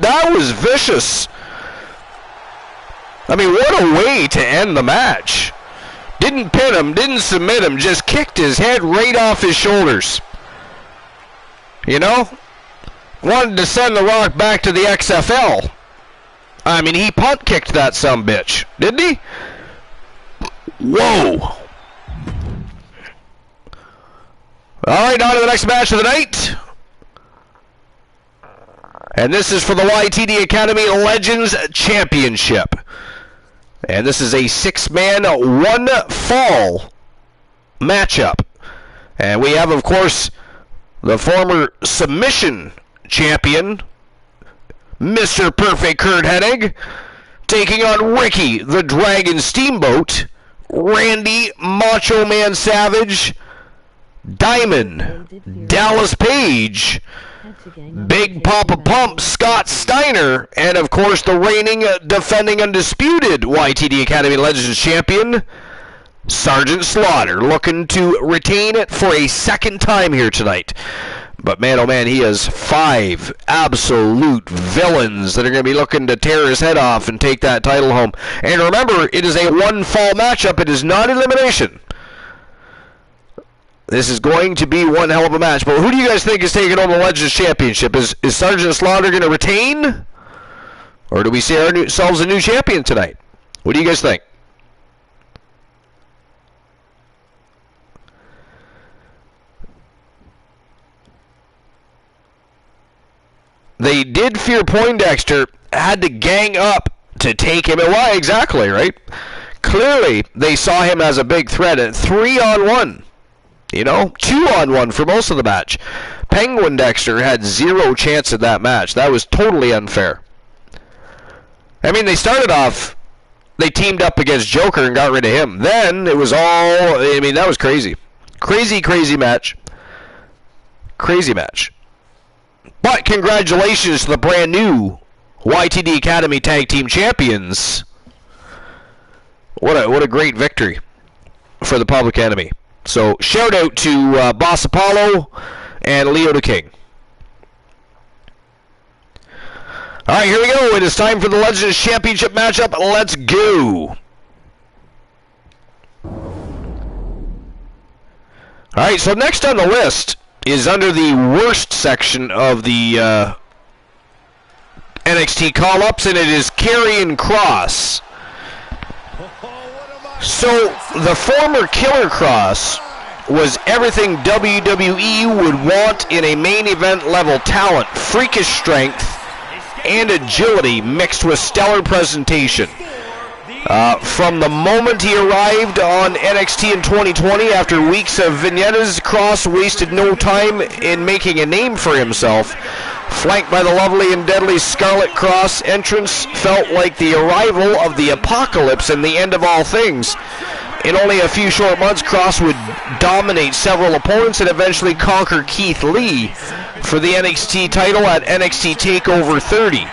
That was vicious. I mean, what a way to end the match. Didn't pin him, didn't submit him, just kicked his head right off his shoulders. You know? Wanted to send The Rock back to the XFL. I mean, he punt kicked that sumbitch, didn't he? Whoa. Alright, on to the next match of the night. And this is for the YTD Academy Legends Championship. And this is a 6-man, 1-fall matchup. And we have, of course, the former submission champion, Mr. Perfect Kurt Hennig, taking on Ricky the Dragon Steamboat, Randy Macho Man Savage, Diamond Dallas Page, Big Papa Pump Scott Steiner, and of course the reigning, defending, undisputed YTD Academy Legends Champion, Sergeant Slaughter, looking to retain it for a second time here tonight. But man, oh man, he has 5 absolute villains that are going to be looking to tear his head off and take that title home. And remember, it is a 1-fall matchup. It is not elimination. This is going to be one hell of a match. But who do you guys think is taking home the Legends Championship? Is Sergeant Slaughter going to retain? Or do we see ourselves a new champion tonight? What do you guys think? They did fear Poindexter, had to gang up to take him. And why exactly, right? Clearly, they saw him as a big threat at 3-on-1. You know, 2-on-1 for most of the match. Penguin Dexter had 0 chance in that match. That was totally unfair. I mean, they started off, they teamed up against Joker and got rid of him. Then it was all, I mean, that was crazy. Crazy match. Crazy match. But congratulations to the brand new YTD Academy Tag Team Champions. What a great victory for the public enemy. So shout out to Boss Apollo and Leo the King. All right, here we go. It is time for the Legends Championship matchup. Let's go. All right, so next on the list is under the worst section of the NXT call-ups, and it is Karrion Kross. So the former Killer Kross was everything WWE would want in a main event level talent, freakish strength, and agility mixed with stellar presentation. From the moment he arrived on NXT in 2020, after weeks of vignettes, Cross wasted no time in making a name for himself. Flanked by the lovely and deadly Scarlet Cross, entrance felt like the arrival of the apocalypse and the end of all things. In only a few short months, Cross would dominate several opponents and eventually conquer Keith Lee for the NXT title at NXT TakeOver 30.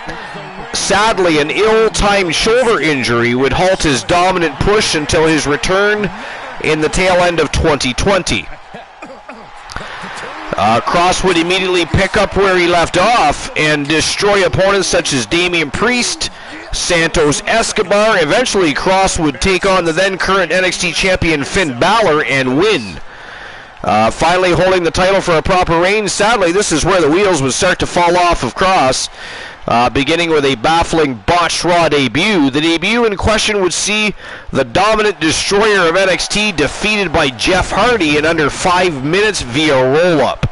Sadly, an ill-timed shoulder injury would halt his dominant push until his return in the tail end of 2020. Cross would immediately pick up where he left off and destroy opponents such as Damian Priest, Santos Escobar. Eventually, Cross would take on the then-current NXT champion Finn Balor and win. Finally holding the title for a proper reign. Sadly, this is where the wheels would start to fall off of Cross, beginning with a baffling botched Raw debut. The debut in question would see the dominant destroyer of NXT defeated by Jeff Hardy in under 5 minutes via roll-up.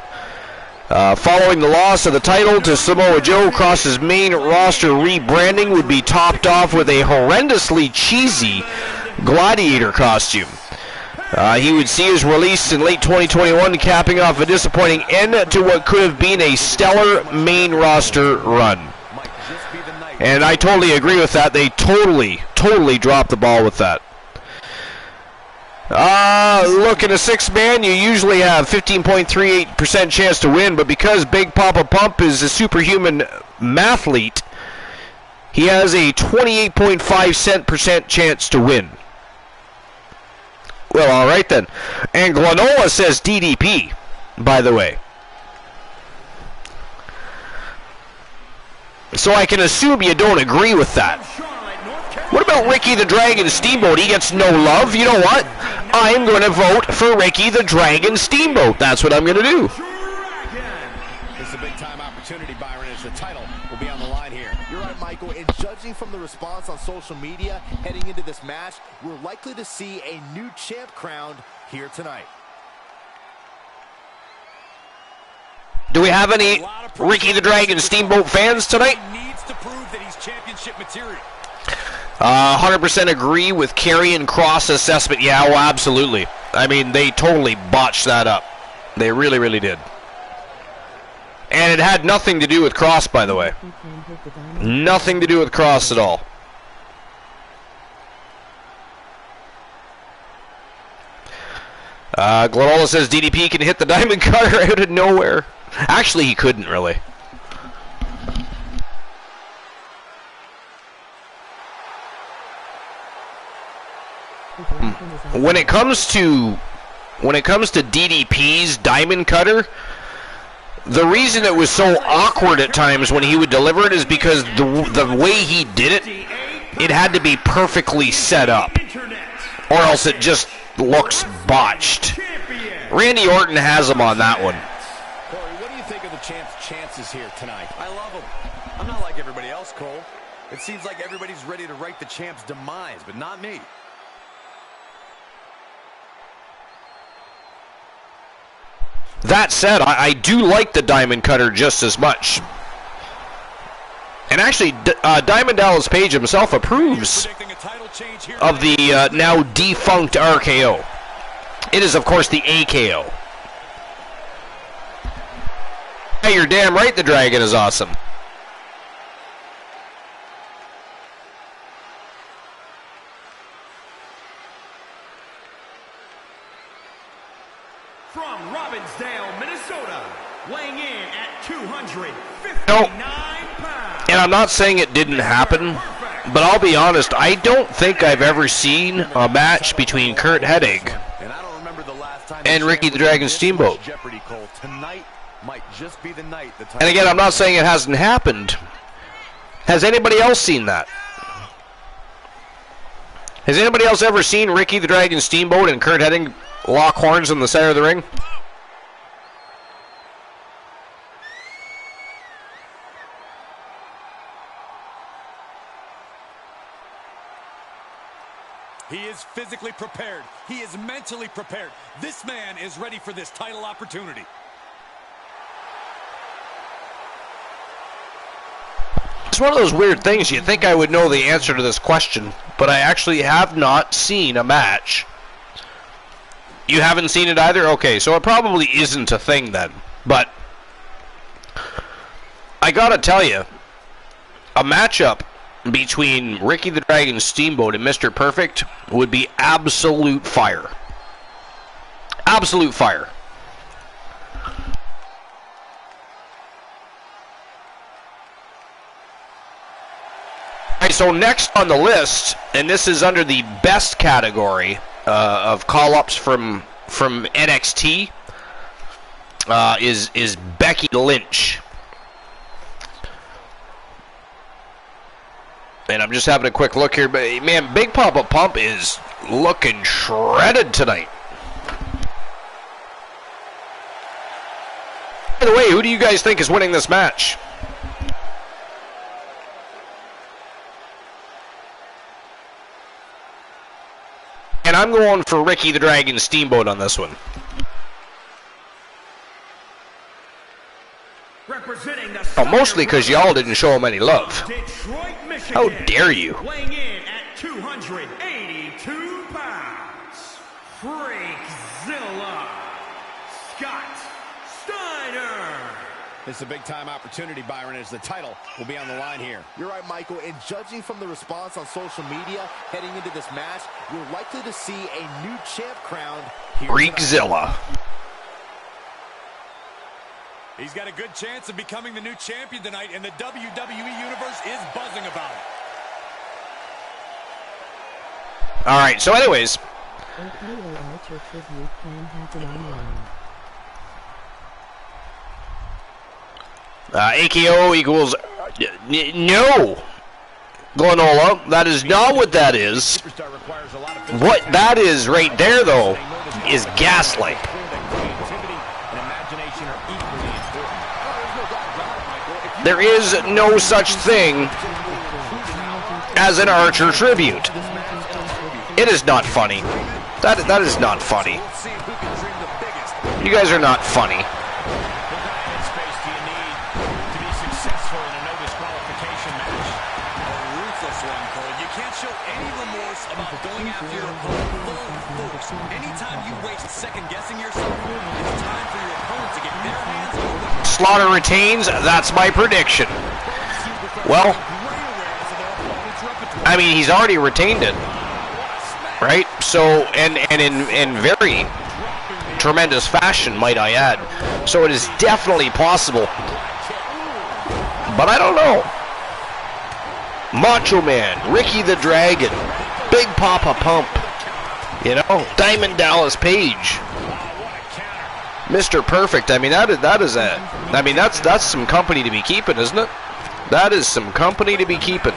Following the loss of the title to Samoa Joe, Cross's main roster rebranding would be topped off with a horrendously cheesy gladiator costume. He would see his release in late 2021, capping off a disappointing end to what could have been a stellar main roster run. And I totally agree with that. They totally dropped the ball with that. Look, in a six-man, you usually have 15.38% chance to win, but because Big Papa Pump is a superhuman mathlete, he has a 28.5% chance to win. Well, all right then. And Glenola says DDP, by the way. So I can assume you don't agree with that. What about Ricky the Dragon Steamboat? He gets no love. You know what? I'm going to vote for Ricky the Dragon Steamboat. That's what I'm going to do. This is a big-time opportunity, Byron, as the title will be on the line here. You're right, Michael. And judging from the response on social media heading into this match, we're likely to see a new champ crowned here tonight. Do we have any Ricky the Dragon Steamboat fans tonight? Needs to prove that he's championship material. 100% agree with Kerry and Cross assessment. Yeah, well, absolutely. I mean, they totally botched that up. They really, really did. And it had nothing to do with Cross, by the way. Nothing to do with Cross at all. Glenola says DDP can hit the Diamond Cutter out of nowhere. Actually, he couldn't really. When it comes to DDP's Diamond Cutter, the reason it was so awkward at times when he would deliver it is because the way he did it, it had to be perfectly set up, or else it just looks botched. Randy Orton has him on that one. Corey, what do you think of the champ's chances here tonight? I love him. I'm not like everybody else, Cole. It seems like everybody's ready to write the champ's demise, but not me. That said, I do like the Diamond Cutter just as much. And actually, Diamond Dallas Page himself approves of the now defunct RKO. It is, of course, the AKO. Yeah, you're damn right the Dragon is awesome. From Robbinsdale, Minnesota, weighing in at 259 pounds. And I'm not saying it didn't happen, but I'll be honest, I don't think I've ever seen a match between Kurt Hennig and Ricky the Dragon Steamboat. And again, I'm not saying it hasn't happened. Has anybody else seen that? Has anybody else ever seen Ricky the Dragon Steamboat and Kurt Hennig lock horns in the center of the ring? He is physically prepared. He is mentally prepared. This man is ready for this title opportunity. It's one of those weird things. You think I would know the answer to this question, but I actually have not seen a match. You haven't seen it either? Okay, so it probably isn't a thing then. But I gotta tell you, a matchup between Ricky the Dragon Steamboat and Mr. Perfect would be absolute fire. Absolute fire. Alright, so next on the list, and this is under the best category of call-ups from NXT, is Becky Lynch. And I'm just having a quick look here, but man, Big Papa Pump is looking shredded tonight. By the way, who do you guys think is winning this match? And I'm going for Ricky the Dragon Steamboat on this one. Oh, mostly because y'all didn't show him any love. How dare you? Weighing in at 282 pounds, Freakzilla, Scott Steiner. It's a big-time opportunity, Byron, as the title will be on the line here. You're right, Michael. And judging from the response on social media heading into this match, you're likely to see a new champ crowned here. Freakzilla. He's got a good chance of becoming the new champion tonight, and the WWE Universe is buzzing about it. All right, so anyways. AKO equals no. Glenola, that is not what that is. What that is right there, though, is gaslight. There is no such thing as an Archer tribute. It is not funny. That is not funny. You guys are not funny. Slaughter retains, that's my prediction. Well, I mean, he's already retained it, right? So, and in very tremendous fashion, might I add. So it is definitely possible. But I don't know. Macho Man, Ricky the Dragon, Big Papa Pump, you know, Diamond Dallas Page, Mr. Perfect. I mean, that's some company to be keeping, isn't it? That is some company to be keeping.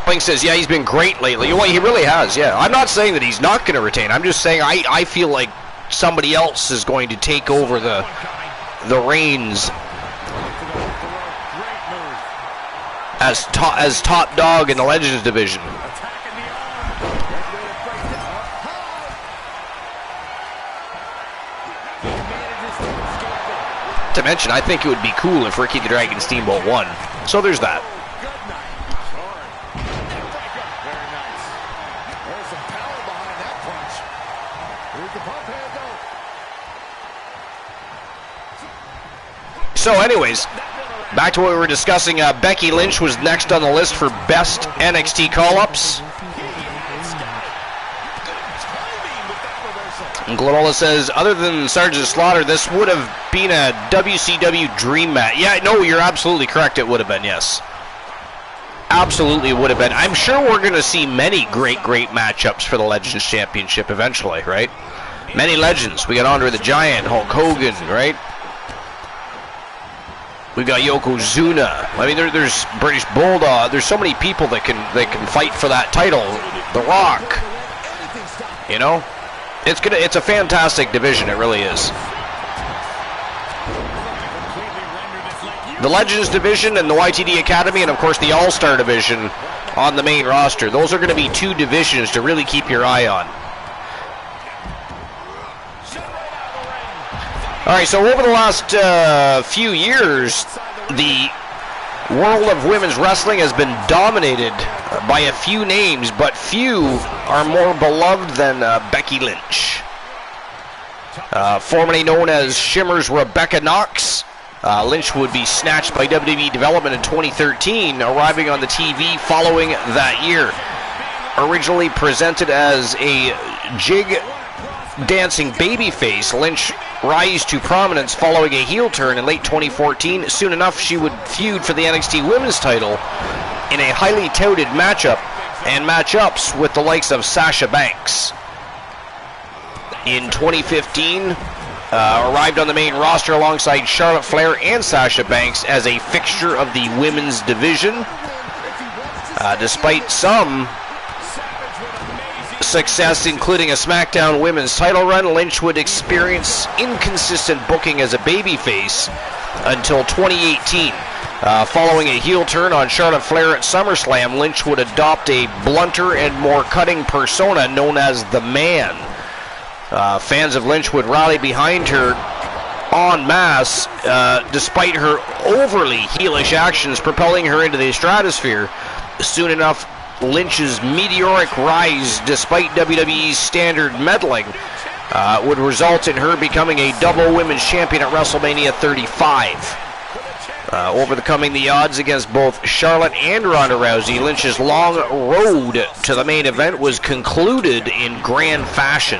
Link says, yeah, he's been great lately. Well, he really has, yeah. I'm not saying that he's not going to retain. I'm just saying I feel like somebody else is going to take over the reins as top dog in the Legends division. To mention, I think it would be cool if Ricky the Dragon Steamboat won. So there's that. So anyways, back to what we were discussing. Becky Lynch was next on the list for best NXT call-ups. And Glenola says, other than Sergeant Slaughter, this would have been a WCW dream match. Yeah, no, you're absolutely correct. It would have been, yes. Absolutely would have been. I'm sure we're going to see many great matchups for the Legends Championship eventually, right? Many legends. We got Andre the Giant, Hulk Hogan, right? We've got Yokozuna. I mean, there's British Bulldog. There's so many people that can fight for that title. The Rock. You know, it's a fantastic division. It really is. the Legends division and the YTD Academy, and of course the All-Star division on the main roster. Those are going to be two divisions to really keep your eye on. All right, so over the last few years, the world of women's wrestling has been dominated by a few names, but few are more beloved than Becky Lynch. Formerly known as Shimmer's Rebecca Knox, Lynch would be snatched by WWE Development in 2013, arriving on the TV following that year. Originally presented as a jig dancing babyface, Lynch rise to prominence following a heel turn in late 2014. Soon enough, she would feud for the NXT Women's title in a highly touted matchup and matchups with the likes of Sasha Banks. In 2015, arrived on the main roster alongside Charlotte Flair and Sasha Banks as a fixture of the women's division. Despite some success, including a SmackDown women's title run, Lynch would experience inconsistent booking as a babyface until 2018. Following a heel turn on Charlotte Flair at SummerSlam, Lynch would adopt a blunter and more cutting persona known as the Man. Fans of Lynch would rally behind her en masse, despite her overly heelish actions propelling her into the stratosphere. Soon enough, Lynch's meteoric rise, despite WWE's standard meddling, would result in her becoming a double women's champion at WrestleMania 35. Overcoming the odds against both Charlotte and Ronda Rousey, Lynch's long road to the main event was concluded in grand fashion,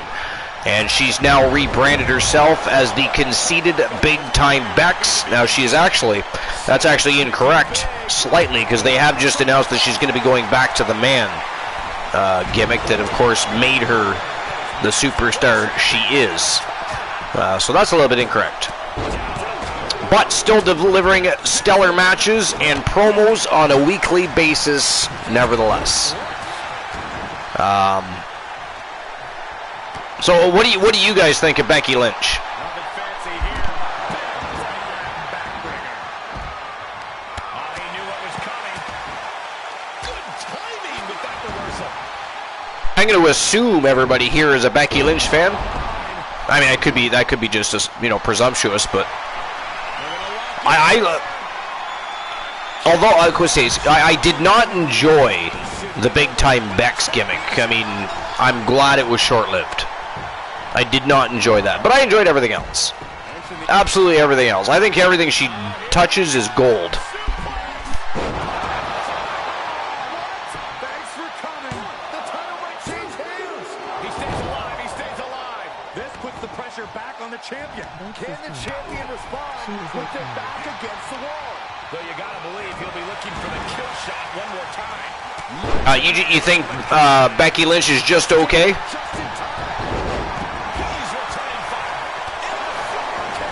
and she's now rebranded herself as the conceited Big Time Bex. Now that's actually incorrect slightly, because they have just announced that she's going to be going back to the Man gimmick that of course made her the superstar she is. So that's a little bit incorrect. But still delivering stellar matches and promos on a weekly basis nevertheless. So what do you guys think of Becky Lynch? I'm going to assume everybody here is a Becky Lynch fan. I mean, that could be just as, presumptuous, but although I could say I did not enjoy the Big Time Bex gimmick. I mean, I'm glad it was short-lived. I did not enjoy that, but I enjoyed everything else. Absolutely everything else. I think everything she touches is gold. Thanks for coming. The title might change hands. He stays alive. He stays alive. This puts the pressure back on the champion. Can the champion respond with their back against the wall? Though you gotta believe he'll be looking for the kill shot one more time. You think Becky Lynch is just okay?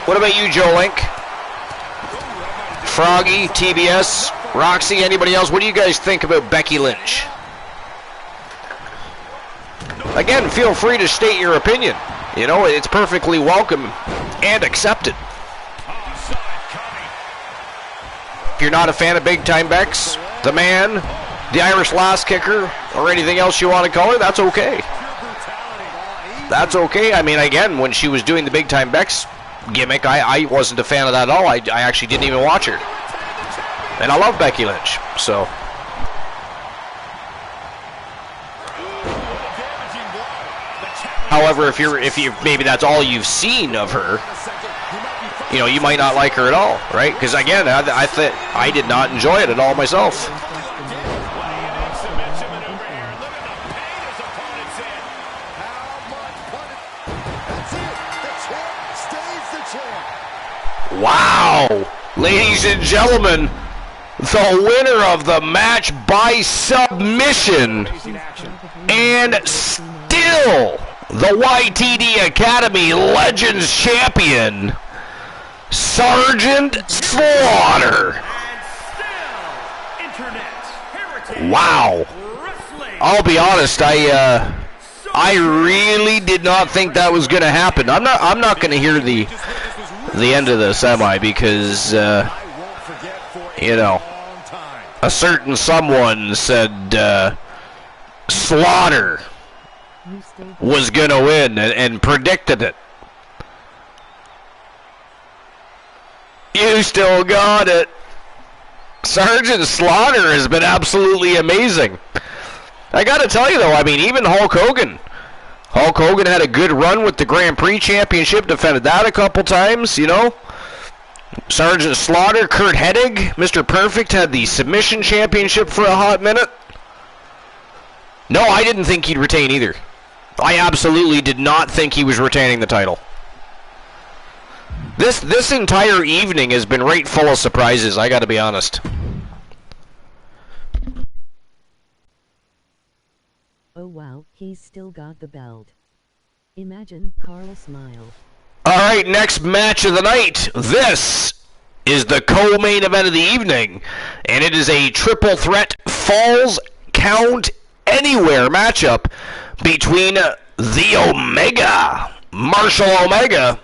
What about you, Joe Link? Froggy, TBS, Roxy, anybody else? What do you guys think about Becky Lynch? Again, feel free to state your opinion. It's perfectly welcome and accepted. If you're not a fan of Big Time Bex, the Man, the Irish Lass Kicker, or anything else you want to call her, that's okay. That's okay. I mean, again, when she was doing the Big Time Bex gimmick, I wasn't a fan of that at all. I actually didn't even watch her. And I love Becky Lynch, so. However, if you maybe that's all you've seen of her, you might not like her at all, right? Because again, I did not enjoy it at all myself. Wow, ladies and gentlemen, the winner of the match by submission, and still the YTD Academy Legends Champion, Sergeant Slaughter. Wow. I'll be honest, I really did not think that was going to happen. I'm not going to hear the end of this, am I? Because you know, a certain someone said Slaughter was going to win and predicted it. You still got it. Sergeant Slaughter has been absolutely amazing. I got to tell you, though, I mean, even Hulk Hogan had a good run with the Grand Prix Championship, defended that a couple times, you know. Sergeant Slaughter, Kurt Hennig, Mr. Perfect had the Submission Championship for a hot minute. No, I didn't think he'd retain either. I absolutely did not think he was retaining the title. This entire evening has been right full of surprises, I gotta be honest. Oh wow, he's still got the belt. Imagine Carl smile. Alright, next match of the night. This is the co-main event of the evening. And it is a triple threat Falls Count Anywhere matchup between the Omega, Marshall Omega,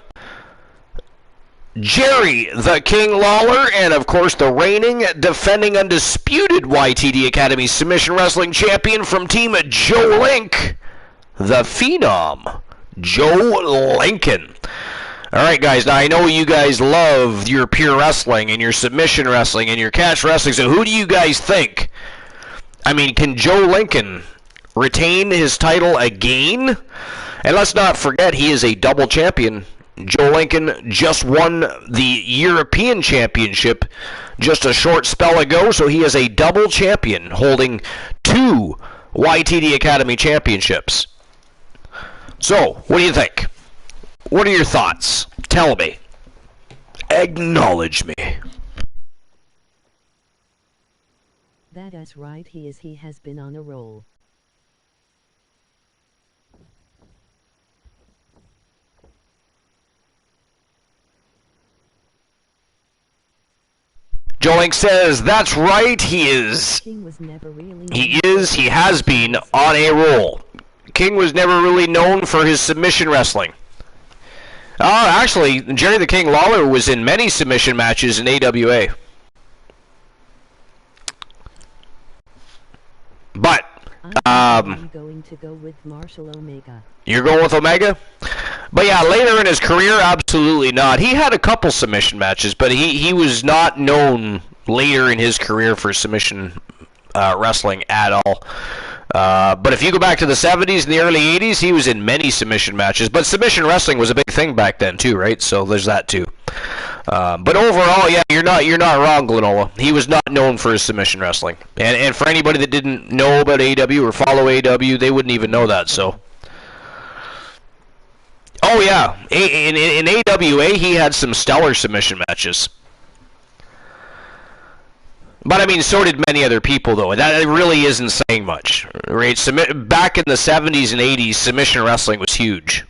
Jerry the King Lawler, and of course the reigning, defending, undisputed YTD Academy Submission Wrestling Champion from Team Joe Link, the Phenom, Joe Lincoln. Alright guys, now I know you guys love your pure wrestling and your submission wrestling and your catch wrestling, so who do you guys think? I mean, can Joe Lincoln retain his title again? And let's not forget, he is a double champion. Joe Lincoln just won the European Championship just a short spell ago, so he is a double champion holding 2 YTD Academy Championships. So, what do you think? What are your thoughts? Tell me. Acknowledge me. That's right, he has been on a roll. Joe Link says, that's right, he is. King was never really He has been on a roll. King was never really known for his submission wrestling. Actually, Jerry the King Lawler was in many submission matches in AWA. But, I'm going to go with Marshall Omega. You're going with Omega? But yeah, later in his career, absolutely not. He had a couple submission matches, but he was not known later in his career for submission wrestling at all. But if you go back to the 70s and the early 80s, he was in many submission matches. But submission wrestling was a big thing back then too, right? So there's that too. But overall, yeah, you're not wrong, Glenola. He was not known for his submission wrestling. And for anybody that didn't know about AW or follow AW, they wouldn't even know that. So. Oh yeah, in AWA he had some stellar submission matches. But I mean, so did many other people, though. That really isn't saying much, right? Back in the 70s and 80s, submission wrestling was huge.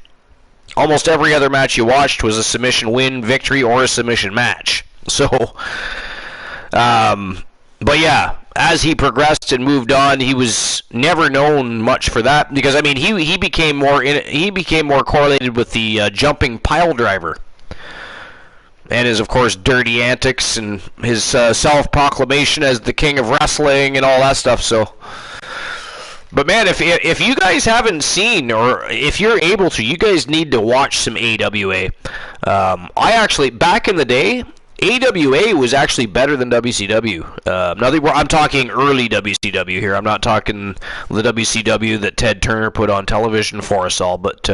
Almost every other match you watched was a submission win, victory, or a submission match. So, but yeah, as he progressed and moved on, he was never known much for that because I mean, he became more correlated with the jumping pile driver. And his, of course, dirty antics and his self-proclamation as the king of wrestling and all that stuff. So, but man, if you guys haven't seen, or if you're able to, you guys need to watch some AWA. I actually, back in the day, AWA was actually better than WCW. Now, I'm talking early WCW here. I'm not talking the WCW that Ted Turner put on television for us all, but...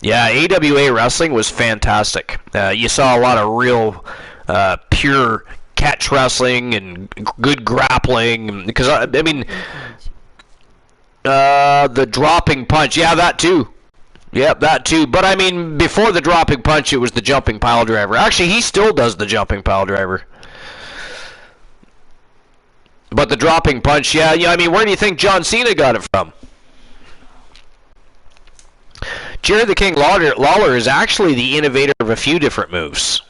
yeah, AWA wrestling was fantastic. You saw a lot of real pure catch wrestling and good grappling. Because, I mean, the dropping punch. Yeah, that too. Yep, that too. But, I mean, before the dropping punch, it was the jumping pile driver. Actually, he still does the jumping pile driver. But the dropping punch, yeah, I mean, where do you think John Cena got it from? Jerry the King Lawler is actually the innovator of a few different moves.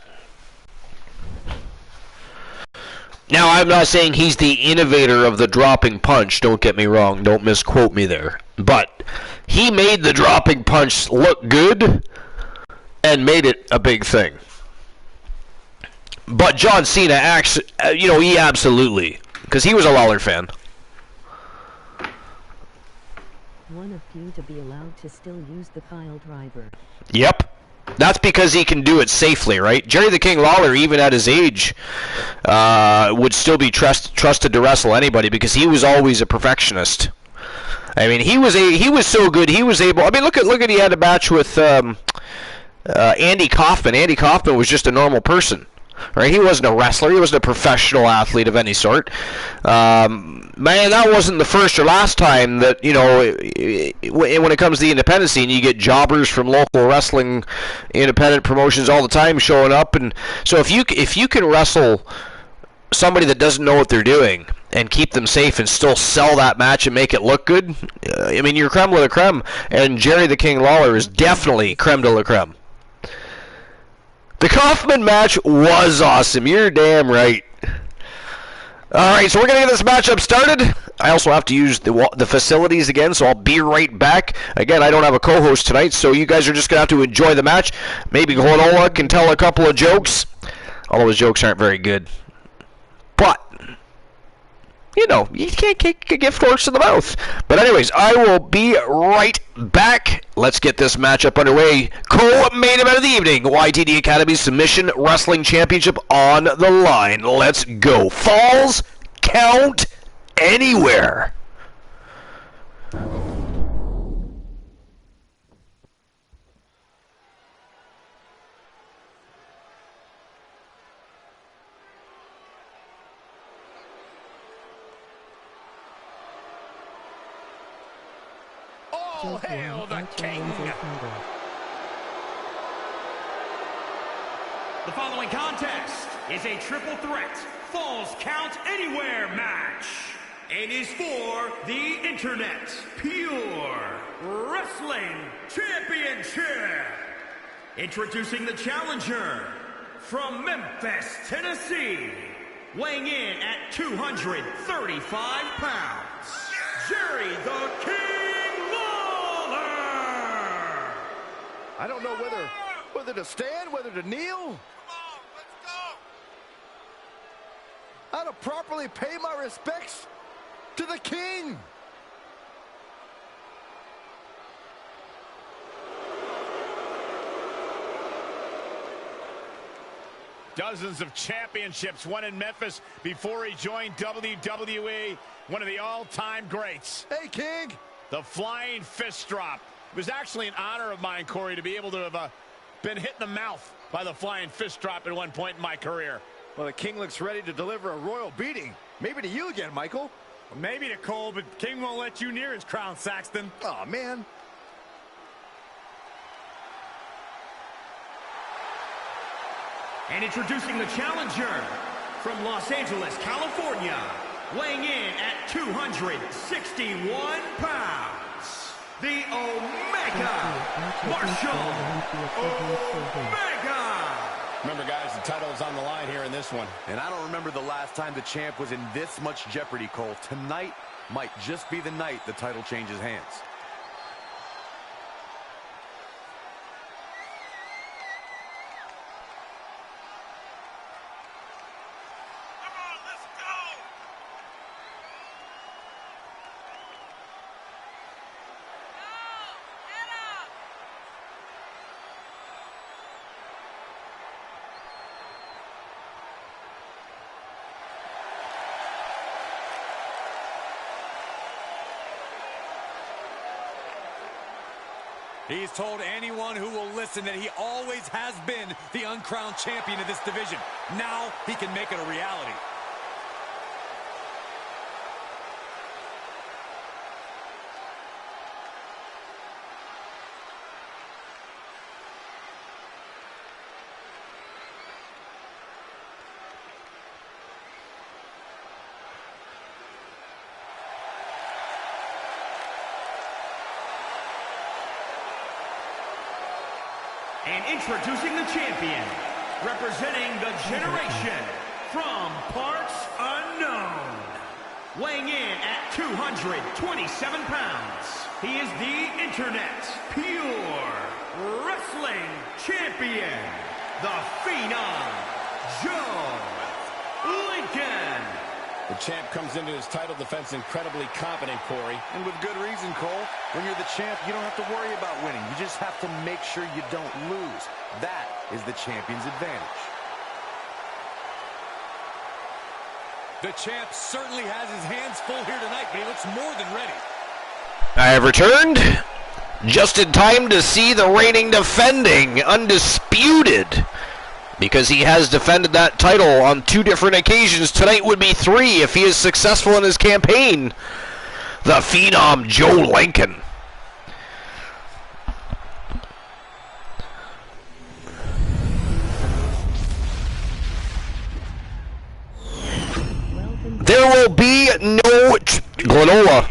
Now, I'm not saying he's the innovator of the dropping punch, don't get me wrong, don't misquote me there. But he made the dropping punch look good and made it a big thing. But John Cena, actually, he absolutely, because he was a Lawler fan. One of few to be allowed to still use the pile driver. Yep. That's because he can do it safely, right? Jerry the King Lawler, even at his age, would still be trusted to wrestle anybody because he was always a perfectionist. I mean, he was so good. He was able. I mean, look at he had a match with Andy Kaufman. Andy Kaufman was just a normal person, right? He wasn't a wrestler. He wasn't a professional athlete of any sort. Man, that wasn't the first or last time that, when it comes to the independent scene, you get jobbers from local wrestling independent promotions all the time showing up. And so if you can wrestle somebody that doesn't know what they're doing and keep them safe and still sell that match and make it look good, I mean, you're creme de la creme. And Jerry the King Lawler is definitely creme de la creme. The Kaufman match was awesome. You're damn right. Alright, so we're going to get this matchup started. I also have to use the facilities again, so I'll be right back. Again, I don't have a co-host tonight, so you guys are just going to have to enjoy the match. Maybe Glenola can tell a couple of jokes, although his jokes aren't very good. But, you can't kick a gift horse in the mouth. But anyways, I will be right back. Let's get this matchup underway. Co-main event of the evening, YTD Academy Submission Wrestling Championship on the line. Let's go. Falls count anywhere. All hail the king! The following contest is a triple threat Falls Count Anywhere match and is for the Internet Pure Wrestling Championship. Introducing the challenger from Memphis, Tennessee, weighing in at 235 pounds, Jerry the King Lawler. I don't know whether to stand, whether to kneel. How to properly pay my respects to the king. Dozens of championships won in Memphis before he joined WWE. One of the all-time greats. Hey, King. The flying fist drop. It was actually an honor of mine, Corey, to be able to have been hit in the mouth by the flying fist drop at one point in my career. Well, the King looks ready to deliver a royal beating. Maybe to you again, Michael. Well, maybe to Cole, but King won't let you near his crown, Saxton. Oh, man. And introducing the challenger from Los Angeles, California, weighing in at 261 pounds, the Omega, Marshall Omega. Remember, guys, the title is on the line here in this one. And I don't remember the last time the champ was in this much jeopardy, Cole. Tonight might just be the night the title changes hands. He's told anyone who will listen that he always has been the uncrowned champion of this division. Now he can make it a reality. And introducing the champion, representing the generation from parts unknown, weighing in at 227 pounds, he is the Internet Pure Wrestling Champion, the Phenom, Joe Lincoln. The champ comes into his title defense incredibly confident, Corey. And with good reason, Cole. When you're the champ, you don't have to worry about winning. You just have to make sure you don't lose. That is the champion's advantage. The champ certainly has his hands full here tonight, but he looks more than ready. I have returned just in time to see the reigning defending undisputed, because he has defended that title on 2 different occasions. Tonight would be 3 if he is successful in his campaign. The Phenom Joe Lincoln. There will be no Glenola.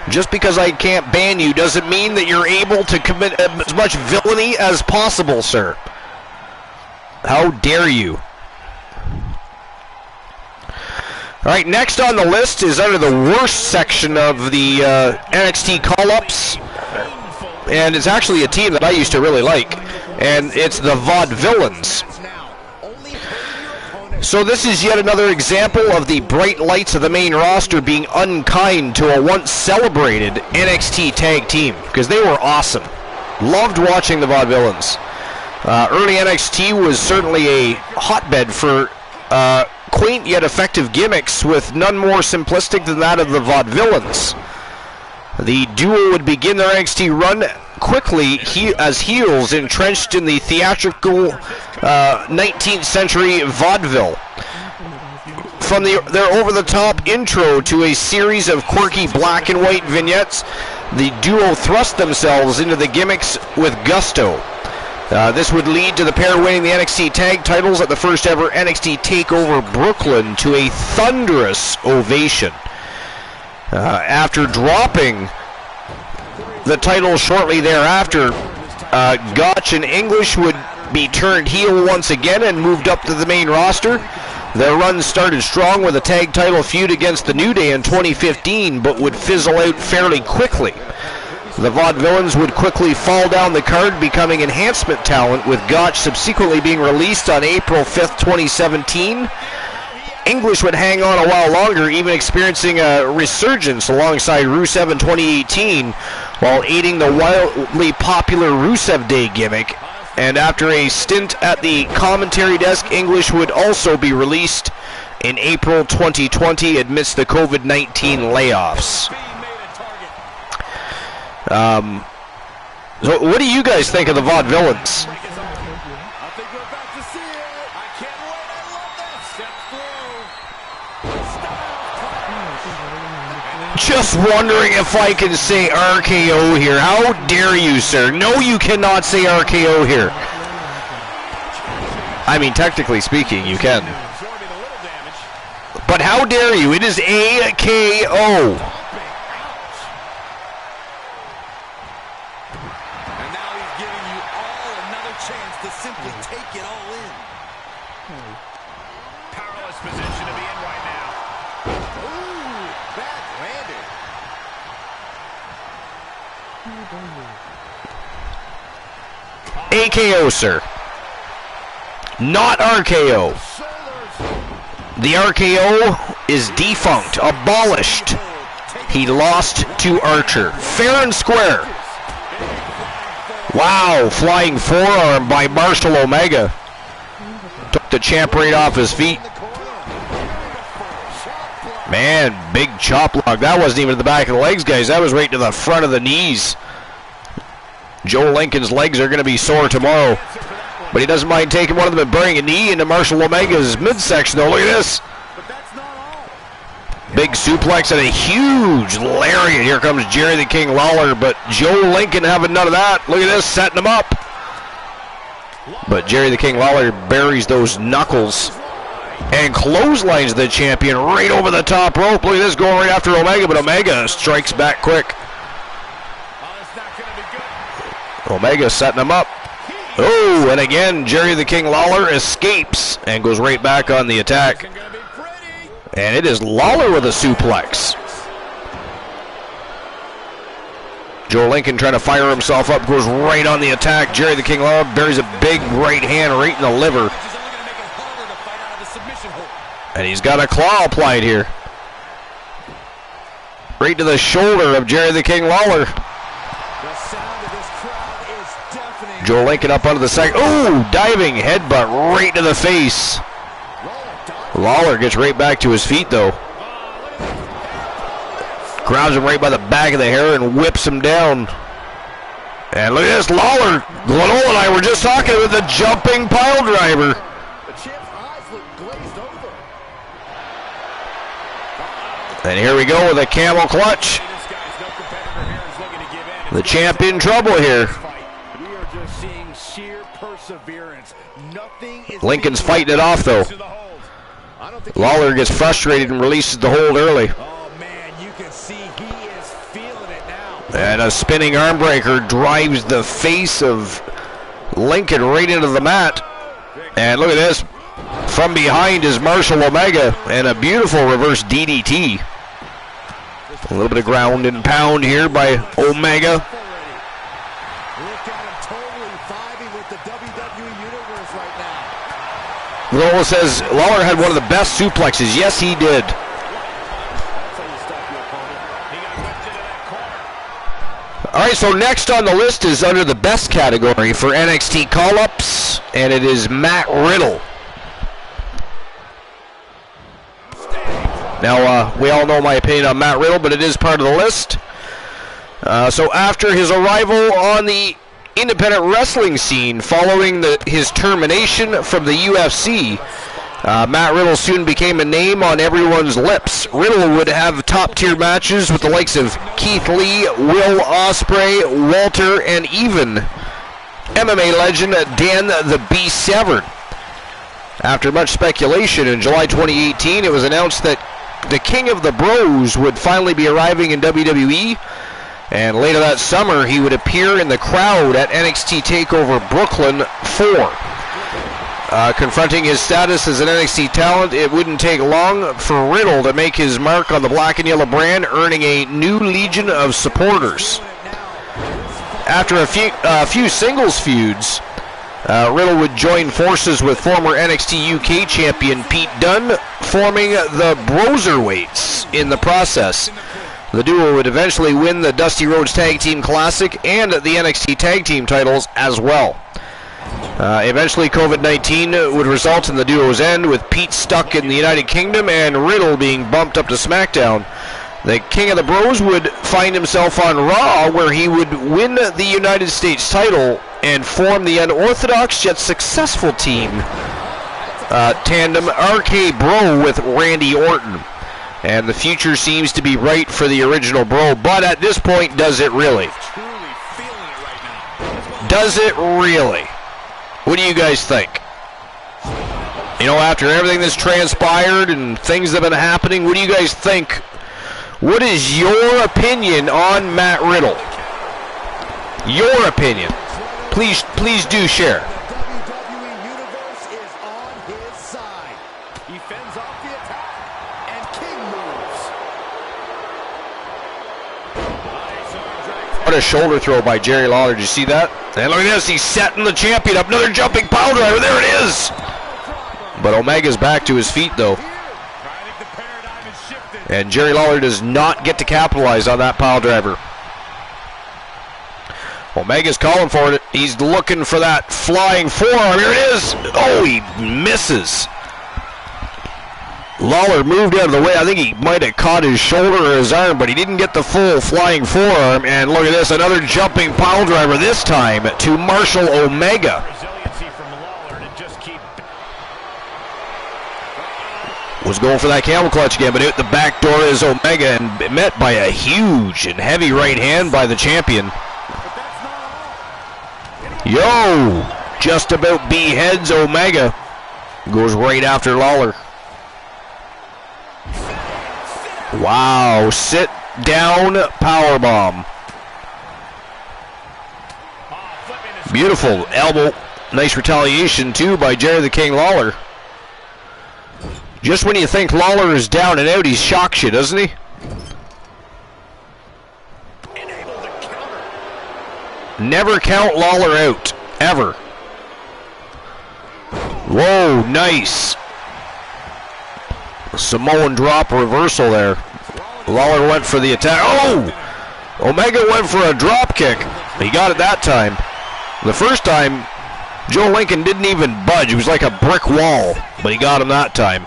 Just because I can't ban you doesn't mean that you're able to commit as much villainy as possible, sir. How dare you? All right, next on the list is under the worst section of the NXT call-ups, and it's actually a team that I used to really like, and it's the Vaudevillains. So this is yet another example of the bright lights of the main roster being unkind to a once celebrated NXT tag team, because they were awesome. Loved watching the Vaudevillains. Early NXT was certainly a hotbed for quaint yet effective gimmicks, with none more simplistic than that of the Vaudevillains. The duo would begin their NXT run quickly as heels entrenched in the theatrical 19th century vaudeville. From their over-the-top intro to a series of quirky black and white vignettes, the duo thrust themselves into the gimmicks with gusto. This would lead to the pair winning the NXT tag titles at the first ever NXT TakeOver Brooklyn to a thunderous ovation. After dropping the title shortly thereafter, Gotch and English would be turned heel once again and moved up to the main roster. Their run started strong with a tag title feud against the New Day in 2015, but would fizzle out fairly quickly. The Vaudevillains would quickly fall down the card, becoming enhancement talent, with Gotch subsequently being released on April 5th, 2017. English would hang on a while longer, even experiencing a resurgence alongside Rusev in 2018, while aiding the wildly popular Rusev Day gimmick. And after a stint at the commentary desk, English would also be released in April 2020 amidst the COVID-19 layoffs. So what do you guys think of the Vaudevillains? Just wondering if I can say RKO here. How dare you, sir? No, you cannot say RKO here. I mean, technically speaking, you can. But how dare you? It is AKO. And now he's giving you all another chance to simply take it all in. Powerless position to be in right now. Ooh, bad landed. AKO, sir. Not RKO. The RKO is defunct, abolished. He lost to Archer. Fair and square. Wow, flying forearm by Marshall Omega. Took the champ right off his feet. Man, big chop block. That wasn't even to the back of the legs, guys. That was right to the front of the knees. Joe Lincoln's legs are going to be sore tomorrow. But he doesn't mind taking one of them and burning a knee into Marshall Omega's midsection, though. Look at this. Big suplex and a huge lariat. Here comes Jerry the King Lawler, but Joe Lincoln having none of that. Look at this, setting him up. But Jerry the King Lawler buries those knuckles and clotheslines the champion right over the top rope. Look at this, going right after Omega, but Omega strikes back quick. Omega setting him up. Oh, and again, Jerry the King Lawler escapes and goes right back on the attack. And it is Lawler with a suplex. Joe Lincoln trying to fire himself up, goes right on the attack. Jerry the King Lawler buries a big right hand right in the liver. And he's got a claw applied here. Right to the shoulder of Jerry the King Lawler. The sound of this crowd is deafening. Joe Lincoln up onto the second. Ooh, diving headbutt right to the face. Lawler gets right back to his feet, though. Grabs him right by the back of the hair and whips him down. And look at this, Lawler. Glenole and I were just talking about the jumping pile driver. The champ's eyes look glazed over. And here we go with a camel clutch. The champ in trouble here. We are just seeing sheer perseverance. Nothing is Lincoln's fighting it off, though. Lawler gets frustrated and releases the hold early. Oh man, you can see he is feeling it now. And a spinning arm breaker drives the face of Lincoln right into the mat. And look at this. From behind is Marshall Omega and a beautiful reverse DDT. A little bit of ground and pound here by Omega. Look at him totally vibing with the WWE Universe right now. Lola says Lawler had one of the best suplexes. Yes, he did. All right, so next on the list is under the best category for NXT call-ups, and it is Matt Riddle. Now, we all know my opinion on Matt Riddle, but it is part of the list. So after his arrival on the independent wrestling scene following his termination from the UFC, Matt Riddle soon became a name on everyone's lips. Riddle would have top-tier matches with the likes of Keith Lee, Will Ospreay, Walter, and even MMA legend Dan the Beast Severn. After much speculation, in July 2018, it was announced that the King of the Bros would finally be arriving in WWE, and later that summer he would appear in the crowd at NXT TakeOver Brooklyn 4. Confronting his status as an NXT talent, it wouldn't take long for Riddle to make his mark on the black and yellow brand, earning a new legion of supporters. After a few singles feuds, Riddle would join forces with former NXT UK champion Pete Dunne, forming the Broserweights in the process. The duo would eventually win the Dusty Rhodes Tag Team Classic and the NXT Tag Team titles as well. Eventually, COVID-19 would result in the duo's end, with Pete stuck in the United Kingdom and Riddle being bumped up to SmackDown. The King of the Bros would find himself on Raw, where he would win the United States title and form the unorthodox yet successful team tandem RK Bro with Randy Orton. And the future seems to be right for the original Bro, but at this point, does it really? Does it really? What do you guys think? You know, after everything that's transpired and things that have been happening, what do you guys think? What is your opinion on Matt Riddle? Your opinion. Please do share. The WWE Universe is on his side. He fends off the attack, and King moves. What a shoulder throw by Jerry Lawler. Did you see that? And look at this. He's setting the champion up. Another jumping pile driver. There it is. But Omega's back to his feet, though. And Jerry Lawler does not get to capitalize on that pile driver. Omega's calling for it. He's looking for that flying forearm. Here it is. Oh, he misses. Lawler moved out of the way. I think he might have caught his shoulder or his arm, but he didn't get the full flying forearm. And look at this, another jumping pile driver, this time to Marshall Omega. Was going for that camel clutch again, but out the back door is Omega, and met by a huge and heavy right hand by the champion. Yo! Just about beheads Omega. Goes right after Lawler. Wow, sit down powerbomb. Beautiful elbow. Nice retaliation too by Jerry the King Lawler. Just when you think Lawler is down and out, he shocks you, doesn't he? Never count Lawler out, ever. Whoa, nice. Samoan drop reversal there. Lawler went for the attack. Oh! Omega went for a drop kick. He got it that time. The first time, Joe Lincoln didn't even budge. He was like a brick wall, but he got him that time.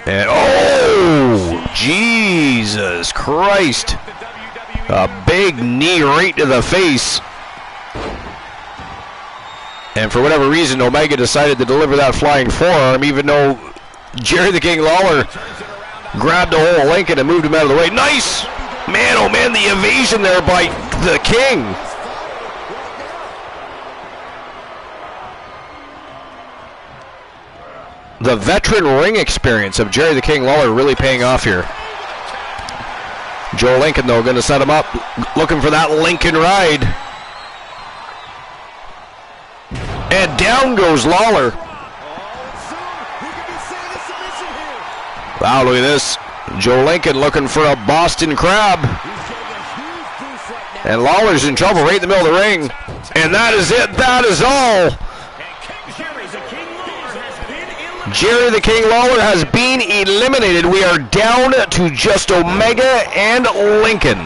And oh, Jesus Christ. A big knee right to the face. And for whatever reason, Omega decided to deliver that flying forearm, even though Jerry the King Lawler grabbed a hold of Lincoln and moved him out of the way. Nice! Man, oh man, the evasion there by the King. The veteran ring experience of Jerry the King Lawler really paying off here. Joe Lincoln, though, going to set him up, looking for that Lincoln ride. And down goes Lawler. Wow, look at this. Joe Lincoln looking for a Boston Crab. And Lawler's in trouble right in the middle of the ring. And that is it. That is all. Jerry the King Lawler has been eliminated. We are down to just Omega and Lincoln.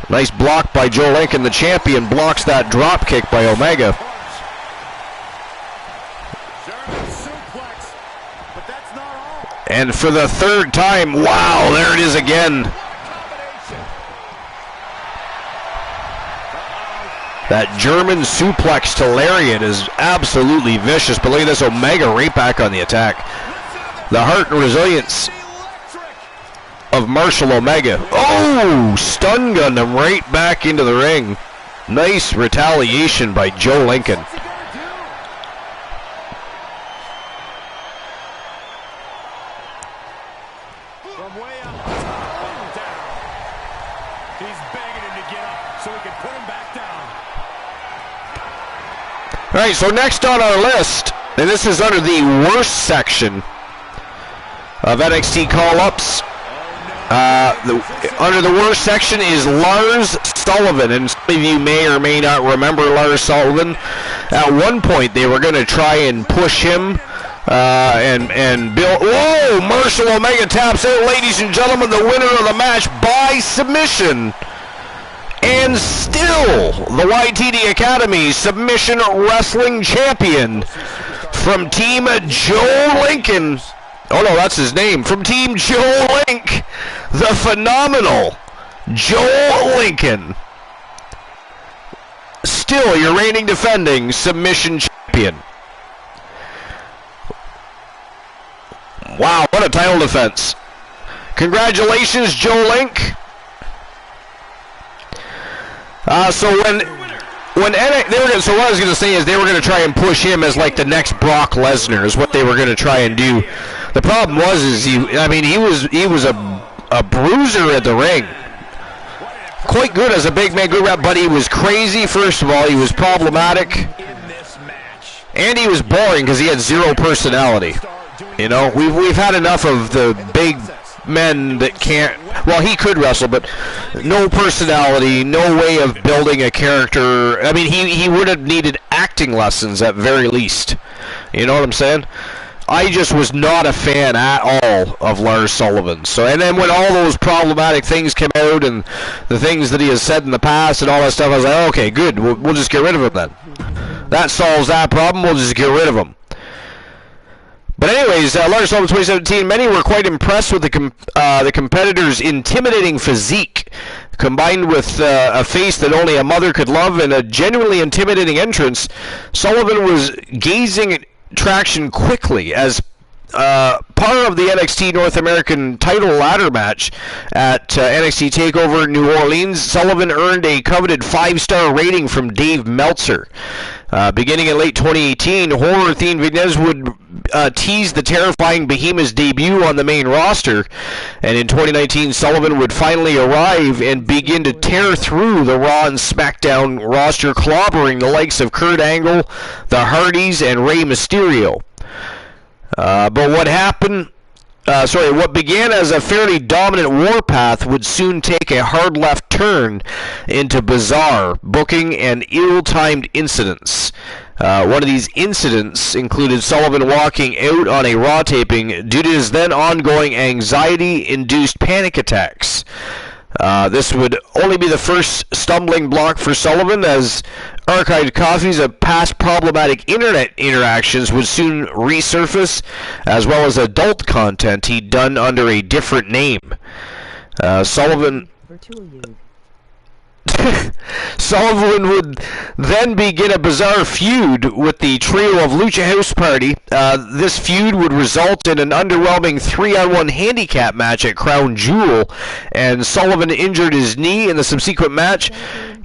Nice block by Joe Lincoln. The champion blocks that drop kick by Omega. And for the third time, wow, there it is again. That German suplex to Lariat is absolutely vicious, but look at this, Omega right back on the attack. The heart and resilience of Marshall Omega. Oh, stun gunned him right back into the ring. Nice retaliation by Joe Lincoln. All right, so next on our list, and this is under the worst section of NXT call-ups. Under the worst section is Lars Sullivan, and some of you may or may not remember Lars Sullivan. At one point, they were going to try and push him and build. Whoa! Marshall Omega taps out, ladies and gentlemen, the winner of the match by submission. And still, the YTD Academy Submission Wrestling Champion from Team Joe Lincoln. Oh no, that's his name. From Team Joe Link, the phenomenal Joe Lincoln. Still your reigning defending submission champion. Wow, what a title defense. Congratulations, Joe Link. So what I was going to say is they were going to try and push him as like the next Brock Lesnar is what they were going to try and do. The problem was he was a bruiser at the ring. Quite good as a big man, good rep, but he was crazy. First of all, he was problematic, and he was boring because he had zero personality. You know, we've had enough of the big men that can't. Well, he could wrestle, but no personality, no way of building a character. I mean, he would have needed acting lessons at very least. You know what I'm saying? I just was not a fan at all of Lars Sullivan. So, and then when all those problematic things came out and the things that he has said in the past and all that stuff, I was like, okay, good, we'll just get rid of him then. That solves that problem. We'll just get rid of him. But anyways, Lars Sullivan 2017, many were quite impressed with the competitor's intimidating physique, combined with a face that only a mother could love and a genuinely intimidating entrance. Sullivan was gaining traction quickly as part of the NXT North American title ladder match at NXT TakeOver New Orleans. Sullivan earned a coveted 5-star rating from Dave Meltzer. Beginning in late 2018, horror-themed vignettes would tease the terrifying Behemoth's debut on the main roster, and in 2019, Sullivan would finally arrive and begin to tear through the Raw and SmackDown roster, clobbering the likes of Kurt Angle, the Hardys, and Rey Mysterio. But what happened What began as a fairly dominant warpath would soon take a hard left turn into bizarre booking and ill-timed incidents. One of these incidents included Sullivan walking out on a Raw taping due to his then ongoing anxiety-induced panic attacks. This would only be the first stumbling block for Sullivan, as archived copies of past problematic internet interactions would soon resurface, as well as adult content he'd done under a different name. Sullivan would then begin a bizarre feud with the trio of Lucha House Party. This feud would result in an underwhelming 3-on-1 handicap match at Crown Jewel, and Sullivan injured his knee in the subsequent match.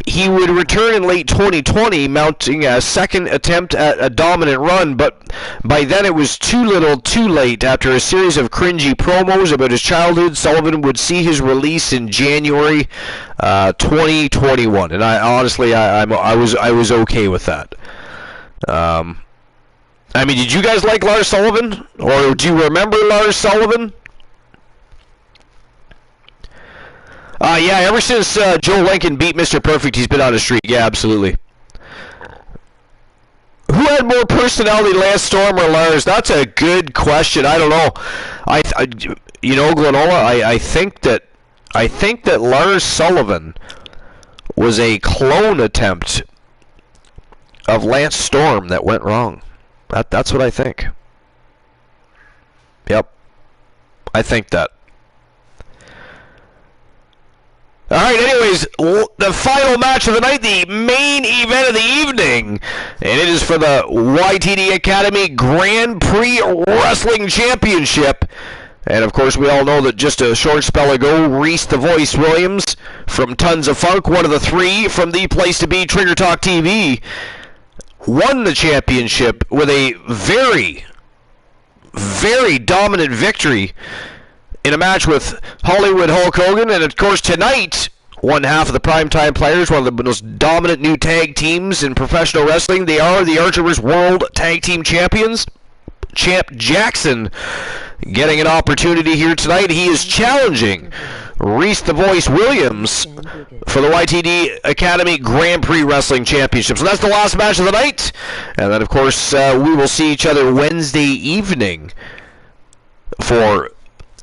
He would return in late 2020, mounting a second attempt at a dominant run, but by then it was too little too late. After a series of cringy promos about his childhood, Sullivan would see his release in January 2021, and I was okay with that. Did you guys like Lars Sullivan, or do you remember Lars Sullivan? Yeah, ever since Joe Lincoln beat Mr. Perfect, he's been on a streak. Yeah, absolutely. Who had more personality, Lance Storm or Lars? That's a good question. I don't know. Glenola, I think that Lars Sullivan was a clone attempt of Lance Storm that went wrong. That's what I think. Yep. I think that. Alright, anyways, the final match of the night, the main event of the evening, and it is for the YTD Academy Grand Prix Wrestling Championship. And of course, we all know that just a short spell ago, Reese the Voice Williams from Tons of Funk, one of the three from the place to be, Trigger Talk TV, won the championship with a very, very dominant victory in a match with Hollywood Hulk Hogan. And of course, tonight, one half of the Primetime Players, one of the most dominant new tag teams in professional wrestling. They are the Archerverse World Tag Team Champions. Champ Jackson getting an opportunity here tonight. He is challenging Reese the Voice Williams for the YTD Academy Grand Prix Wrestling Championship. So that's the last match of the night. And then, of course, we will see each other Wednesday evening for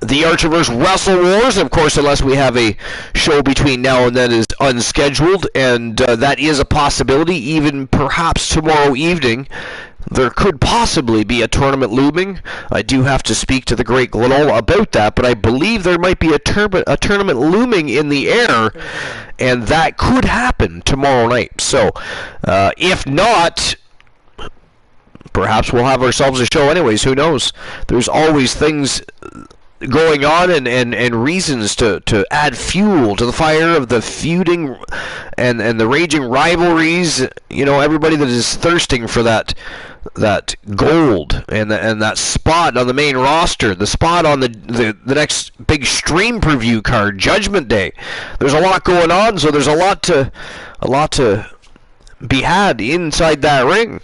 the Archerverse Wrestle Wars. And of course, unless we have a show between now and then is unscheduled, and that is a possibility. Even perhaps tomorrow evening, there could possibly be a tournament looming. I do have to speak to the great Glenola about that, but I believe there might be a tournament looming in the air, and that could happen tomorrow night. So, if not, perhaps we'll have ourselves a show anyways. Who knows? There's always things going on and reasons to add fuel to the fire of the feuding and the raging rivalries. You know, everybody that is thirsting for that gold and that spot on the main roster, the spot on the next big stream preview card, Judgment Day. There's a lot going on, so there's a lot to be had inside that ring,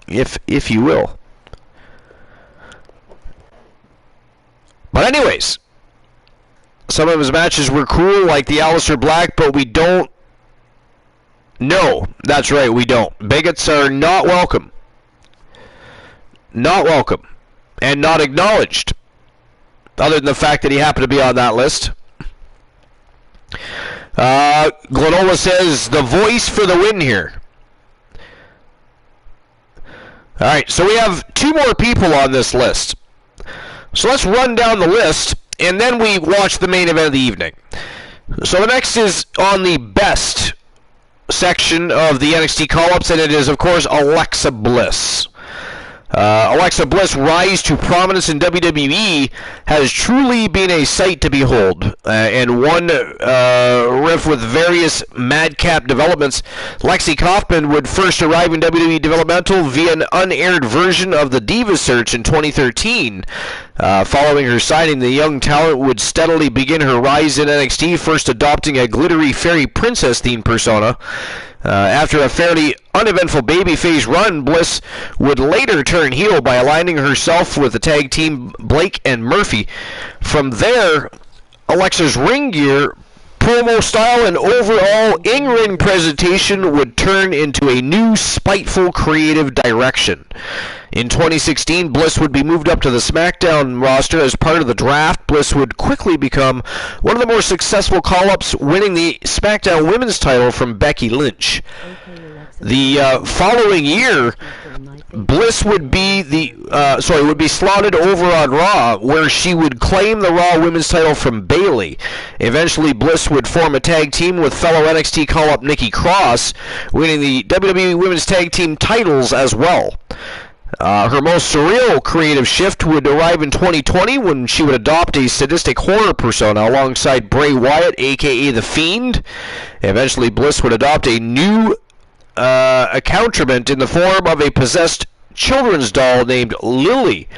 if you will. But anyways, some of his matches were cool, like the Aleister Black, but we don't. No, that's right, we don't. Bigots are not welcome. Not welcome. And not acknowledged. Other than the fact that he happened to be on that list. Glenola says, the voice for the win here. Alright, so we have two more people on this list. So let's run down the list, and then we watch the main event of the evening. So the next is on the best section of the NXT call-ups, and it is, of course, Alexa Bliss. Alexa Bliss' rise to prominence in WWE has truly been a sight to behold, and one riff with various madcap developments. Lexi Kaufman would first arrive in WWE Developmental via an unaired version of the Diva Search in 2013. Following her signing, the young talent would steadily begin her rise in NXT, first adopting a glittery fairy princess-themed persona. After a fairly uneventful babyface run, Bliss would later turn heel by aligning herself with the tag team Blake and Murphy. From there, Alexa's ring gear, promo style, and overall in-ring presentation would turn into a new, spiteful, creative direction. In 2016, Bliss would be moved up to the SmackDown roster as part of the draft. Bliss would quickly become one of the more successful call-ups, winning the SmackDown Women's title from Becky Lynch. The following year, Bliss would be slotted over on Raw, where she would claim the Raw Women's title from Bayley. Eventually, Bliss would form a tag team with fellow NXT call-up Nikki Cross, winning the WWE Women's Tag Team titles as well. Her most surreal creative shift would arrive in 2020 when she would adopt a sadistic horror persona alongside Bray Wyatt, aka The Fiend. Eventually, Bliss would adopt a new accoutrement in the form of a possessed children's doll named Lily.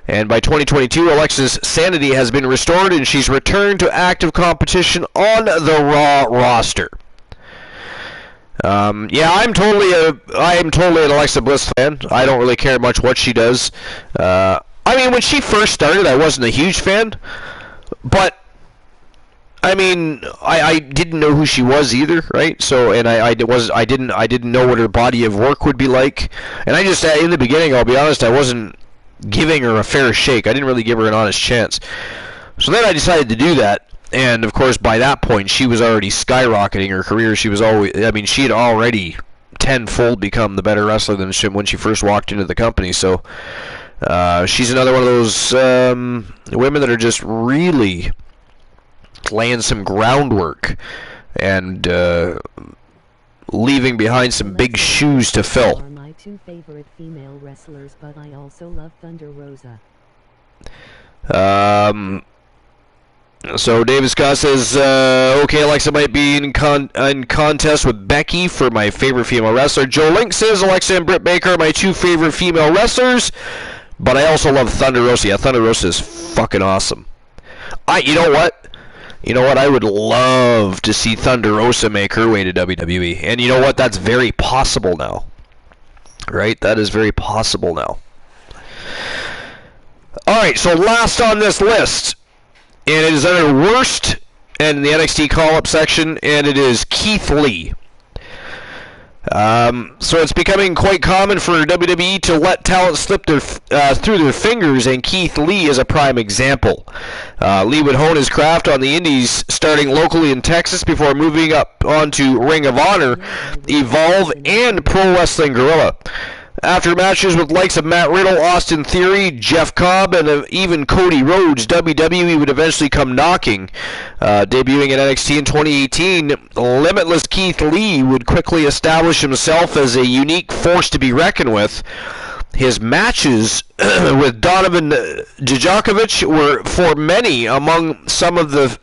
And by 2022, Alexa's sanity has been restored and she's returned to active competition on the Raw roster. I am totally an Alexa Bliss fan. I don't really care much what she does. When she first started, I wasn't a huge fan, but I didn't know who she was either, right? So, and I didn't know what her body of work would be like. And I just, in the beginning, I'll be honest, I wasn't giving her a fair shake. I didn't really give her an honest chance. So then I decided to do that. And of course, by that point, she was already skyrocketing her career. She had already tenfold become the better wrestler than when she first walked into the company. So, she's another one of those women that are just really laying some groundwork and leaving behind some big shoes to fill. Are my two favorite female wrestlers, but I also love Thunder Rosa. So David Scott says, okay, Alexa might be in contest with Becky for my favorite female wrestler. Joe Link says Alexa and Britt Baker are my two favorite female wrestlers, but I also love Thunder Rosa. Yeah, Thunder Rosa is fucking awesome. You know what? I would love to see Thunder Rosa make her way to WWE. And you know what? That's very possible now. Right? That is very possible now. Alright, so last on this list, and it is under worst in the NXT call-up section, and it is Keith Lee. So it's becoming quite common for WWE to let talent slip through their fingers, and Keith Lee is a prime example. Lee would hone his craft on the indies, starting locally in Texas before moving up onto Ring of Honor, Evolve, and Pro Wrestling Guerrilla. After matches with likes of Matt Riddle, Austin Theory, Jeff Cobb, and even Cody Rhodes, WWE would eventually come knocking. Debuting at NXT in 2018, Limitless Keith Lee would quickly establish himself as a unique force to be reckoned with. His matches with Donovan Djokovic were, for many, among some of the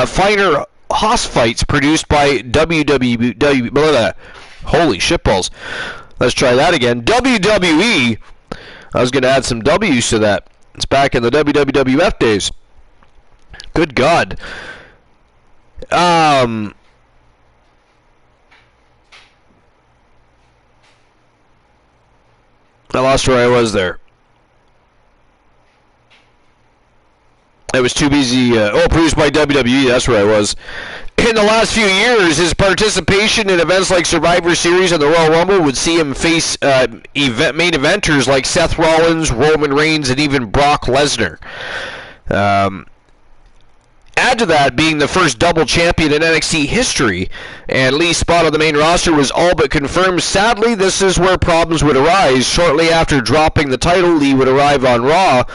finer hoss fights produced by WWE. Holy shitballs. Let's try that again. WWE. I was going to add some W's to that. It's back in the WWF days. Good God. I lost where I was there. I was too busy. Produced by WWE. That's where I was. In the last few years, his participation in events like Survivor Series and the Royal Rumble would see him face main eventers like Seth Rollins, Roman Reigns, and even Brock Lesnar. Add to that being the first double champion in NXT history, and Lee's spot on the main roster was all but confirmed. Sadly, this is where problems would arise. Shortly after dropping the title, Lee would arrive on Raw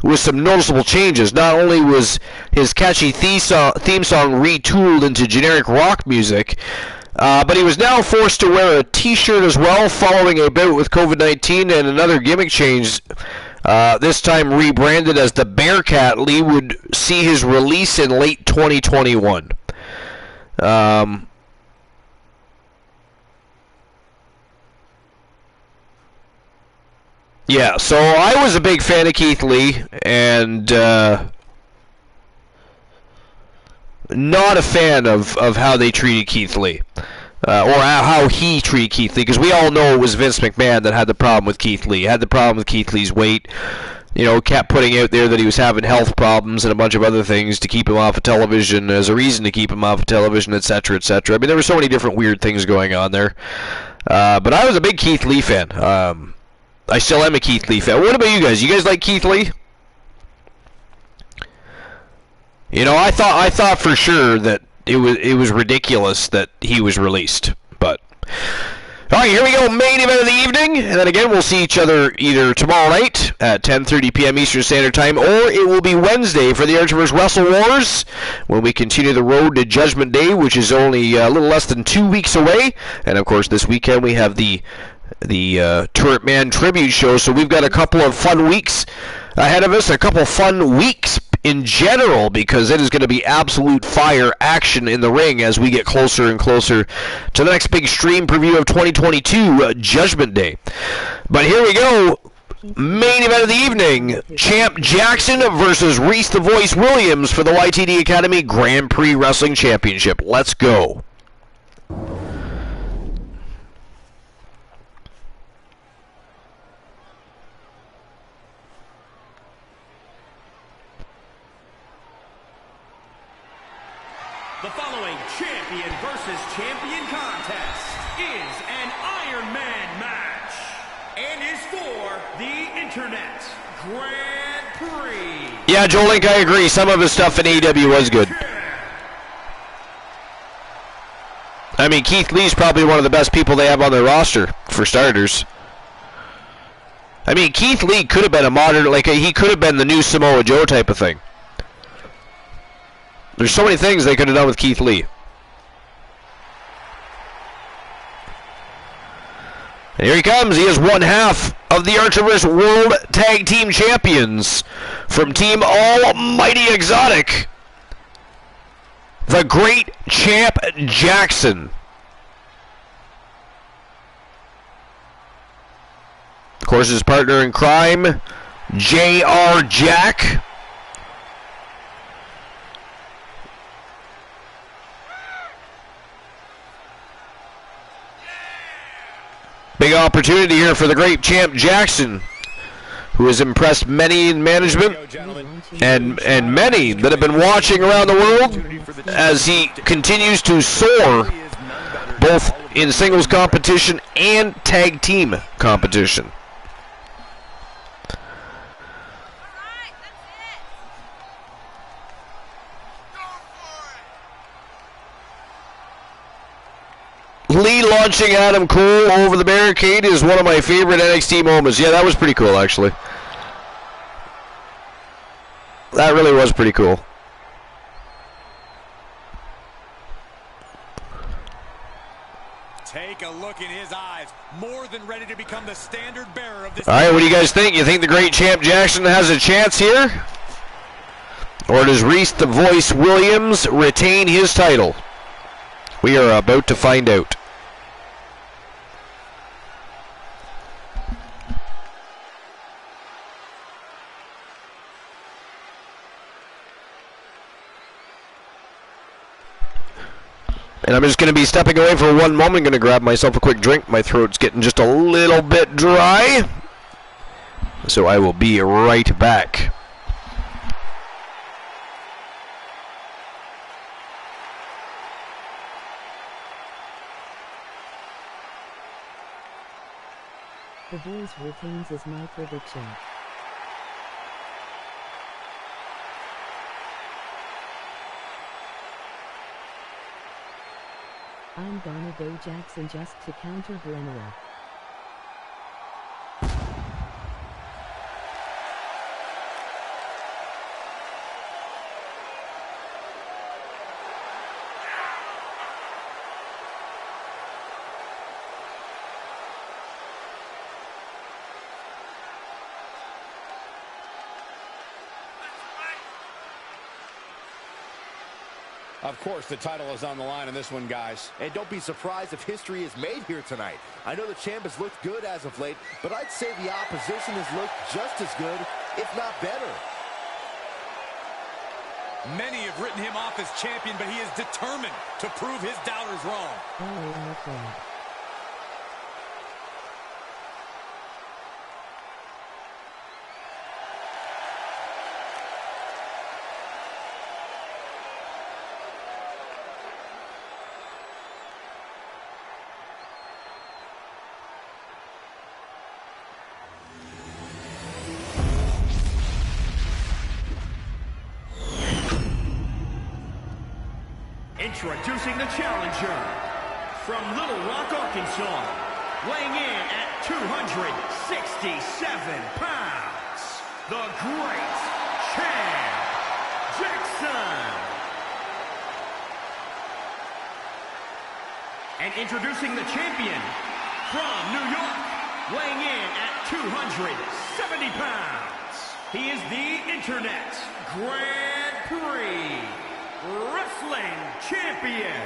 with some noticeable changes. Not only was his catchy theme song retooled into generic rock music, but he was now forced to wear a t-shirt as well, following a bout with COVID-19 and another gimmick change. This time rebranded as the Bearcat. Lee would see his release in late 2021. Yeah, so I was a big fan of Keith Lee, and not a fan of how they treated Keith Lee. or how he treated Keith Lee, because we all know it was Vince McMahon that had the problem with Keith Lee. Had the problem with Keith Lee's weight. You know, kept putting out there that he was having health problems and a bunch of other things to keep him off of television, as a reason to keep him off of television, etc., etc. I mean, there were so many different weird things going on there. But I was a big Keith Lee fan. I still am a Keith Lee fan. What about you guys? You guys like Keith Lee? You know, I thought for sure that it was ridiculous that he was released. But all right, here we go, main event of the evening, and then again we'll see each other either tomorrow night at 10:30 p.m. Eastern Standard Time, or it will be Wednesday for the Archivers Wrestle Wars when we continue the road to Judgment Day, which is only a little less than 2 weeks away. And of course, this weekend we have the Turret Man tribute show, so we've got a couple of fun weeks ahead of us, a couple fun weeks in general, because it is going to be absolute fire action in the ring as we get closer and closer to the next big stream preview of 2022, Judgment Day. But here we go, main event of the evening, Champ Jackson versus Reese the Voice Williams for the YTD Academy Grand Prix Wrestling Championship. Let's go. The following champion versus champion contest is an Iron Man match and is for the Internet Grand Prix. Yeah, Joel Link, I agree. Some of his stuff in AEW was good. I mean, Keith Lee's probably one of the best people they have on their roster, for starters. I mean, Keith Lee could have been a modern, he could have been the new Samoa Joe type of thing. There's so many things they could have done with Keith Lee. And here he comes. He is one half of the Archivers World Tag Team Champions from Team Almighty Exotic, the Great Champ Jackson. Of course, his partner in crime, J.R. Jack. Big opportunity here for the great Champ Jackson, who has impressed many in management and many that have been watching around the world as he continues to soar both in singles competition and tag team competition. Lee launching Adam Cole over the barricade is one of my favorite NXT moments. Yeah, that was pretty cool, actually. That really was pretty cool. Take a look in his eyes. More than ready to become the standard bearer of this. All right, what do you guys think? You think the great Champ Jackson has a chance here? Or does Reese the Voice Williams retain his title? We are about to find out. And I'm just going to be stepping away for one moment. I'm going to grab myself a quick drink. My throat's getting just a little bit dry. So I will be right back. The Voice retains is my prediction. I'm gonna go Jackson just to counter Glenora. Of course, the title is on the line in this one, guys. And don't be surprised if history is made here tonight. I know the champ has looked good as of late, but I'd say the opposition has looked just as good, if not better. Many have written him off as champion, but he is determined to prove his doubters wrong. Introducing the challenger from Little Rock, Arkansas, weighing in at 267 pounds, the Great Champ Jackson. And introducing the champion from New York, weighing in at 270 pounds, he is the Internet Grand Prix Wrestling Champion,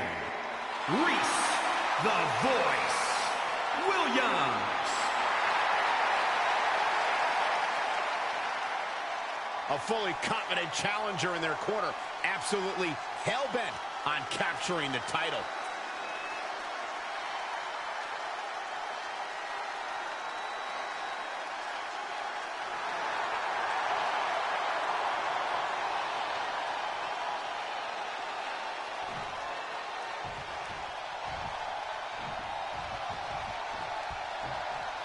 Reese the Voice Williams. A fully confident challenger in their corner, absolutely hell-bent on capturing the title.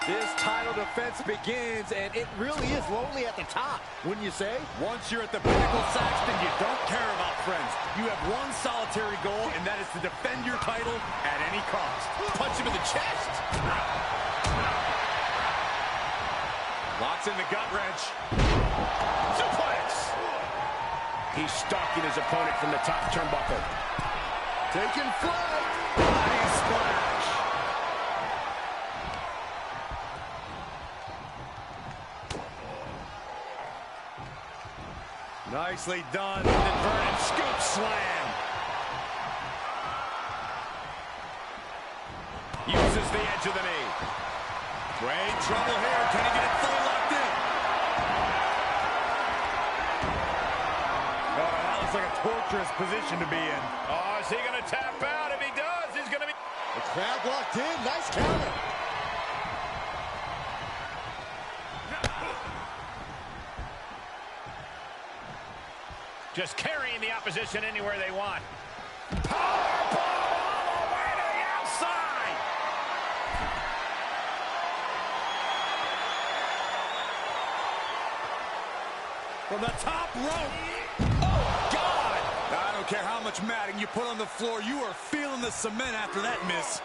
This title defense begins, and it really is lonely at the top, wouldn't you say? Once you're at the pinnacle, Saxton, you don't care about friends. You have one solitary goal, and that is to defend your title at any cost. Punch him in the chest. Locks in the gut wrench. Suplex. He's stalking his opponent from the top turnbuckle. Taking flight. Body splash. Nicely done. Inverted scoop slam. Uses the edge of the knee. Great trouble here. Can he get it fully locked in? Oh, that looks like a torturous position to be in. Oh, is he going to tap out? If he does, he's going to be... The crowd locked in. Nice counter. Just carrying the opposition anywhere they want. Powerbomb all the way to the outside. From the top rope. Oh, God. I don't care how much matting you put on the floor. You are feeling the cement after that miss.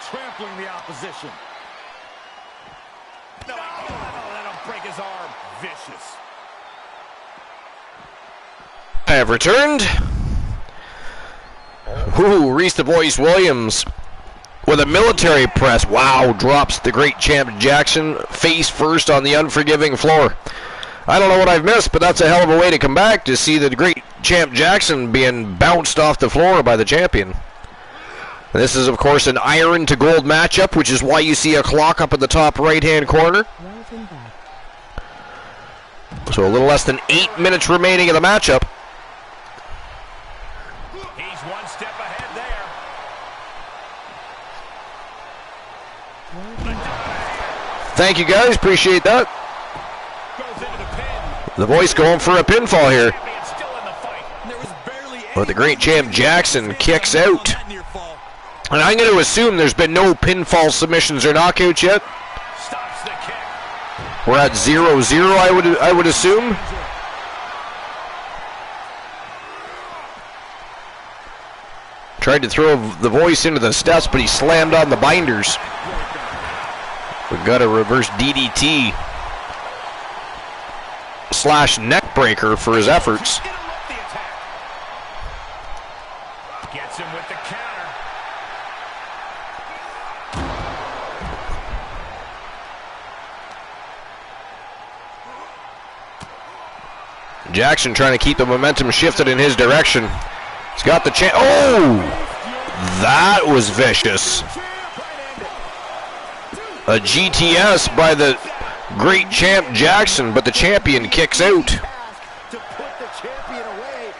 Trampling the opposition. No, that'll break his arm. Vicious. I have returned. Ooh, Reese the Voice Williams with a military press. Wow, drops the Great Champ Jackson face first on the unforgiving floor. I don't know what I've missed, but that's a hell of a way to come back to see the Great Champ Jackson being bounced off the floor by the champion. This is, of course, an iron to gold matchup, which is why you see a clock up in the top right-hand corner. So a little less than 8 minutes remaining of the matchup. He's one step ahead there. Thank you, guys. Appreciate that. Goes into the pin. The Voice going for a pinfall here. Champion's still in the fight. There was barely But the Great Champ Jackson kicks out. And I'm going to assume there's been no pinfall submissions or knockouts yet. Stops the kick. We're at 0-0, I would assume. Tried to throw the Voice into the steps, but he slammed on the binders. We got a reverse DDT / neck breaker for his efforts. Gets him with the counter. Jackson trying to keep the momentum shifted in his direction. He's got the chance. Oh! That was vicious. A GTS by the great champ Jackson, but the champion kicks out.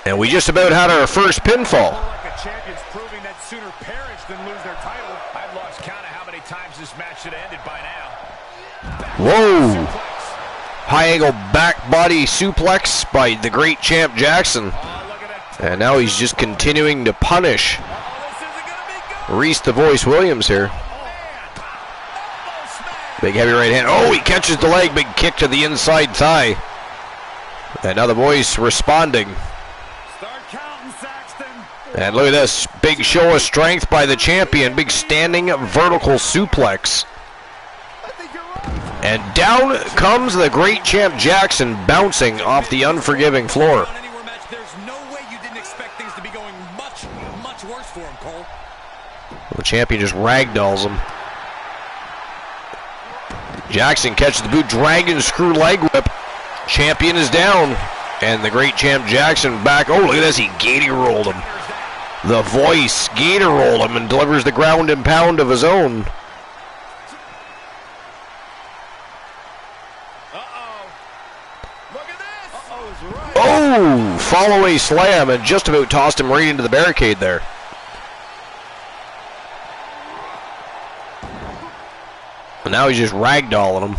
And we just about had our first pinfall. Like a champion's proving that sooner perish than lose their title. I've lost count of how many times this match should have ended by now. Whoa! High angle back body suplex by the great champ Jackson. And now he's just continuing to punish Reese the Voice Williams here. Big heavy right hand. Oh, he catches the leg. Big kick to the inside thigh. And now the Voice responding. And look at this. Big show of strength by the champion. Big standing vertical suplex. And down comes the great champ Jackson, bouncing off the unforgiving floor. The champion just ragdolls him. Jackson catches the boot, dragon screw leg whip. Champion is down. And the great champ Jackson back. Oh, look at this. He gator rolled him. The Voice gator rolled him and delivers the ground and pound of his own. Oh, follow away slam and just about tossed him right into the barricade there. And now he's just ragdolling him.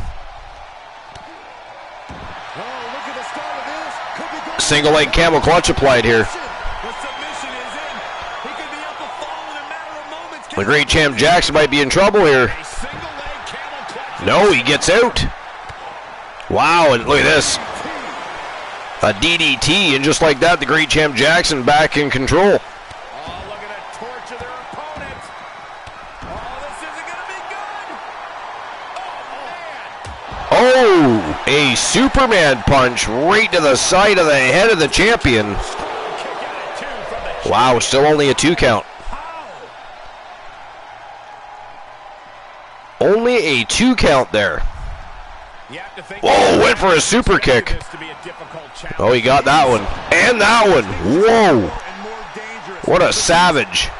Single leg camel clutch applied here. The great champ Jackson might be in trouble here. No, he gets out. Wow, and look at this. A DDT, and just like that, the great champ Jackson back in control. Oh, look at that torch of their opponent. Oh, this isn't going to be good. Oh, a Superman punch right to the side of the head of the champion. Wow, still only a 2 count. Only a 2 count there. Whoa, went for a super kick. Oh, he got that one. And that one. Whoa. What a savage.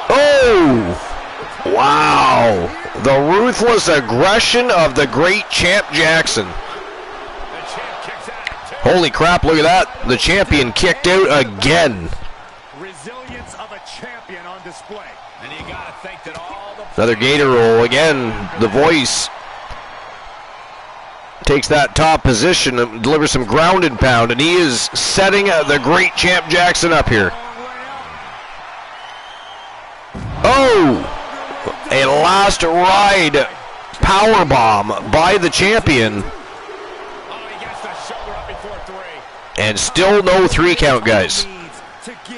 Oh. Wow. The ruthless aggression of the great champ Jackson. Holy crap, look at that. The champion kicked out again. Resilience of a champion on display. And you gotta think that all the another gator roll again. The Voice takes that top position and delivers some ground and pound, and he is setting the great champ Jackson up here. Oh, a last ride power bomb by the champion, and still no 3 count, guys.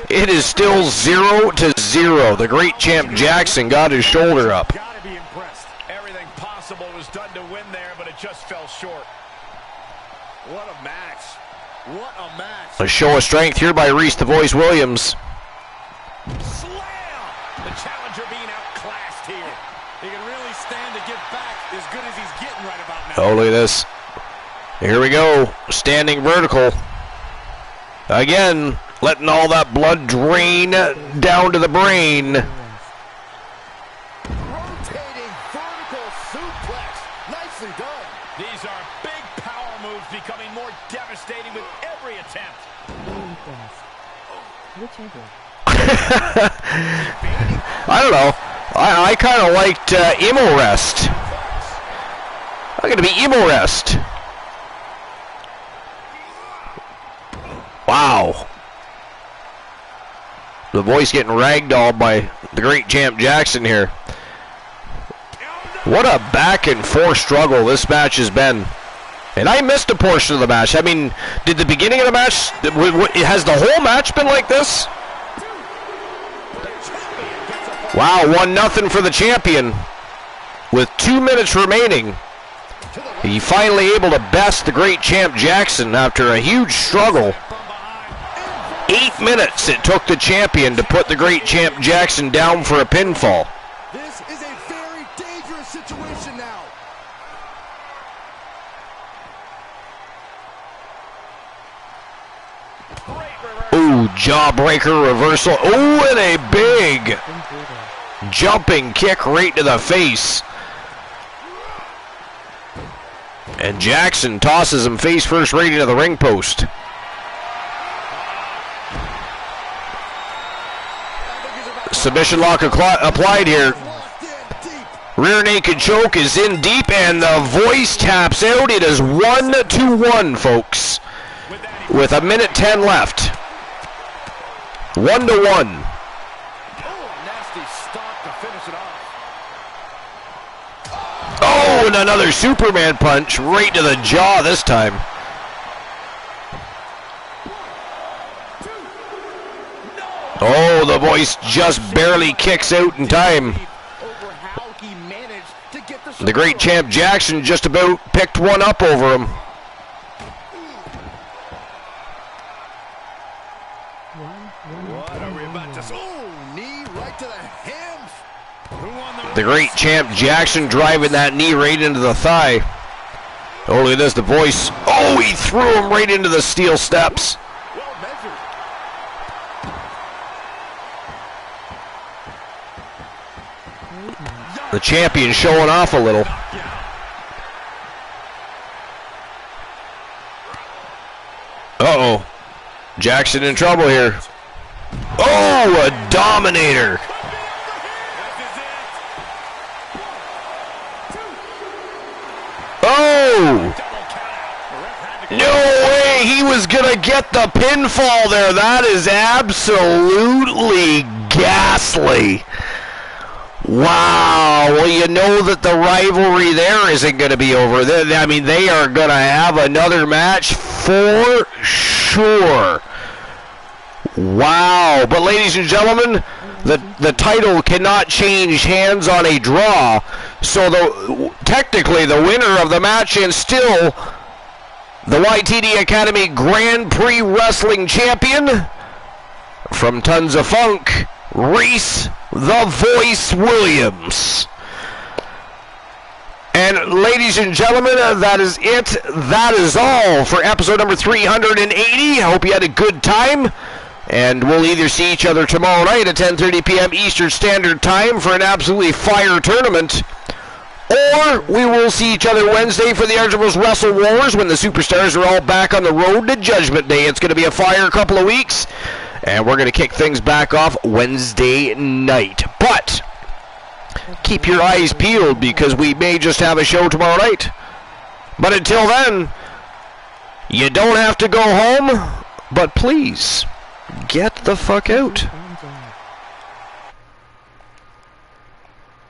It is still 0-0. The great champ Jackson got his shoulder up. gotta be impressed. Everything possible was done to win there, but it just fell short. What a match. What a match. A show of strength here by Reese the Voice Williams. Slam! The challenger being outclassed here. He can really stand to give back as good as he's getting right about now. Oh, look at this. Here we go. Standing vertical. Again, letting all that blood drain down to the brain. Rotating vertical suplex. Nicely done. These are big power moves becoming more devastating with every attempt. Whichever. I don't know. I kind of liked Emo Rest. I'm going to be Emo Rest. Wow. The Voice getting ragdolled by the great champ Jackson here. What a back and forth struggle this match has been. And I missed a portion of the match. I mean, did the beginning of the match, has the whole match been like this? Wow, 1-0 for the champion. With 2 minutes remaining, he finally able to best the great champ Jackson after a huge struggle. 8 minutes it took the champion to put the great champ Jackson down for a pinfall. This is a very dangerous situation now. Ooh, jawbreaker reversal. Ooh, and a big jumping kick right to the face. And Jackson tosses him face first right into the ring post. Submission lock applied here. Rear naked choke is in deep, and the voice taps out. It is 1-1, folks, with 1:10 left. 1-1. Oh, and another Superman punch right to the jaw this time. Oh, the voice just barely kicks out in time. The great champ Jackson just about picked one up over him. What are we about to see? Oh, knee right to the ham. The great champ Jackson driving that knee right into the thigh. Oh, look at this, the voice. Oh, he threw him right into the steel steps. Well measured. The champion showing off a little. Uh-oh. Jackson in trouble here. Oh, a dominator. Oh! No way he was going to get the pinfall there. That is absolutely ghastly. Wow. Well, you know that the rivalry there isn't going to be over. I mean, they are going to have another match for sure. Wow. But ladies and gentlemen, the title cannot change hands on a draw. So technically the winner of the match and still the YTD Academy Grand Prix Wrestling Champion from Tons of Funk, Reese the Voice Williams. And ladies and gentlemen, that is it. That is all for episode number 380. I hope you had a good time. And we'll either see each other tomorrow night at 10:30 p.m. Eastern Standard Time for an absolutely fire tournament, or we will see each other Wednesday for the Archibald's Wrestle Wars when the Superstars are all back on the road to Judgment Day. It's going to be a fire couple of weeks, and we're going to kick things back off Wednesday night. But keep your eyes peeled because we may just have a show tomorrow night. But until then, you don't have to go home, but please, get the fuck out.